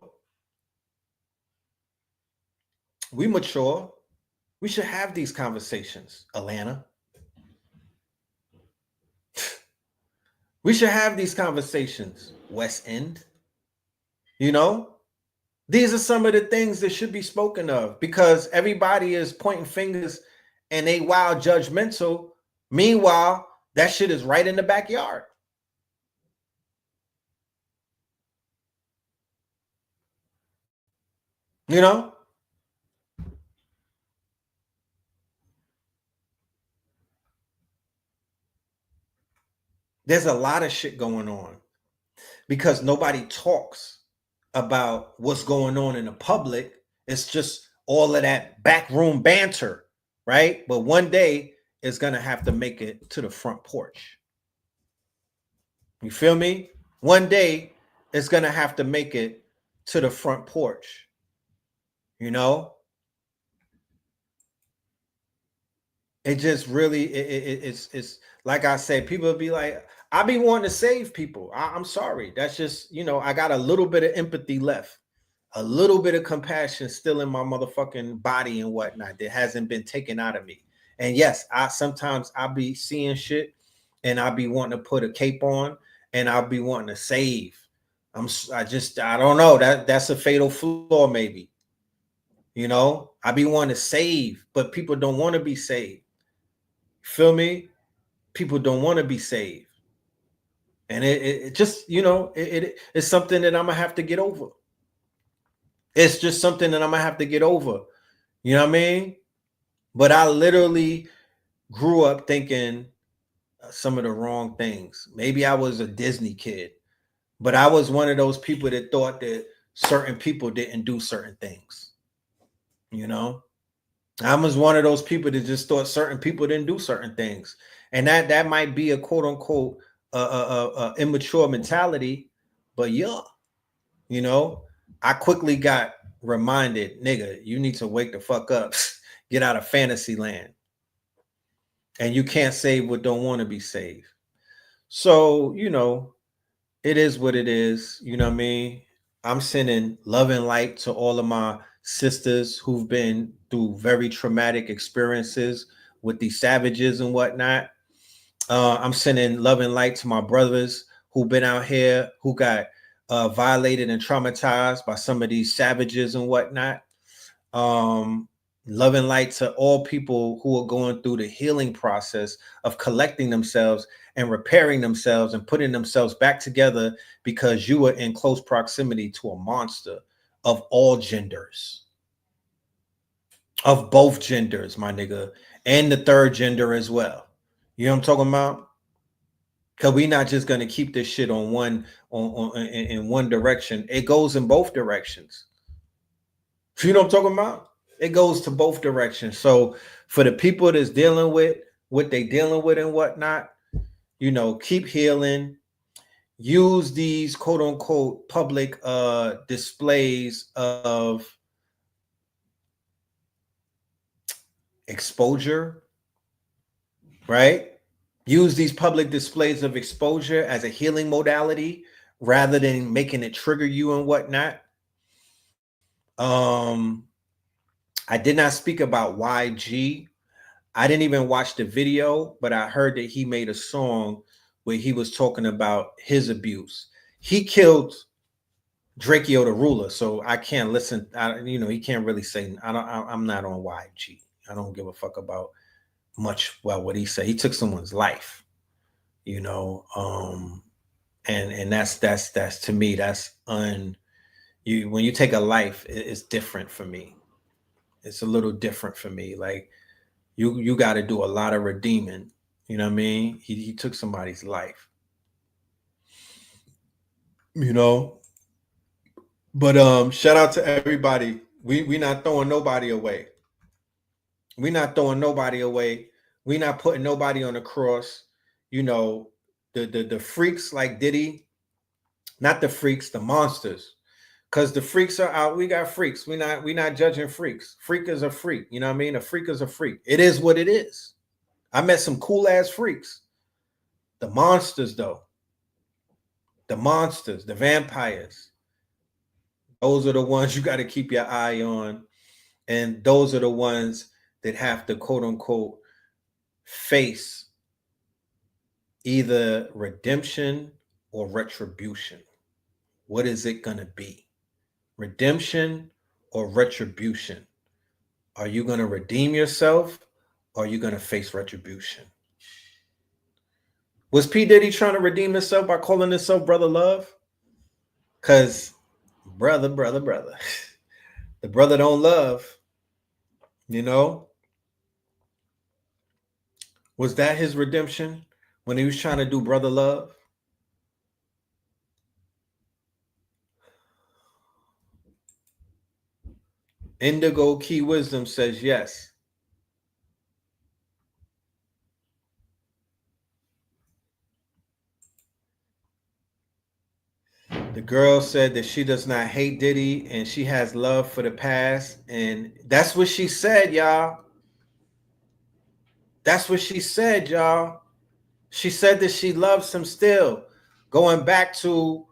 We mature. We should have these conversations, Atlanta. We should have these conversations, West End. You know? These are some of the things that should be spoken of, because everybody is pointing fingers and they wild judgmental. Meanwhile, that shit is right in the backyard. You know? There's a lot of shit going on because nobody talks about what's going on in the public. It's just all of that backroom banter, right? But one day it's going to have to make it to the front porch. You feel me? One day it's going to have to make it to the front porch. You know? It just really, it's like I said, people will be like, I be wanting to save people. I'm sorry. That's just, you know, I got a little bit of empathy left. A little bit of compassion still in my motherfucking body and whatnot that hasn't been taken out of me. And yes, sometimes I'll be seeing shit and I'll be wanting to put a cape on and I'll be wanting to save. I don't know. That's a fatal flaw, maybe. You know, I be wanting to save, but people don't want to be saved. Feel me? People don't want to be saved. And it just, you know, it's something that I'm going to have to get over. It's just something that I'm going to have to get over. You know what I mean? But I literally grew up thinking some of the wrong things. Maybe I was a Disney kid, but I was one of those people that thought that certain people didn't do certain things. You know? I was one of those people that just thought certain people didn't do certain things, and that might be a quote unquote immature mentality. But yeah, you know, I quickly got reminded, nigga, you need to wake the fuck up, get out of fantasy land, and you can't save what don't want to be saved. So you know, it is what it is. You know what I mean? I'm sending love and light to all of my sisters who've been through very traumatic experiences with these savages and whatnot. I'm sending love and light to my brothers who've been out here who got violated and traumatized by some of these savages and whatnot. Love and light to all people who are going through the healing process of collecting themselves and repairing themselves and putting themselves back together because you were in close proximity to a monster of all genders, of both genders, my nigga, and the third gender as well. You know what I'm talking about? Because we're not just going to keep this shit on in one direction. It goes in both directions. You know what I'm talking about? It goes to both directions. So for the people that's dealing with what they dealing with and whatnot, you know, keep healing. Use these quote unquote public displays of exposure, right? Use these public displays of exposure as a healing modality rather than making it trigger you and whatnot. I did not speak about YG. I didn't even watch the video, but I heard that he made a song where he was talking about his abuse. He killed Drakeo the Ruler, so I can't listen. He can't really say. I'm not on YG. I don't give a fuck about much. Well, what he said, he took someone's life. You know, and that's to me, that's when you take a life, it's different for me. It's a little different for me. Like you got to do a lot of redeeming. You know what I mean? He took somebody's life. You know, but shout out to everybody. We not throwing nobody away. We not throwing nobody away. We not putting nobody on the cross. You know, the freaks like Diddy, not the freaks, the monsters. Because the freaks are out. We got freaks. We not judging freaks. Freak is a freak. You know what I mean? A freak is a freak. It is what it is. I met some cool ass freaks. The monsters, though. The monsters, the vampires. Those are the ones you got to keep your eye on. And those are the ones that have to quote unquote face either redemption or retribution. What is it going to be? Redemption or retribution? Are you going to redeem yourself or are you going to face retribution? Was P. Diddy trying to redeem himself by calling himself Brother Love? Because brother. The brother don't love, you know? Was that his redemption when he was trying to do Brother Love? Indigo Key Wisdom says yes. The girl said that she does not hate Diddy and she has love for the past. And that's what she said, y'all. That's what she said, y'all. She said that she loves him still. Going back to,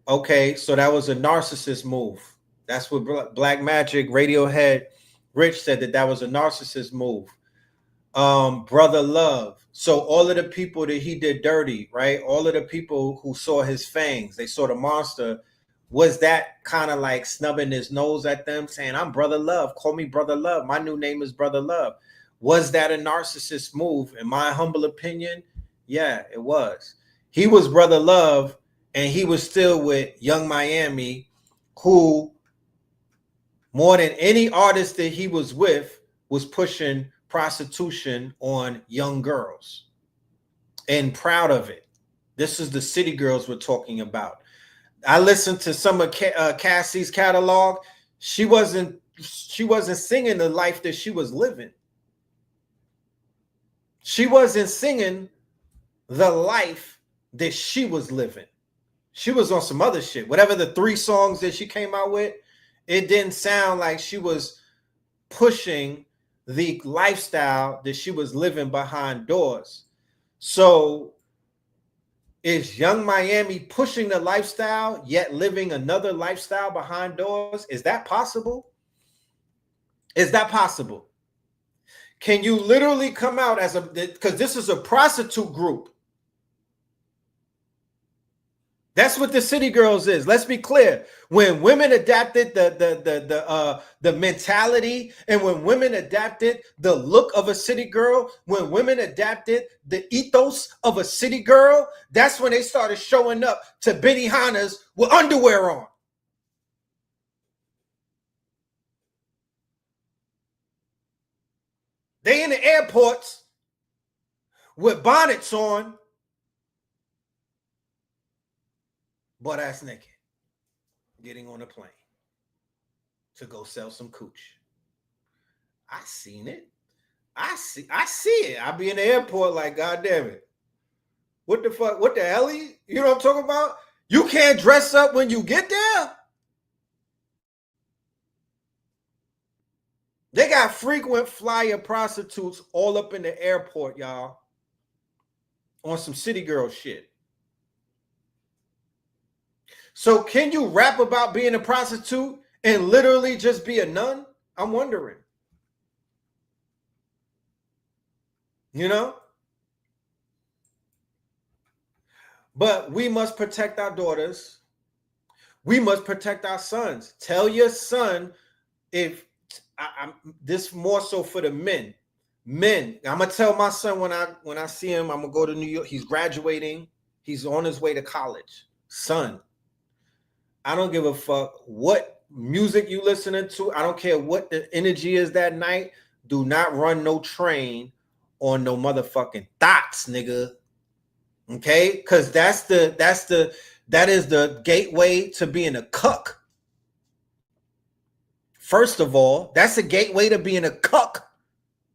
okay, so that was a narcissist move. That's what Black Magic, Radiohead, Rich said that was a narcissist move. Brother Love. So all of the people that he did dirty, right? All of the people who saw his fangs, they saw the monster. Was that kind of like snubbing his nose at them, saying, I'm Brother Love, call me Brother Love. My new name is Brother Love. Was that a narcissist move? In my humble opinion, yeah, it was. He was Brother Love, and he was still with Young Miami, who more than any artist that he was with was pushing prostitution on young girls and proud of it. This is the city girls we're talking about. I listened to some of Cassie's catalog. She wasn't singing the life that she was living. She wasn't singing the life that she was living. She was on some other shit. Whatever the 3 songs that she came out with, it didn't sound like she was pushing the lifestyle that she was living behind doors. So is Young Miami pushing the lifestyle yet living another lifestyle behind doors? Is that possible? Is that possible? Can you literally come out as because this is a prostitute group. That's what the City Girls is. Let's be clear. When women adapted the mentality, and when women adapted the look of a city girl, when women adapted the ethos of a city girl, that's when they started showing up to Benihana's with underwear on. They in the airports with bonnets on, butt ass naked, getting on a plane to go sell some cooch. I seen it. I see it. I be in the airport like, God damn it. What the fuck? What the hell? You know what I'm talking about? You can't dress up when you get there. They got frequent flyer prostitutes all up in the airport, y'all, on some city girl shit. So can you rap about being a prostitute and literally just be a nun? I'm wondering. You know? But we must protect our daughters. We must protect our sons. Tell your son, if this more so for the men. Men, I'm gonna tell my son when I see him, I'm gonna go to New York. He's graduating. He's on his way to college. Son, I don't give a fuck what music you listening to. I don't care what the energy is that night. Do not run no train on no motherfucking thoughts, nigga. Okay? Because that is the gateway to being a cuck. First of all, that's a gateway to being a cuck,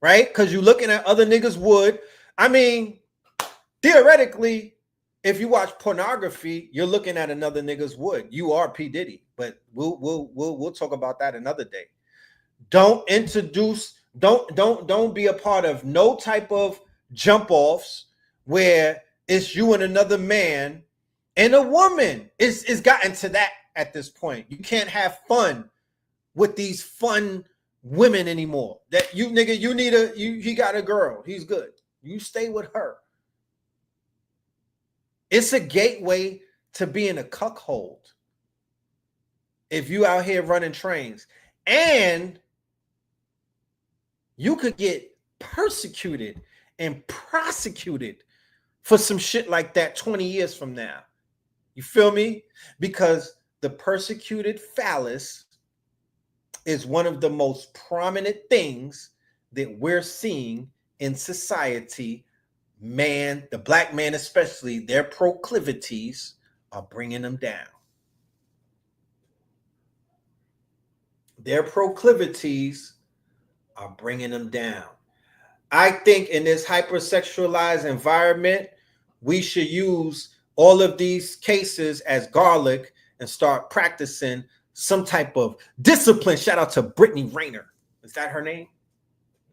right? Because you're looking at other niggas' wood. I mean, theoretically, if you watch pornography, you're looking at another nigga's wood. You are P. Diddy, but we'll talk about that another day. Don't be a part of no type of jump offs where it's you and another man and a woman. It's gotten to that at this point. You can't have fun with these fun women anymore. That you nigga, he got a girl. He's good. You stay with her. It's a gateway to being a cuckold. If you out here running trains, and you could get persecuted and prosecuted for some shit like that 20 years from now. You feel me? Because the persecuted phallus is one of the most prominent things that we're seeing in society. Man, the black man especially, their proclivities are bringing them down. Their proclivities are bringing them down. I think in this hypersexualized environment, we should use all of these cases as garlic and start practicing some type of discipline. Shout out to Brittany Rayner. Is that her name?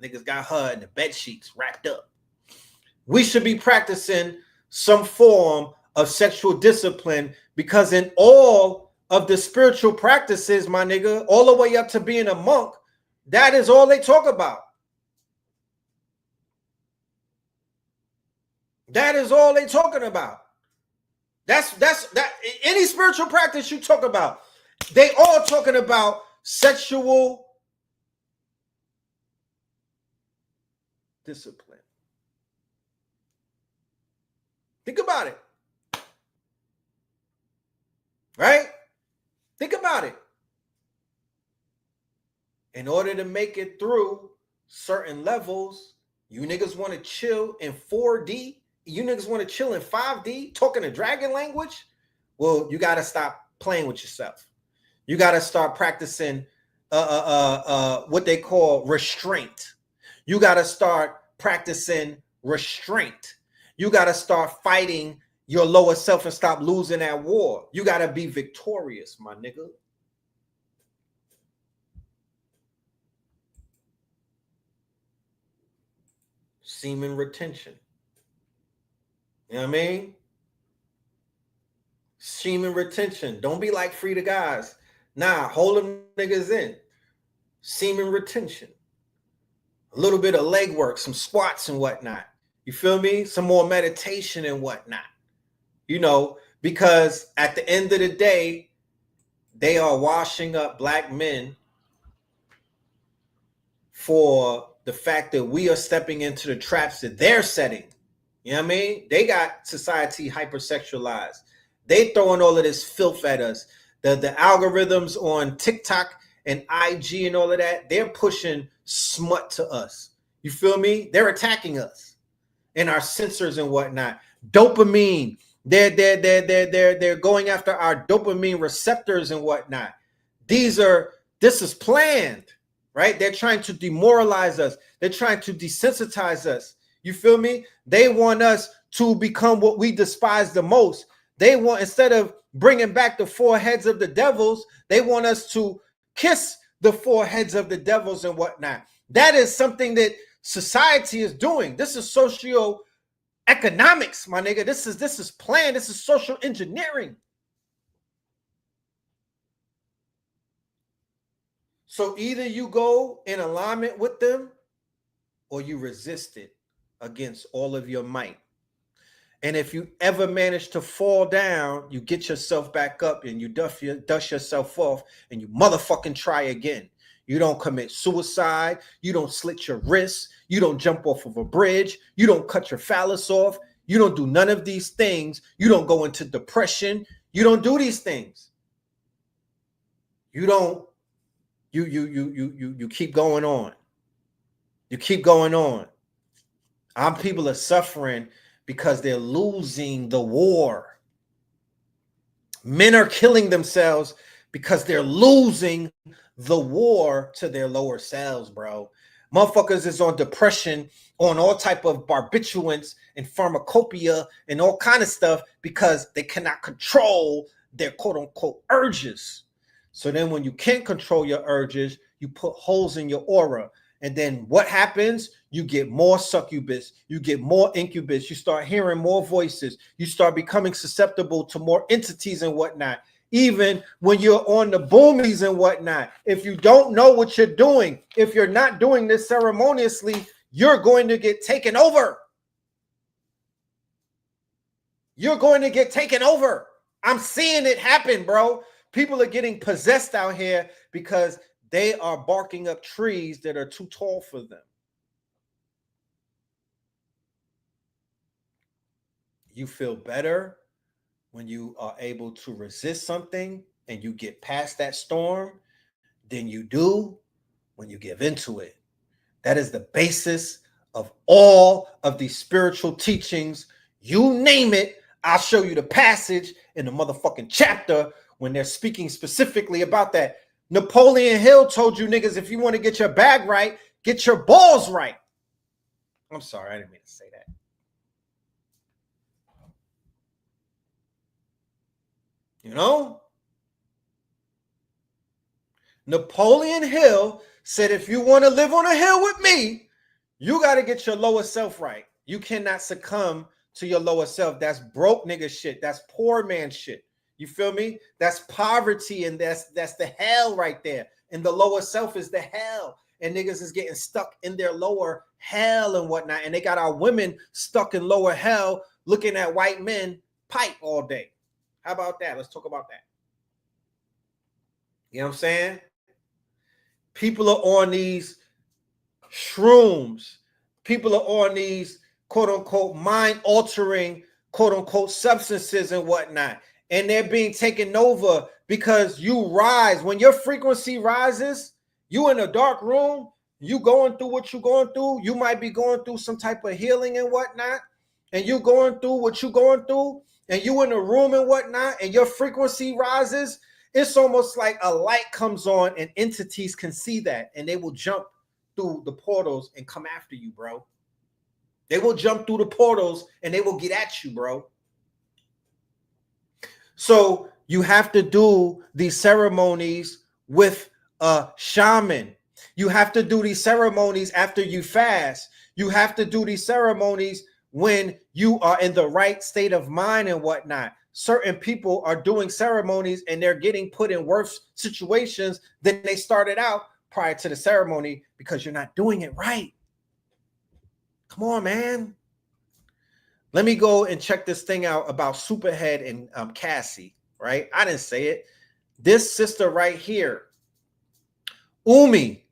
Niggas got her in the bed sheets wrapped up. We should be practicing some form of sexual discipline, because in all of the spiritual practices, my nigga, all the way up to being a monk, that is all they talk about. That is all they talking about. That's any spiritual practice you talk about, they all talking about sexual discipline. Think about it. Right? Think about it. In order to make it through certain levels, you niggas want to chill in 4D. You niggas want to chill in 5D, talking a dragon language. Well, you got to stop playing with yourself. You got to start practicing what they call restraint. You got to start practicing restraint. You got to start fighting your lower self and stop losing that war. You got to be victorious, my nigga. Semen retention. You know what I mean? Semen retention. Don't be like free the guys. Nah, hold them niggas in. Semen retention. A little bit of leg work, some squats and whatnot. You feel me? Some more meditation and whatnot. You know, because at the end of the day, they are washing up black men for the fact that we are stepping into the traps that they're setting. You know what I mean? They got society hypersexualized. They throwing all of this filth at us. The algorithms on TikTok and IG and all of that, they're pushing smut to us. You feel me? They're attacking us and our sensors and whatnot. Dopamine. They're going after our dopamine receptors and whatnot. This is planned, right? They're trying to demoralize us. They're trying to desensitize us. You feel me? They want us to become what we despise the most. They want, instead of bringing back the four heads of the devils, they want us to kiss the four heads of the devils and whatnot. That is something that society is doing. This is socio-economics, my nigga. This is planned. This is social engineering. So either you go in alignment with them or you resist it against all of your might. And if you ever manage to fall down, you get yourself back up and you dust yourself off and you motherfucking try again. You don't commit suicide. You don't slit your wrists. You don't jump off of a bridge. You don't cut your phallus off. You don't do none of these things. You don't go into depression. You don't do these things. You don't. You keep going on. You keep going on. Our people are suffering because they're losing the war. Men are killing themselves because they're losing the war to their lower selves, bro. Motherfuckers is on depression, on all type of barbiturates and pharmacopoeia and all kind of stuff because they cannot control their quote-unquote urges. So then when you can't control your urges, you put holes in your aura. And then what happens? You get more succubus, you get more incubus, you start hearing more voices, you start becoming susceptible to more entities and whatnot. Even when you're on the boomies and whatnot, if you don't know what you're doing, if you're not doing this ceremoniously, you're going to get taken over. You're going to get taken over. I'm seeing it happen, bro. People are getting possessed out here because they are barking up trees that are too tall for them. You feel better when you are able to resist something and you get past that storm than you do when you give into it. That is the basis of all of these spiritual teachings. You name it, I'll show you the passage in the motherfucking chapter when they're speaking specifically about that. Napoleon Hill told you niggas, if you want to get your bag right, get your balls right. I'm sorry, I didn't mean to say that. You know? Napoleon Hill said, if you want to live on a hill with me, you got to get your lower self right. You cannot succumb to your lower self. That's broke nigga shit. That's poor man shit. You feel me? That's poverty, and that's the hell right there. And the lower self is the hell. And niggas is getting stuck in their lower hell and whatnot. And they got our women stuck in lower hell looking at white men pipe all day. How about that? Let's talk about that. You know what I'm saying? People are on these shrooms. People are on these quote-unquote mind-altering quote-unquote substances and whatnot. And they're being taken over because you rise. When your frequency rises, you in a dark room, you going through what you're going through. You might be going through some type of healing and whatnot. And you going through what you're going through. And you in a room and whatnot. And your frequency rises. It's almost like a light comes on and entities can see that and they will jump through the portals and come after you, bro. They will jump through the portals and they will get at you, bro. So you have to do these ceremonies with a shaman. You have to do these ceremonies after you fast. You have to do these ceremonies when you are in the right state of mind and whatnot. Certain people are doing ceremonies and they're getting put in worse situations than they started out prior to the ceremony because you're not doing it right. Come on, man. Let me go and check this thing out about Superhead and Cassie, right? I didn't say it. This sister right here, Umi,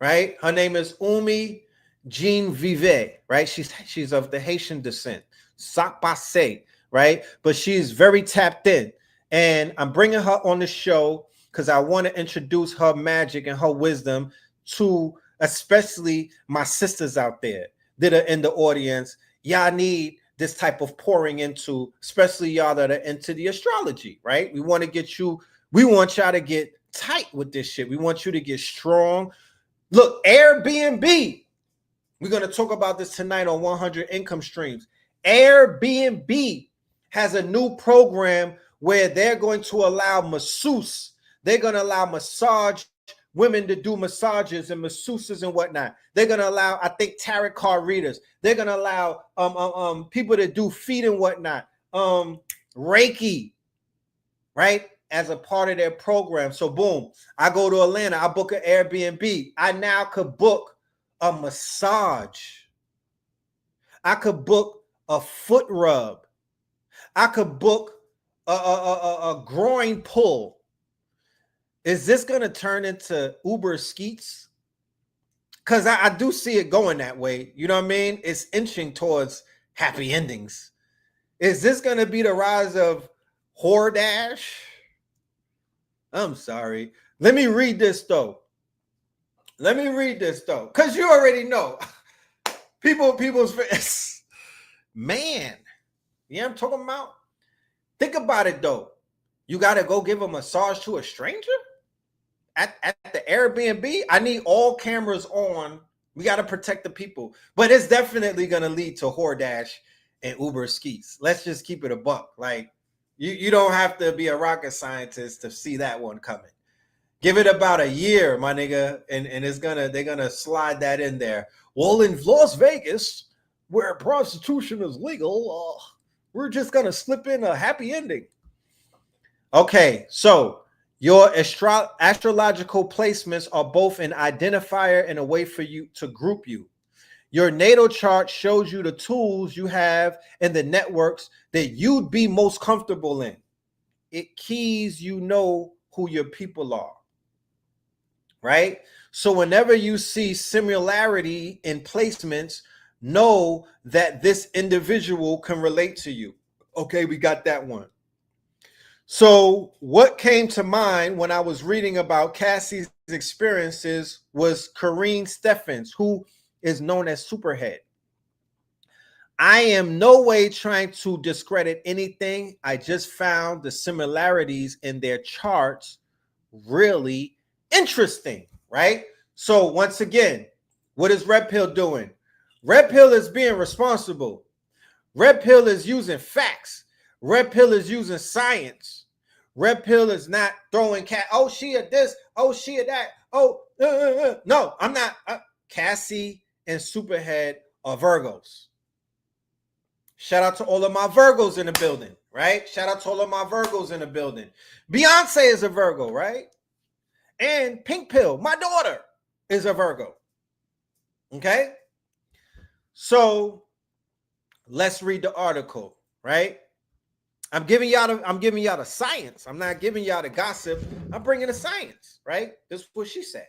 right? Her name is Umi Jean Vive, right? She's of the Haitian descent, Sakpase, right? But she's very tapped in. And I'm bringing her on the show because I want to introduce her magic and her wisdom to especially my sisters out there that are in the audience. Y'all need this type of pouring into, especially y'all that are into the astrology, right? We want to get you, we want y'all to get tight with this shit. We want you to get strong. Look, Airbnb. We're going to talk about this tonight on 100 Income Streams. Airbnb has a new program where they're going to allow masseuse. They're going to allow massage women to do massages and masseuses and whatnot. They're going to allow, I think, tarot card readers. They're going to allow people to do feet and whatnot. Reiki, right? As a part of their program. So boom, I go to Atlanta, I book an Airbnb. I now could book a massage. I could book a foot rub. I could book a groin pull. Is this going to turn into Uber Skeets? Because I do see it going that way. You know what I mean? It's inching towards happy endings. Is this going to be the rise of Hordash? I'm sorry. Let me read this, though. Because you already know. People's man. Yeah, I'm talking about. Think about it, though. You got to go give a massage to a stranger? At the Airbnb? I need all cameras on. We got to protect the people. But it's definitely going to lead to Hordash and Uber Skeets. Let's just keep it a buck. Like, you don't have to be a rocket scientist to see that one coming. Give it about a year, my nigga, and they're gonna slide that in there. Well, in Las Vegas, where prostitution is legal, we're just gonna slip in a happy ending. Okay, so your astrological placements are both an identifier and a way for you to group you. Your natal chart shows you the tools you have and the networks that you'd be most comfortable in. It keys you know who your people are, right? So whenever you see similarity in placements, know that this individual can relate to you. Okay, we got that one. So what came to mind when I was reading about Cassie's experiences was Kareen Steffens, who is known as Superhead. I am no way trying to discredit anything. I just found the similarities in their charts really interesting, right? So once again, what is Red Pill doing? Red Pill is being responsible. Red Pill is using facts. Red Pill is using science. Red Pill is not throwing oh, she at this, oh, she at that. Oh, no, I'm not. Cassie and Superhead are Virgos. Shout out to all of my Virgos in the building, right? Shout out to all of my Virgos in the building. Beyonce is a Virgo, right? And Pink Pill, my daughter, is a Virgo. Okay? So let's read the article, right? I'm giving y'all the science. I'm not giving y'all the gossip. I'm bringing the science, right? This is what she said.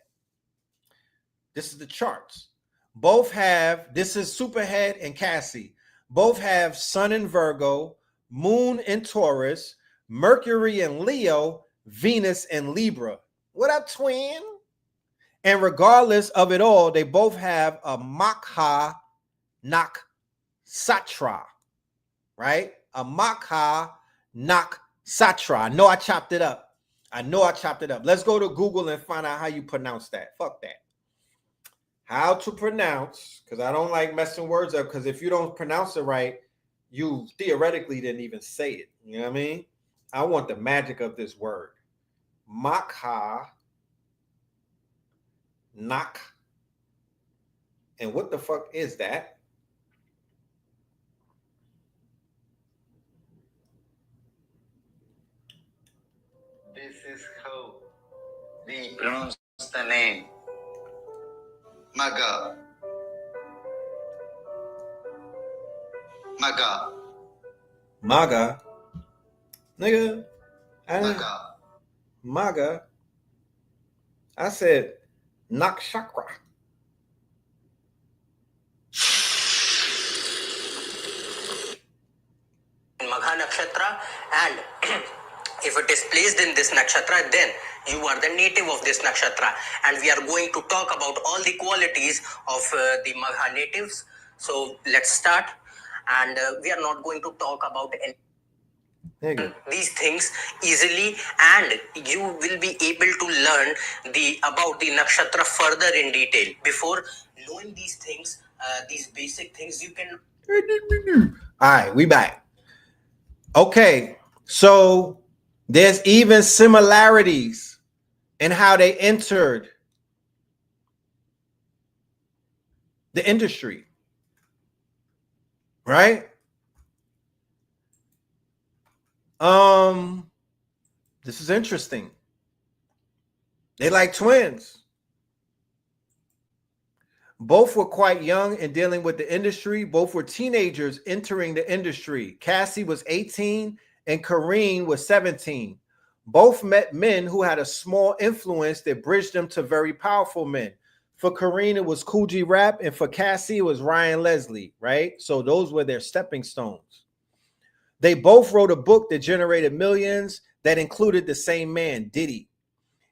This is the charts. Both have, this is Superhead and Cassie. Both have Sun in Virgo, Moon in Taurus, Mercury in Leo, Venus in Libra. What up, twin? And regardless of it all, they both have a Makha Naksatra, right? A Makha Naksatra. I know I chopped it up. I know I chopped it up. Let's go to Google and find out how you pronounce that. Fuck that. How to pronounce, because I don't like messing words up, because if you don't pronounce it right, you theoretically didn't even say it. You know what I mean? I want the magic of this word. Makha. Nak. And what the fuck is that? This is how we pronounce the name. Maga. Maga. Maga. Nigga. Maga. Maga. I said nakshatra. Magha nakshatra, and if it is placed in this nakshatra, then you are the native of this nakshatra, and we are going to talk about all the qualities of the Magha natives. So let's start, and we are not going to talk about these things easily, and you will be able to learn about the nakshatra further in detail. Before knowing these things, these basic things, you can. All right, we back. Okay, so there's even similarities in how they entered the industry, right? This is interesting. They like twins. Both were quite young and dealing with the industry. Both were teenagers entering the industry. Cassie was 18 and Kareen was 17. Both met men who had a small influence that bridged them to very powerful men. For Kareen, it was Kool G Rap, and for Cassie, it was Ryan Leslie, right? So those were their stepping stones. They both wrote a book that generated millions that included the same man, Diddy.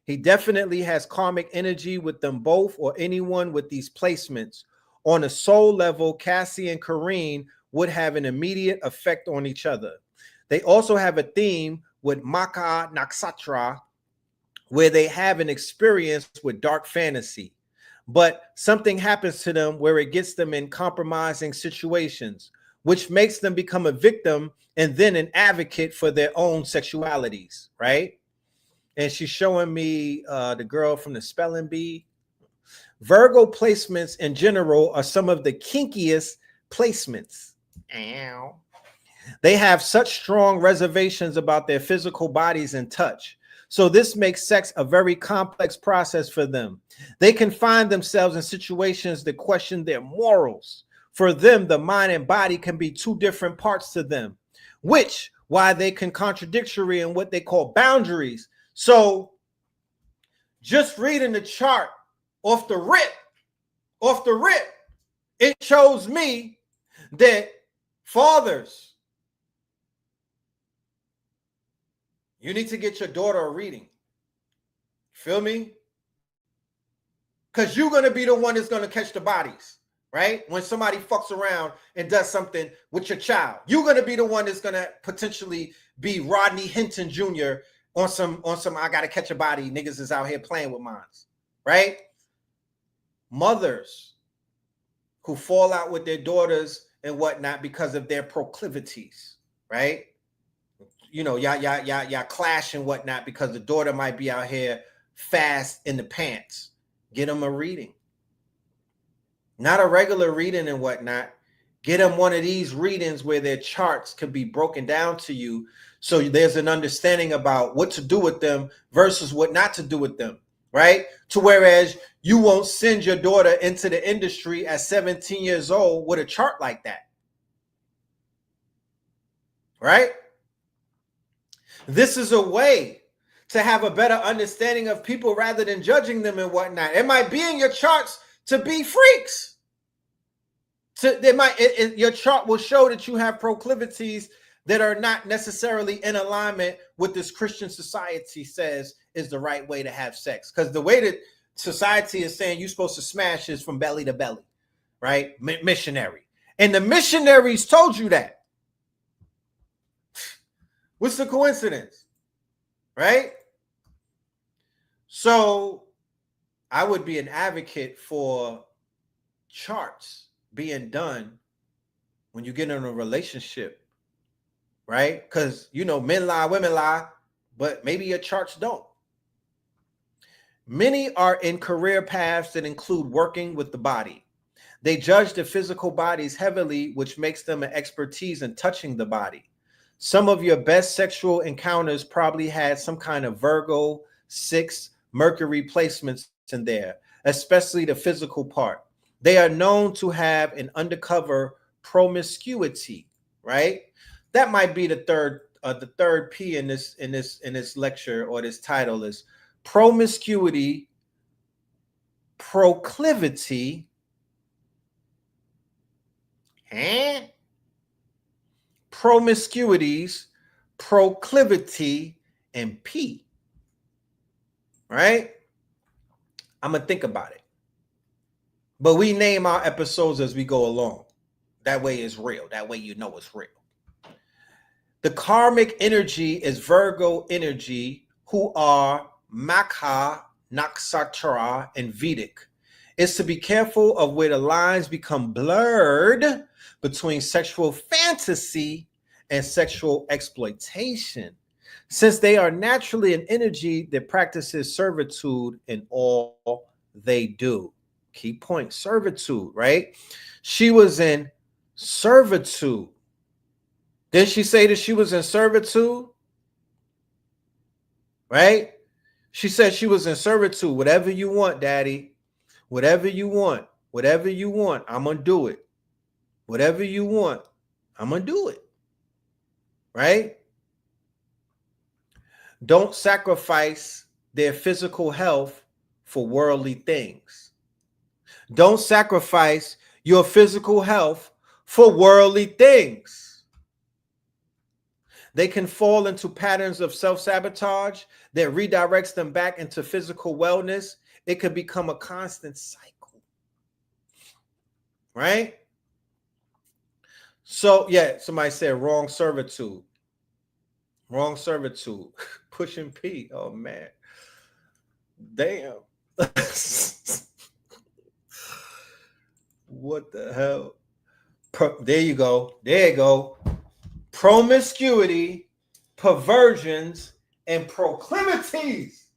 He definitely has karmic energy with them both, or anyone with these placements. On a soul level, Cassie and Kareen would have an immediate effect on each other. They also have a theme with Makha Nakshatra, where they have an experience with dark fantasy. But something happens to them where it gets them in compromising situations, which makes them become a victim and then an advocate for their own sexualities, right? And she's showing me the girl from the spelling bee. Virgo placements in general are some of the kinkiest placements. Ow. They have such strong reservations about their physical bodies and touch. So this makes sex a very complex process for them. They can find themselves in situations that question their morals. For them, the mind and body can be two different parts to them, which why they can contradictory in what they call boundaries. So just reading the chart off the rip, it shows me that fathers, you need to get your daughter a reading. Feel me? Because you're going to be the one that's going to catch the bodies, right? When somebody fucks around and does something with your child, you're going to be the one that's going to potentially be Rodney Hinton Jr. on some I got to catch a body. Niggas is out here playing with mines, right? Mothers who fall out with their daughters and whatnot because of their proclivities, right? You know, y'all clash and whatnot because the daughter might be out here fast in the pants. Get them a reading. Not a regular reading and whatnot. Get them one of these readings where their charts could be broken down to you, so there's an understanding about what to do with them versus what not to do with them, right? To whereas you won't send your daughter into the industry at 17 years old with a chart like that, right? This is a way to have a better understanding of people rather than judging them and whatnot. It might be in your charts to be freaks. Your chart will show that you have proclivities that are not necessarily in alignment with this Christian society says is the right way to have sex. Because the way that society is saying you're supposed to smash is from belly to belly, right? Missionary. And the missionaries told you that. What's the coincidence, right? So I would be an advocate for charts being done when you get in a relationship, right? Because, you know, men lie, women lie, but maybe your charts don't. Many are in career paths that include working with the body. They judge the physical bodies heavily, which makes them an expertise in touching the body. Some of your best sexual encounters probably had some kind of Virgo 6 Mercury placements in there, especially the physical part. They are known to have an undercover promiscuity, right? That might be the third P in this lecture, or this title is promiscuity, proclivity, promiscuities, proclivity, and P. Right? I'm gonna think about it. But we name our episodes as we go along. That way it's real. That way you know it's real. The karmic energy is Virgo energy, who are Makha, Nakshatra, and Vedic. It's to be careful of where the lines become blurred between sexual fantasy and sexual exploitation, since they are naturally an energy that practices servitude in all they do. Key point, servitude, right? She was in servitude. Did she say that she was in servitude? Right? She said she was in servitude. Whatever you want, daddy. Whatever you want. Whatever you want, I'm going to do it. Whatever you want, I'm going to do it. Right? Don't sacrifice their physical health for worldly things. Don't sacrifice your physical health for worldly things. They can fall into patterns of self-sabotage that redirects them back into physical wellness. It could become a constant cycle. Right? So, yeah, somebody said wrong servitude. Wrong servitude. Pushing P. Oh, man. Damn. What the hell? There you go. There you go. Promiscuity, perversions, and proclivities.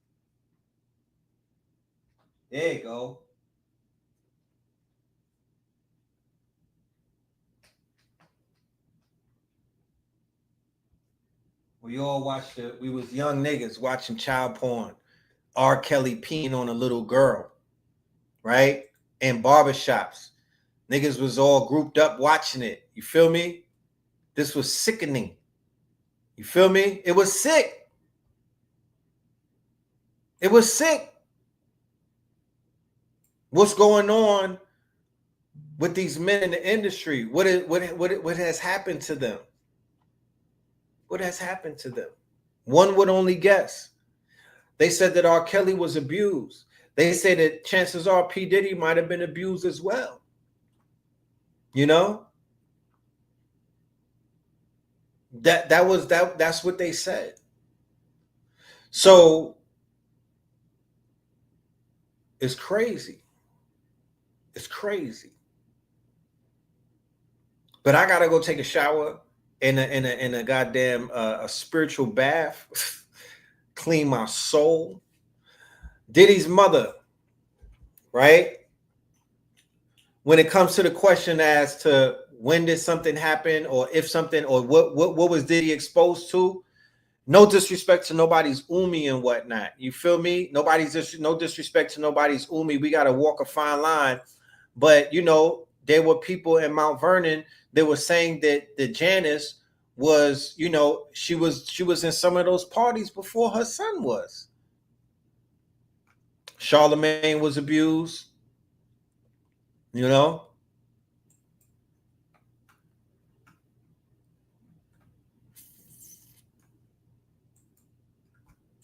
There you go. We all watched it. We was young niggas watching child porn. R. Kelly peeing on a little girl, right? In barbershops. Niggas was all grouped up watching it. You feel me? This was sickening. You feel me? It was sick. It was sick. What's going on with these men in the industry? What has happened to them? What has happened to them? One would only guess. They said that R. Kelly was abused. They say that chances are P. Diddy might have been abused as well. You know? That's what they said. So it's crazy. It's crazy. But I gotta go take a shower in a goddamn a spiritual bath, clean my soul. Diddy's mother, right? When it comes to the question as to when did something happen, or if something, or what was Diddy exposed to? No disrespect to nobody's Umi and whatnot. You feel me? No disrespect to nobody's Umi. We got to walk a fine line. But, you know, there were people in Mount Vernon that were saying that Janice was, you know, she was in some of those parties before her son was. Charlemagne was abused. You know?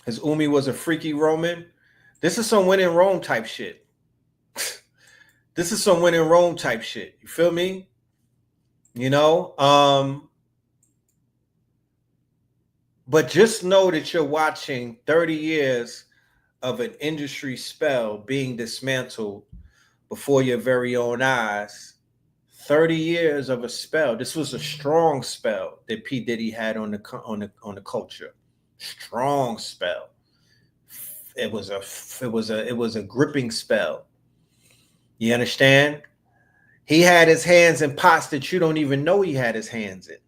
His Umi was a freaky Roman. This is some when in Rome type shit. This is some when in Rome type shit. You feel me? You know? But just know that you're watching 30 years of an industry spell being dismantled before your very own eyes. 30 years of a spell. This was a strong spell that P. Diddy had on the culture. Strong spell. It was a gripping spell. You understand? He had his hands in pots that you don't even know he had his hands in.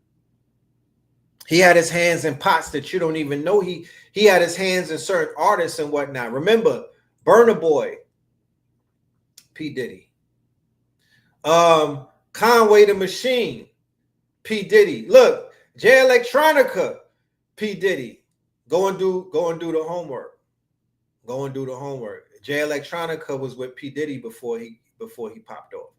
He had his hands in pots that you don't even know he had his hands in certain artists and whatnot. Remember, Burna Boy, P. Diddy. Conway the Machine, P. Diddy. Look, Jay Electronica, P. Diddy. Go and do the homework. Go and do the homework. Jay Electronica was with P. Diddy before he popped off.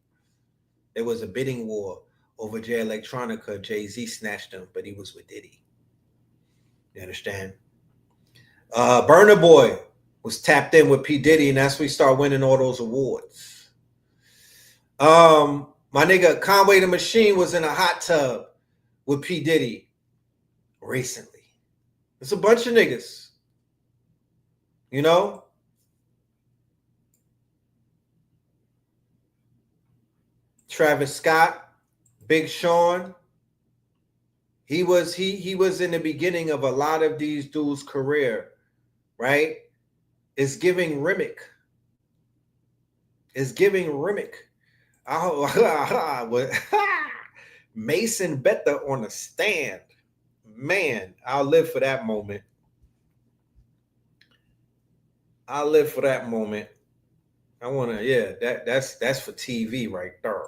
There was a bidding war over Jay Electronica. Jay-Z snatched him, but he was with Diddy. You understand? Burna Boy was tapped in with P. Diddy, and that's when he started winning all those awards. My nigga Conway the Machine was in a hot tub with P. Diddy recently. It's a bunch of niggas. You know? Travis Scott, Big Sean. He was in the beginning of a lot of these dudes' career, right? It's giving Remick. It's giving Remick. Mason Betha on the stand. Man, I'll live for that moment. I'll live for that moment. I want to, yeah, that's for TV right there.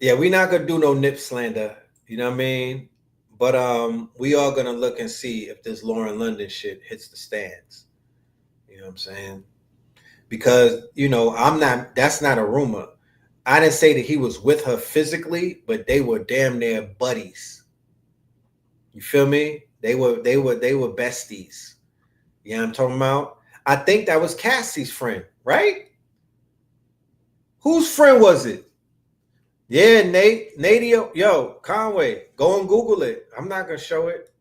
Yeah, we're not going to do no nip slander. You know what I mean? But we are going to look and see if this Lauren London shit hits the stands. You know what I'm saying? Because, you know, that's not a rumor. I didn't say that he was with her physically, but they were damn near buddies. You feel me? They were besties. You know what I'm talking about? I think that was Cassie's friend, right? Whose friend was it? Yeah, Nadio. Yo, Conway, go and Google it. I'm not going to show it.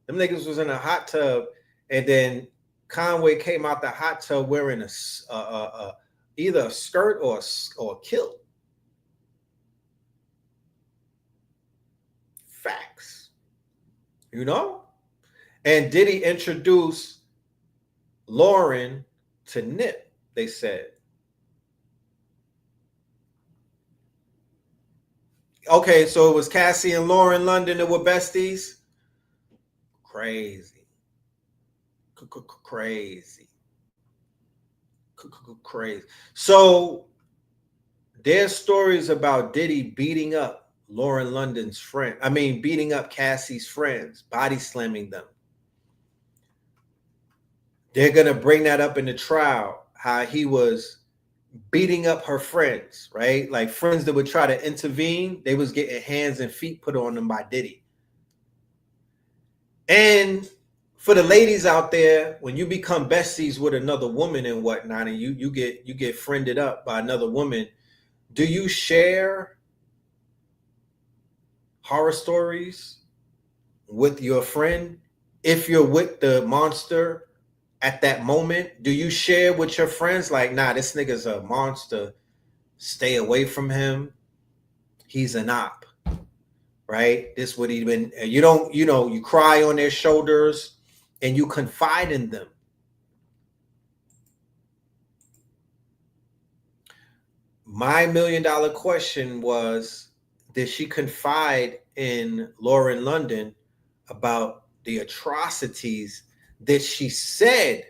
Them niggas was in a hot tub, and then Conway came out the hot tub wearing either a skirt or a kilt. Facts. You know? And Diddy introduced Lauren to Nip, they said. Okay, so it was Cassie and Lauren London that were besties? Crazy. Crazy. Crazy. So there's stories about Diddy beating up Lauren London's friend. I mean, beating up Cassie's friends, body slamming them. They're going to bring that up in the trial, how he was beating up her friends, right? Like friends that would try to intervene, they was getting hands and feet put on them by Diddy. And for the ladies out there, when you become besties with another woman and whatnot, and you get friended up by another woman, do you share horror stories with your friend? If you're with the monster at that moment, do you share with your friends like, nah, this nigga's a monster, stay away from him, he's an op, right? This would even, you don't, you know, you cry on their shoulders and you confide in them. My $1 million question was, did she confide in Lauren London about the atrocities that she said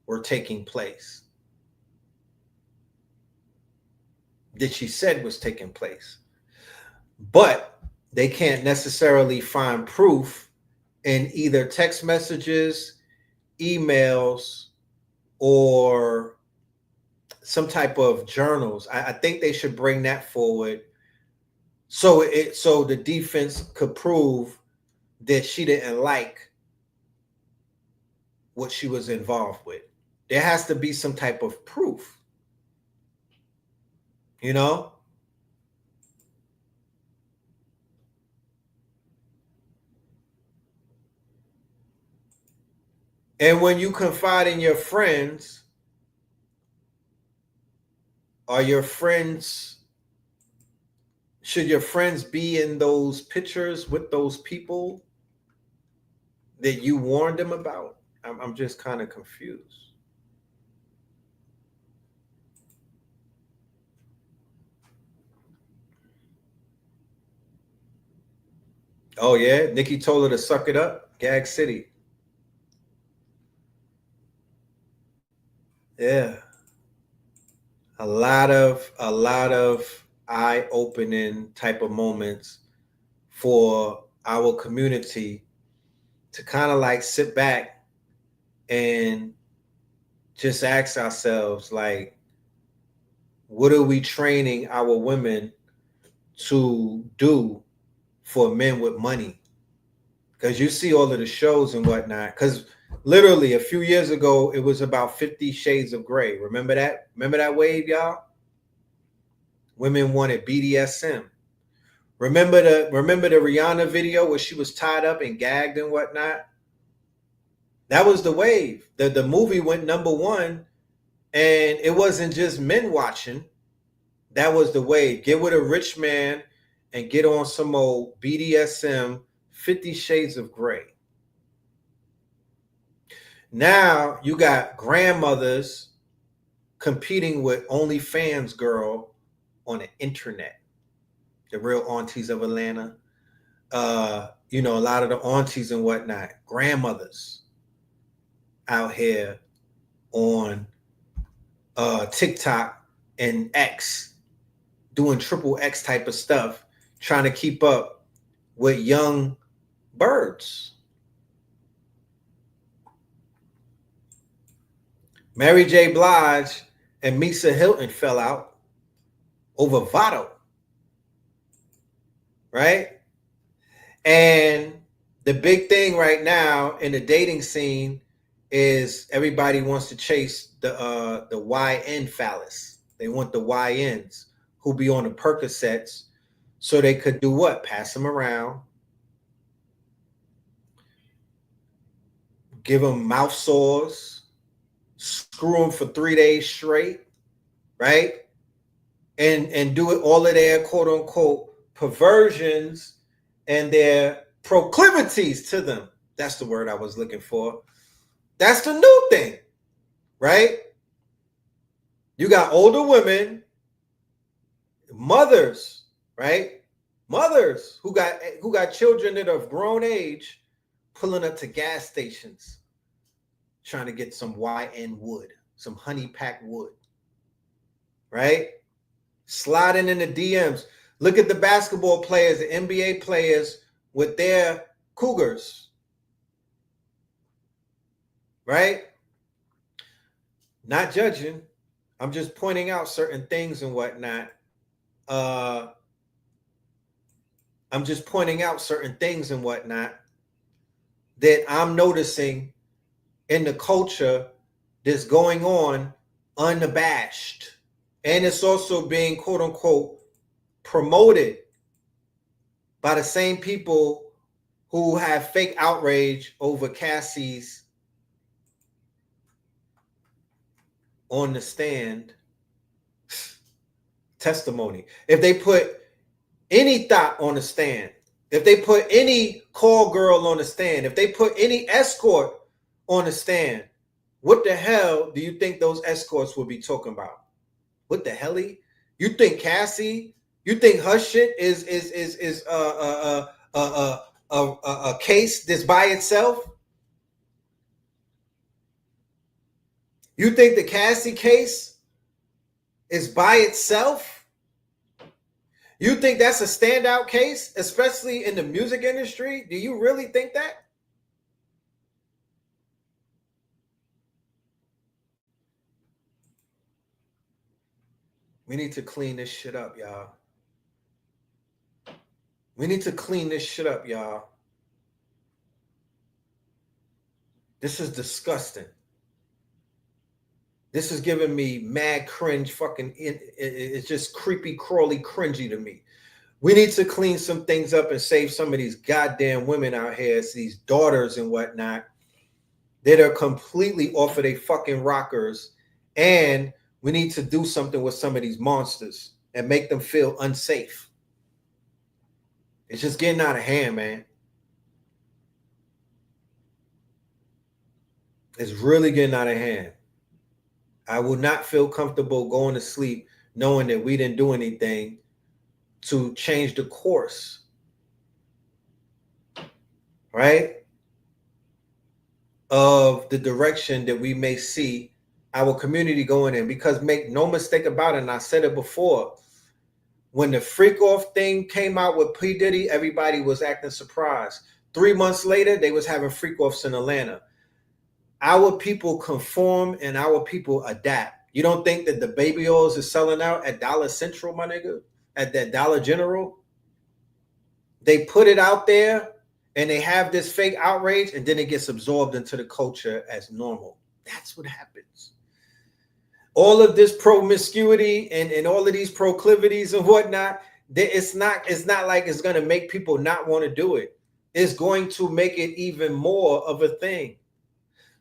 were taking place? That she said was taking place. But they can't necessarily find proof in either text messages, emails, or some type of journals. I think they should bring that forward so the defense could prove that she didn't like what she was involved with. There has to be some type of proof, you know? And when you confide in your friends, are your friends, should your friends be in those pictures with those people that you warned them about? I'm just kind of confused. Oh yeah, Nikki told her to suck it up. Gag City. Yeah. A lot of eye-opening type of moments for our community to kind of like sit back and just ask ourselves, like, what are we training our women to do for men with money? Because you see all of the shows and whatnot. Because literally a few years ago, it was about 50 Shades of Grey. Remember that? Remember that wave, y'all? Women wanted BDSM. Remember the Rihanna video where she was tied up and gagged and whatnot? That was the wave. The movie went #1, and it wasn't just men watching. That was the wave. Get with a rich man and get on some old BDSM, 50 Shades of Grey. Now you got grandmothers competing with OnlyFans girl on the internet. The real aunties of Atlanta. You know, a lot of the aunties and whatnot, grandmothers out here on TikTok and X, doing XXX type of stuff, trying to keep up with young birds. Mary J. Blige and Misa Hilton fell out over Votto, right? And the big thing right now in the dating scene is everybody wants to chase the YN phallus. They want the YNs who be on the Percocets so they could do what? Pass them around, give them mouth sores, screw them for 3 days straight, right? And do it all of their quote unquote perversions and their proclivities to them. That's the word I was looking for. That's the new thing, right? You got older women, mothers, right? Mothers who got children that are of grown age pulling up to gas stations trying to get some YN wood, some honey packed wood, right? Sliding in the DMs. Look at the basketball players, the NBA players with their cougars, right? Not judging. I'm just pointing out certain things and whatnot. I'm just pointing out certain things and whatnot that I'm noticing in the culture that's going on unabashed. And it's also being, quote unquote, promoted by the same people who have fake outrage over Cassie's on the stand testimony. If they put any thought on the stand, if they put any call girl on the stand, if they put any escort on the stand, what the hell do you think those escorts will be talking about? What the hell? You think Cassie? You think her shit is a case that's by itself? You think the Cassie case is by itself? You think that's a standout case, especially in the music industry? Do you really think that? We need to clean this shit up, y'all. We need to clean this shit up, y'all. This is disgusting. This is giving me mad cringe fucking, it's just creepy, crawly, cringy to me. We need to clean some things up and save some of these goddamn women out here, these daughters and whatnot, that are completely off of their fucking rockers, and we need to do something with some of these monsters and make them feel unsafe. It's just getting out of hand, man. It's really getting out of hand. I will not feel comfortable going to sleep knowing that we didn't do anything to change the course, right, of the direction that we may see our community going in. Because make no mistake about it, and I said it before, when the freak off thing came out with P. Diddy, everybody was acting surprised. 3 months later, they was having freak offs in Atlanta. Our people conform and our people adapt. You don't think that the baby oils is selling out at Dollar Central, my nigga? At that Dollar General? They put it out there and they have this fake outrage, and then it gets absorbed into the culture as normal. That's what happens. All of this promiscuity and all of these proclivities and whatnot, it's not like it's going to make people not want to do it. It's going to make it even more of a thing.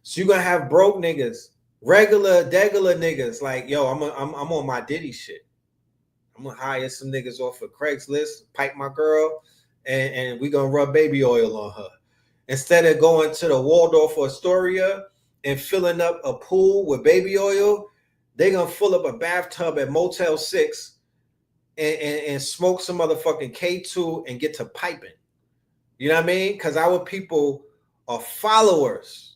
So you're going to have broke niggas, regular niggas like, yo, I'm on my Diddy shit. I'm going to hire some niggas off of Craigslist, pipe my girl, and we're going to rub baby oil on her. Instead of going to the Waldorf or Astoria and filling up a pool with baby oil, they're going to fill up a bathtub at Motel 6 and smoke some motherfucking K2 and get to piping. You know what I mean? Because our people are followers.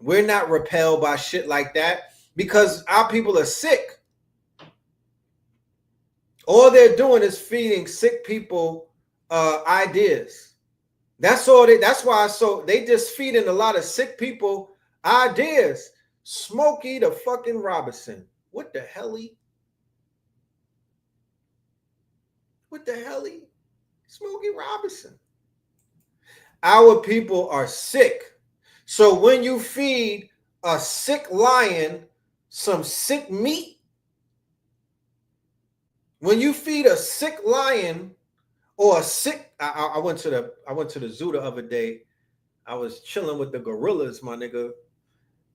We're not repelled by shit like that because our people are sick. All they're doing is feeding sick people ideas. That's all. That's why. So they just feeding a lot of sick people ideas. Smokey the fucking Robinson. What the hell? What the hell? Smokey Robinson. Our people are sick. So when you feed a sick lion some sick meat, when you feed a sick lion or a sick, I went to the zoo the other day. I was chilling with the gorillas, my nigga,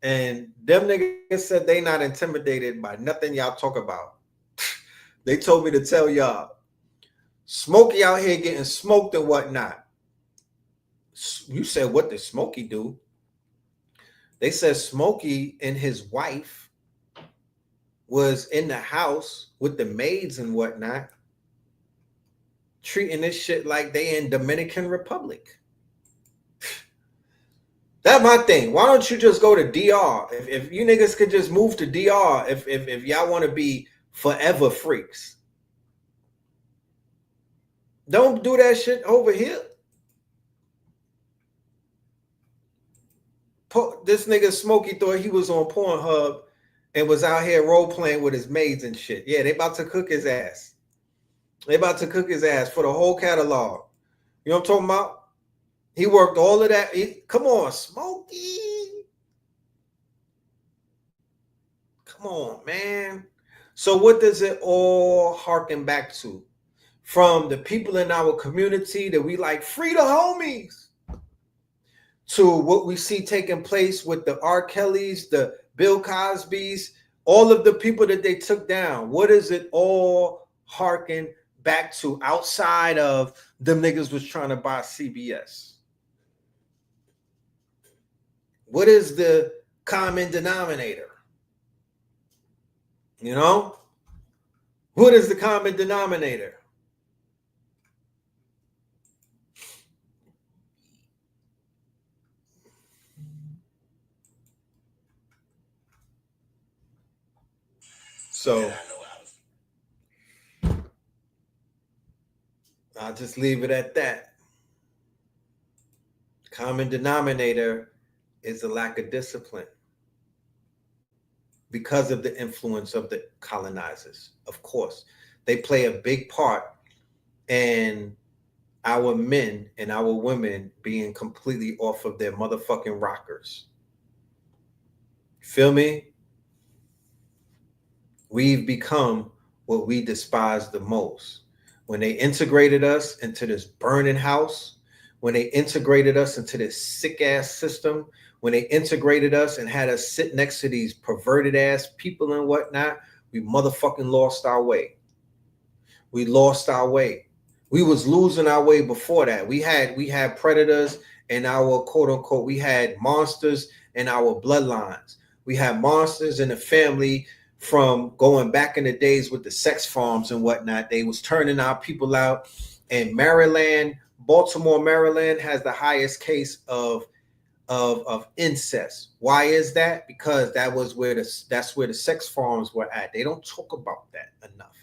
and them niggas said they not intimidated by nothing y'all talk about. They told me to tell y'all, Smokey out here getting smoked and whatnot. You said, what did Smokey do? They said Smokey and his wife was in the house with the maids and whatnot, treating this shit like they in Dominican Republic. That's my thing. Why don't you just go to DR? If you niggas could just move to DR, if y'all want to be forever freaks. Don't do that shit over here. This nigga Smokey thought he was on Pornhub and was out here role playing with his maids and shit. Yeah, they about to cook his ass. They about to cook his ass for the whole catalog. You know what I'm talking about? He worked all of that. Come on, Smokey. Come on, man. So what does it all harken back to? From the people in our community that we like, free the homies, to what we see taking place with the R. Kellys, the Bill Cosbys, all of the people that they took down. What does it all harken back to outside of them niggas was trying to buy CBS? What is the common denominator? You know? What is the common denominator? So I'll just leave it at that. Common denominator is a lack of discipline because of the influence of the colonizers. Of course, they play a big part in our men and our women being completely off of their motherfucking rockers. Feel me? We've become what we despise the most. When they integrated us into this burning house, when they integrated us into this sick ass system, when they integrated us and had us sit next to these perverted ass people and whatnot, we motherfucking lost our way. We lost our way. We was losing our way before that. We had predators in our quote unquote, we had monsters in our bloodlines. We had monsters in the family from going back in the days with the sex farms and whatnot. They was turning our people out. And Maryland, Baltimore, Maryland has the highest case of incest. Why is that? Because that's where the sex farms were at. They don't talk about that enough.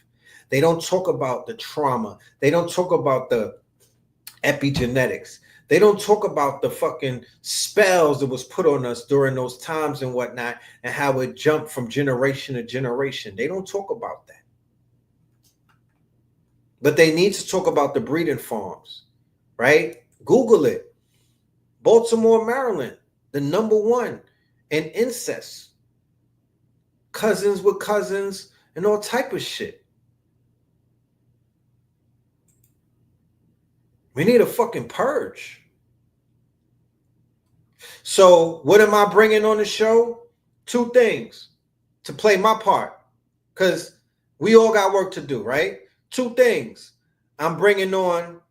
They don't talk about the trauma. They don't talk about the epigenetics. They don't talk about the fucking spells that was put on us during those times and whatnot, and how it jumped from generation to generation. They don't talk about that. But they need to talk about the breeding farms, right? Google it. Baltimore, Maryland, the #1 in incest. Cousins with cousins and all type of shit. We need a fucking purge. So what am I bringing on the show? 2 things to play my part, because we all got work to do, right? 2 things. I'm bringing on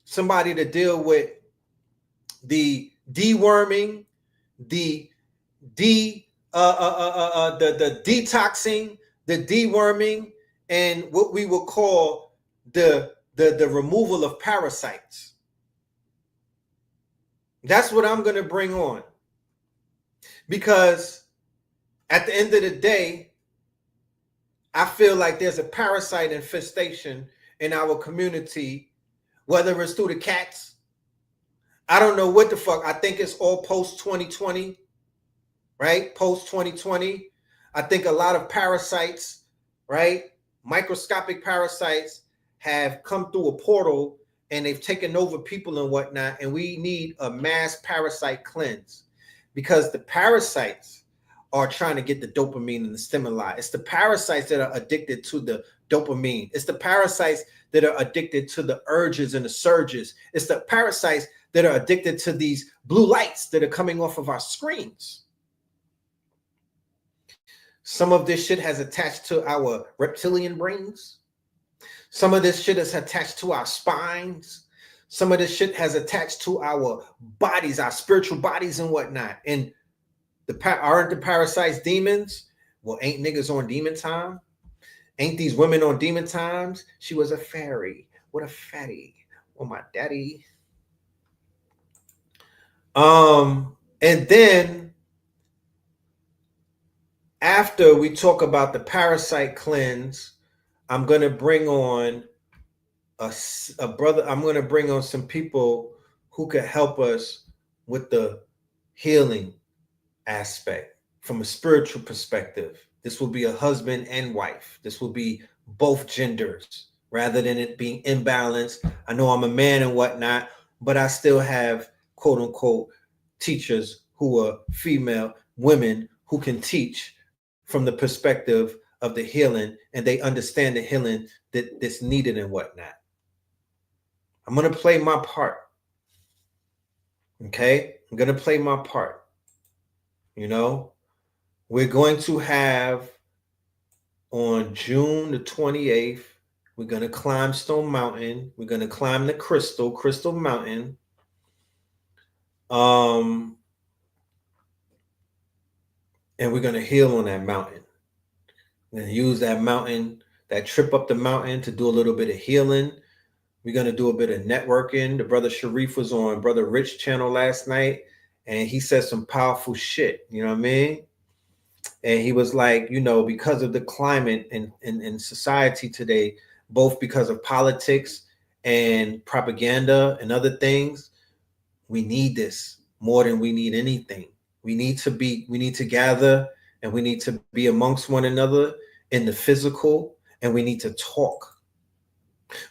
somebody to deal with the deworming, the detoxing, the deworming, and what we will call the removal of parasites. That's what I'm going to bring on. Because at the end of the day, I feel like there's a parasite infestation in our community, whether it's through the cats. I don't know what the fuck. I think it's all post 2020, right? Post 2020. I think a lot of parasites, right? Microscopic parasites have come through a portal and they've taken over people and whatnot. And we need a mass parasite cleanse, because the parasites are trying to get the dopamine and the stimuli. It's the parasites that are addicted to the dopamine. It's the parasites that are addicted to the urges and the surges. It's the parasites that are addicted to these blue lights that are coming off of our screens. Some of this shit has attached to our reptilian brains. Some of this shit is attached to our spines. Some of this shit has attached to our bodies, our spiritual bodies and whatnot. And aren't the parasites demons? Well, ain't niggas on demon time? Ain't these women on demon times? She was a fairy. What a fatty. Oh, my daddy. And then after we talk about the parasite cleanse, I'm going to bring on a brother. I'm going to bring on some people who could help us with the healing aspect from a spiritual perspective. This will be a husband and wife. This will be both genders rather than it being imbalanced. I know I'm a man and whatnot, but I still have quote unquote teachers who are female women who can teach from the perspective of the healing, and they understand the healing that's needed and whatnot. I'm going to play my part. Okay? I'm going to play my part. You know, we're going to have on June the 28th, we're going to climb Stone Mountain. We're going to climb the Crystal Mountain. And we're going to heal on that mountain. We're going to use that mountain, that trip up the mountain, to do a little bit of healing. We're going to do a bit of networking. The brother Sharif was on Brother Rich channel last night, and he said some powerful shit. You know what I mean? And he was like, you know, because of the climate in society today, both because of politics and propaganda and other things, we need this more than we need anything. We need to gather, and we need to be amongst one another in the physical, and we need to talk.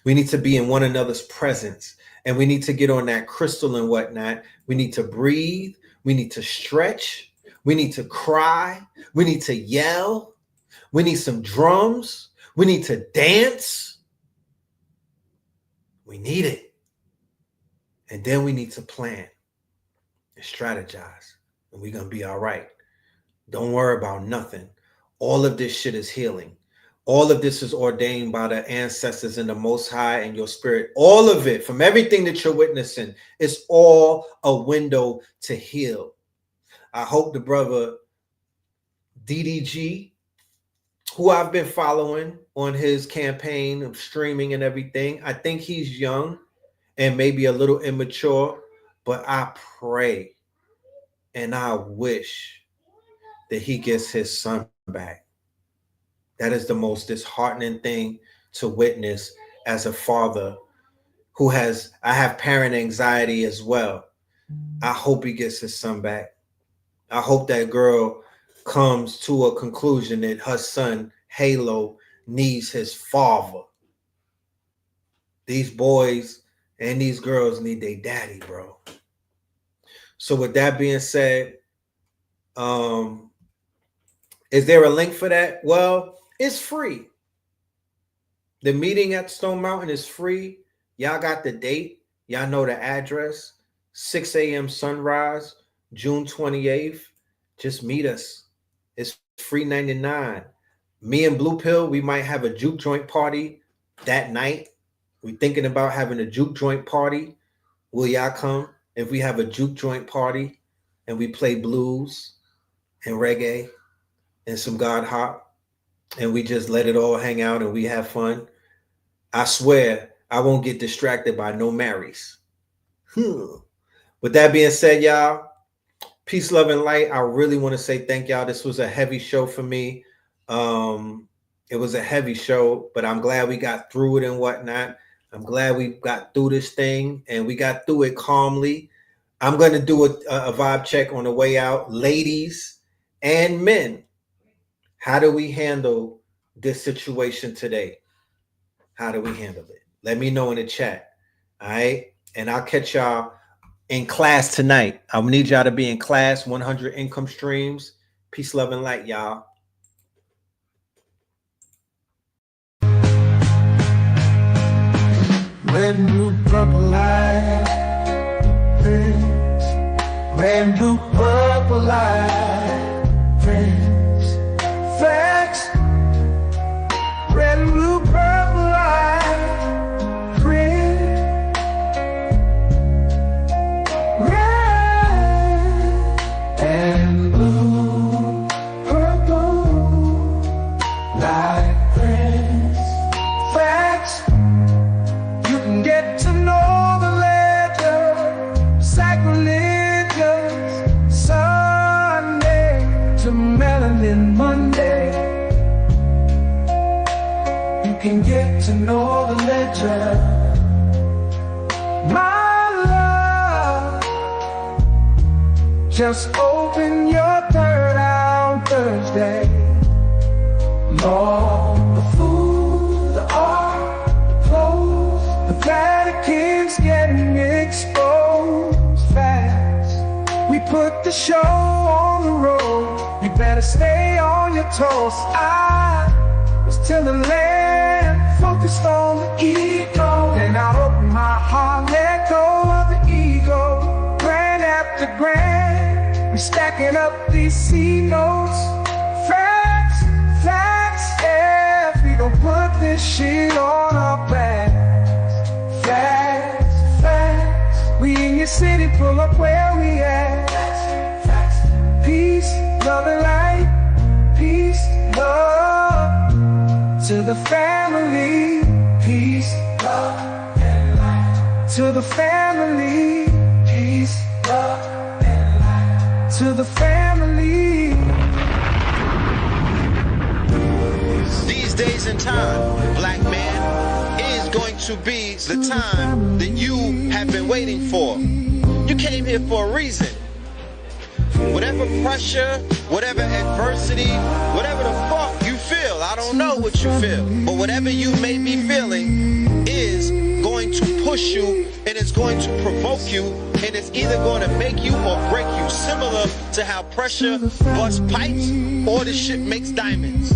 We need to be in one another's presence, and we need to get on that crystal and whatnot. We need to breathe. We need to stretch. We need to cry. We need to yell. We need some drums. We need to dance. We need it. And then we need to plan and strategize. and we're going to be all right. Don't worry about nothing. All of this shit is healing. All of this is ordained by the ancestors and the Most High and your spirit. All of it, from everything that you're witnessing, is all a window to heal. I hope the brother DDG, who I've been following on his campaign of streaming and everything, I think he's young and maybe a little immature, but I pray and I wish that he gets his son back. That is the most disheartening thing to witness as a father who has, I have parent anxiety as well. I hope he gets his son back. I hope that girl comes to a conclusion that her son, Halo, needs his father. These boys and these girls need their daddy, bro. So with that being said, is there a link for that? Well, it's free. The meeting at Stone Mountain is free. Y'all got the date. Y'all know the address. 6 a.m. sunrise, June 28th. Just meet us. It's free 99. Me and Blue Pill, we might have a juke joint party that night. We're thinking about having a juke joint party. Will y'all come? If we have a juke joint party and we play blues and reggae and some God hop, and we just let it all hang out and we have fun, I swear I won't get distracted by no marries. With that being said, y'all, peace, love, and light. I really want to say thank y'all. This was a heavy show for me. It was a heavy show, but I'm glad we got through it and whatnot. I'm glad we got through this thing and we got through it calmly. I'm going to do a vibe check on the way out. Ladies and men, how do we handle this situation today? How do we handle it? Let me know in the chat. All right. And I'll catch y'all in class tonight. I need y'all to be in class, 100 income streams. Peace, love, and light, y'all. Red, blue, purple light, friends. Red, blue, purple light, friends. Facts. Red, blue, purple light, friends. Red and blue, purple light, friends. Facts. Get to know the ledger, sacrilegious Sunday to melanin Monday. You can get to know the ledger, my love. Just open your third eye on Thursday. Lord, the food, the art, the clothes, the Vatican's getting exposed fast. We put the show on the road. You better stay on your toes. I was till the land focused on the ego. Then I open my heart, let go of the ego. Grand after grand, we stacking up these C notes. Facts, facts, yeah. We gon' put this shit on our backs. Facts, facts. We in your city, pull up where we at. Facts, facts. Peace, love, and light. Peace, love to the family. Peace, love, and light to the family. Peace, love, and light to the family. These days and time, black man, is going to be the time that you have been waiting for. You came here for a reason. Whatever pressure, whatever adversity, whatever the fuck you feel, I don't know what you feel, but whatever you may be feeling is going to push you and it's going to provoke you and it's either going to make you or break you, similar to how pressure busts pipes or the shit makes diamonds.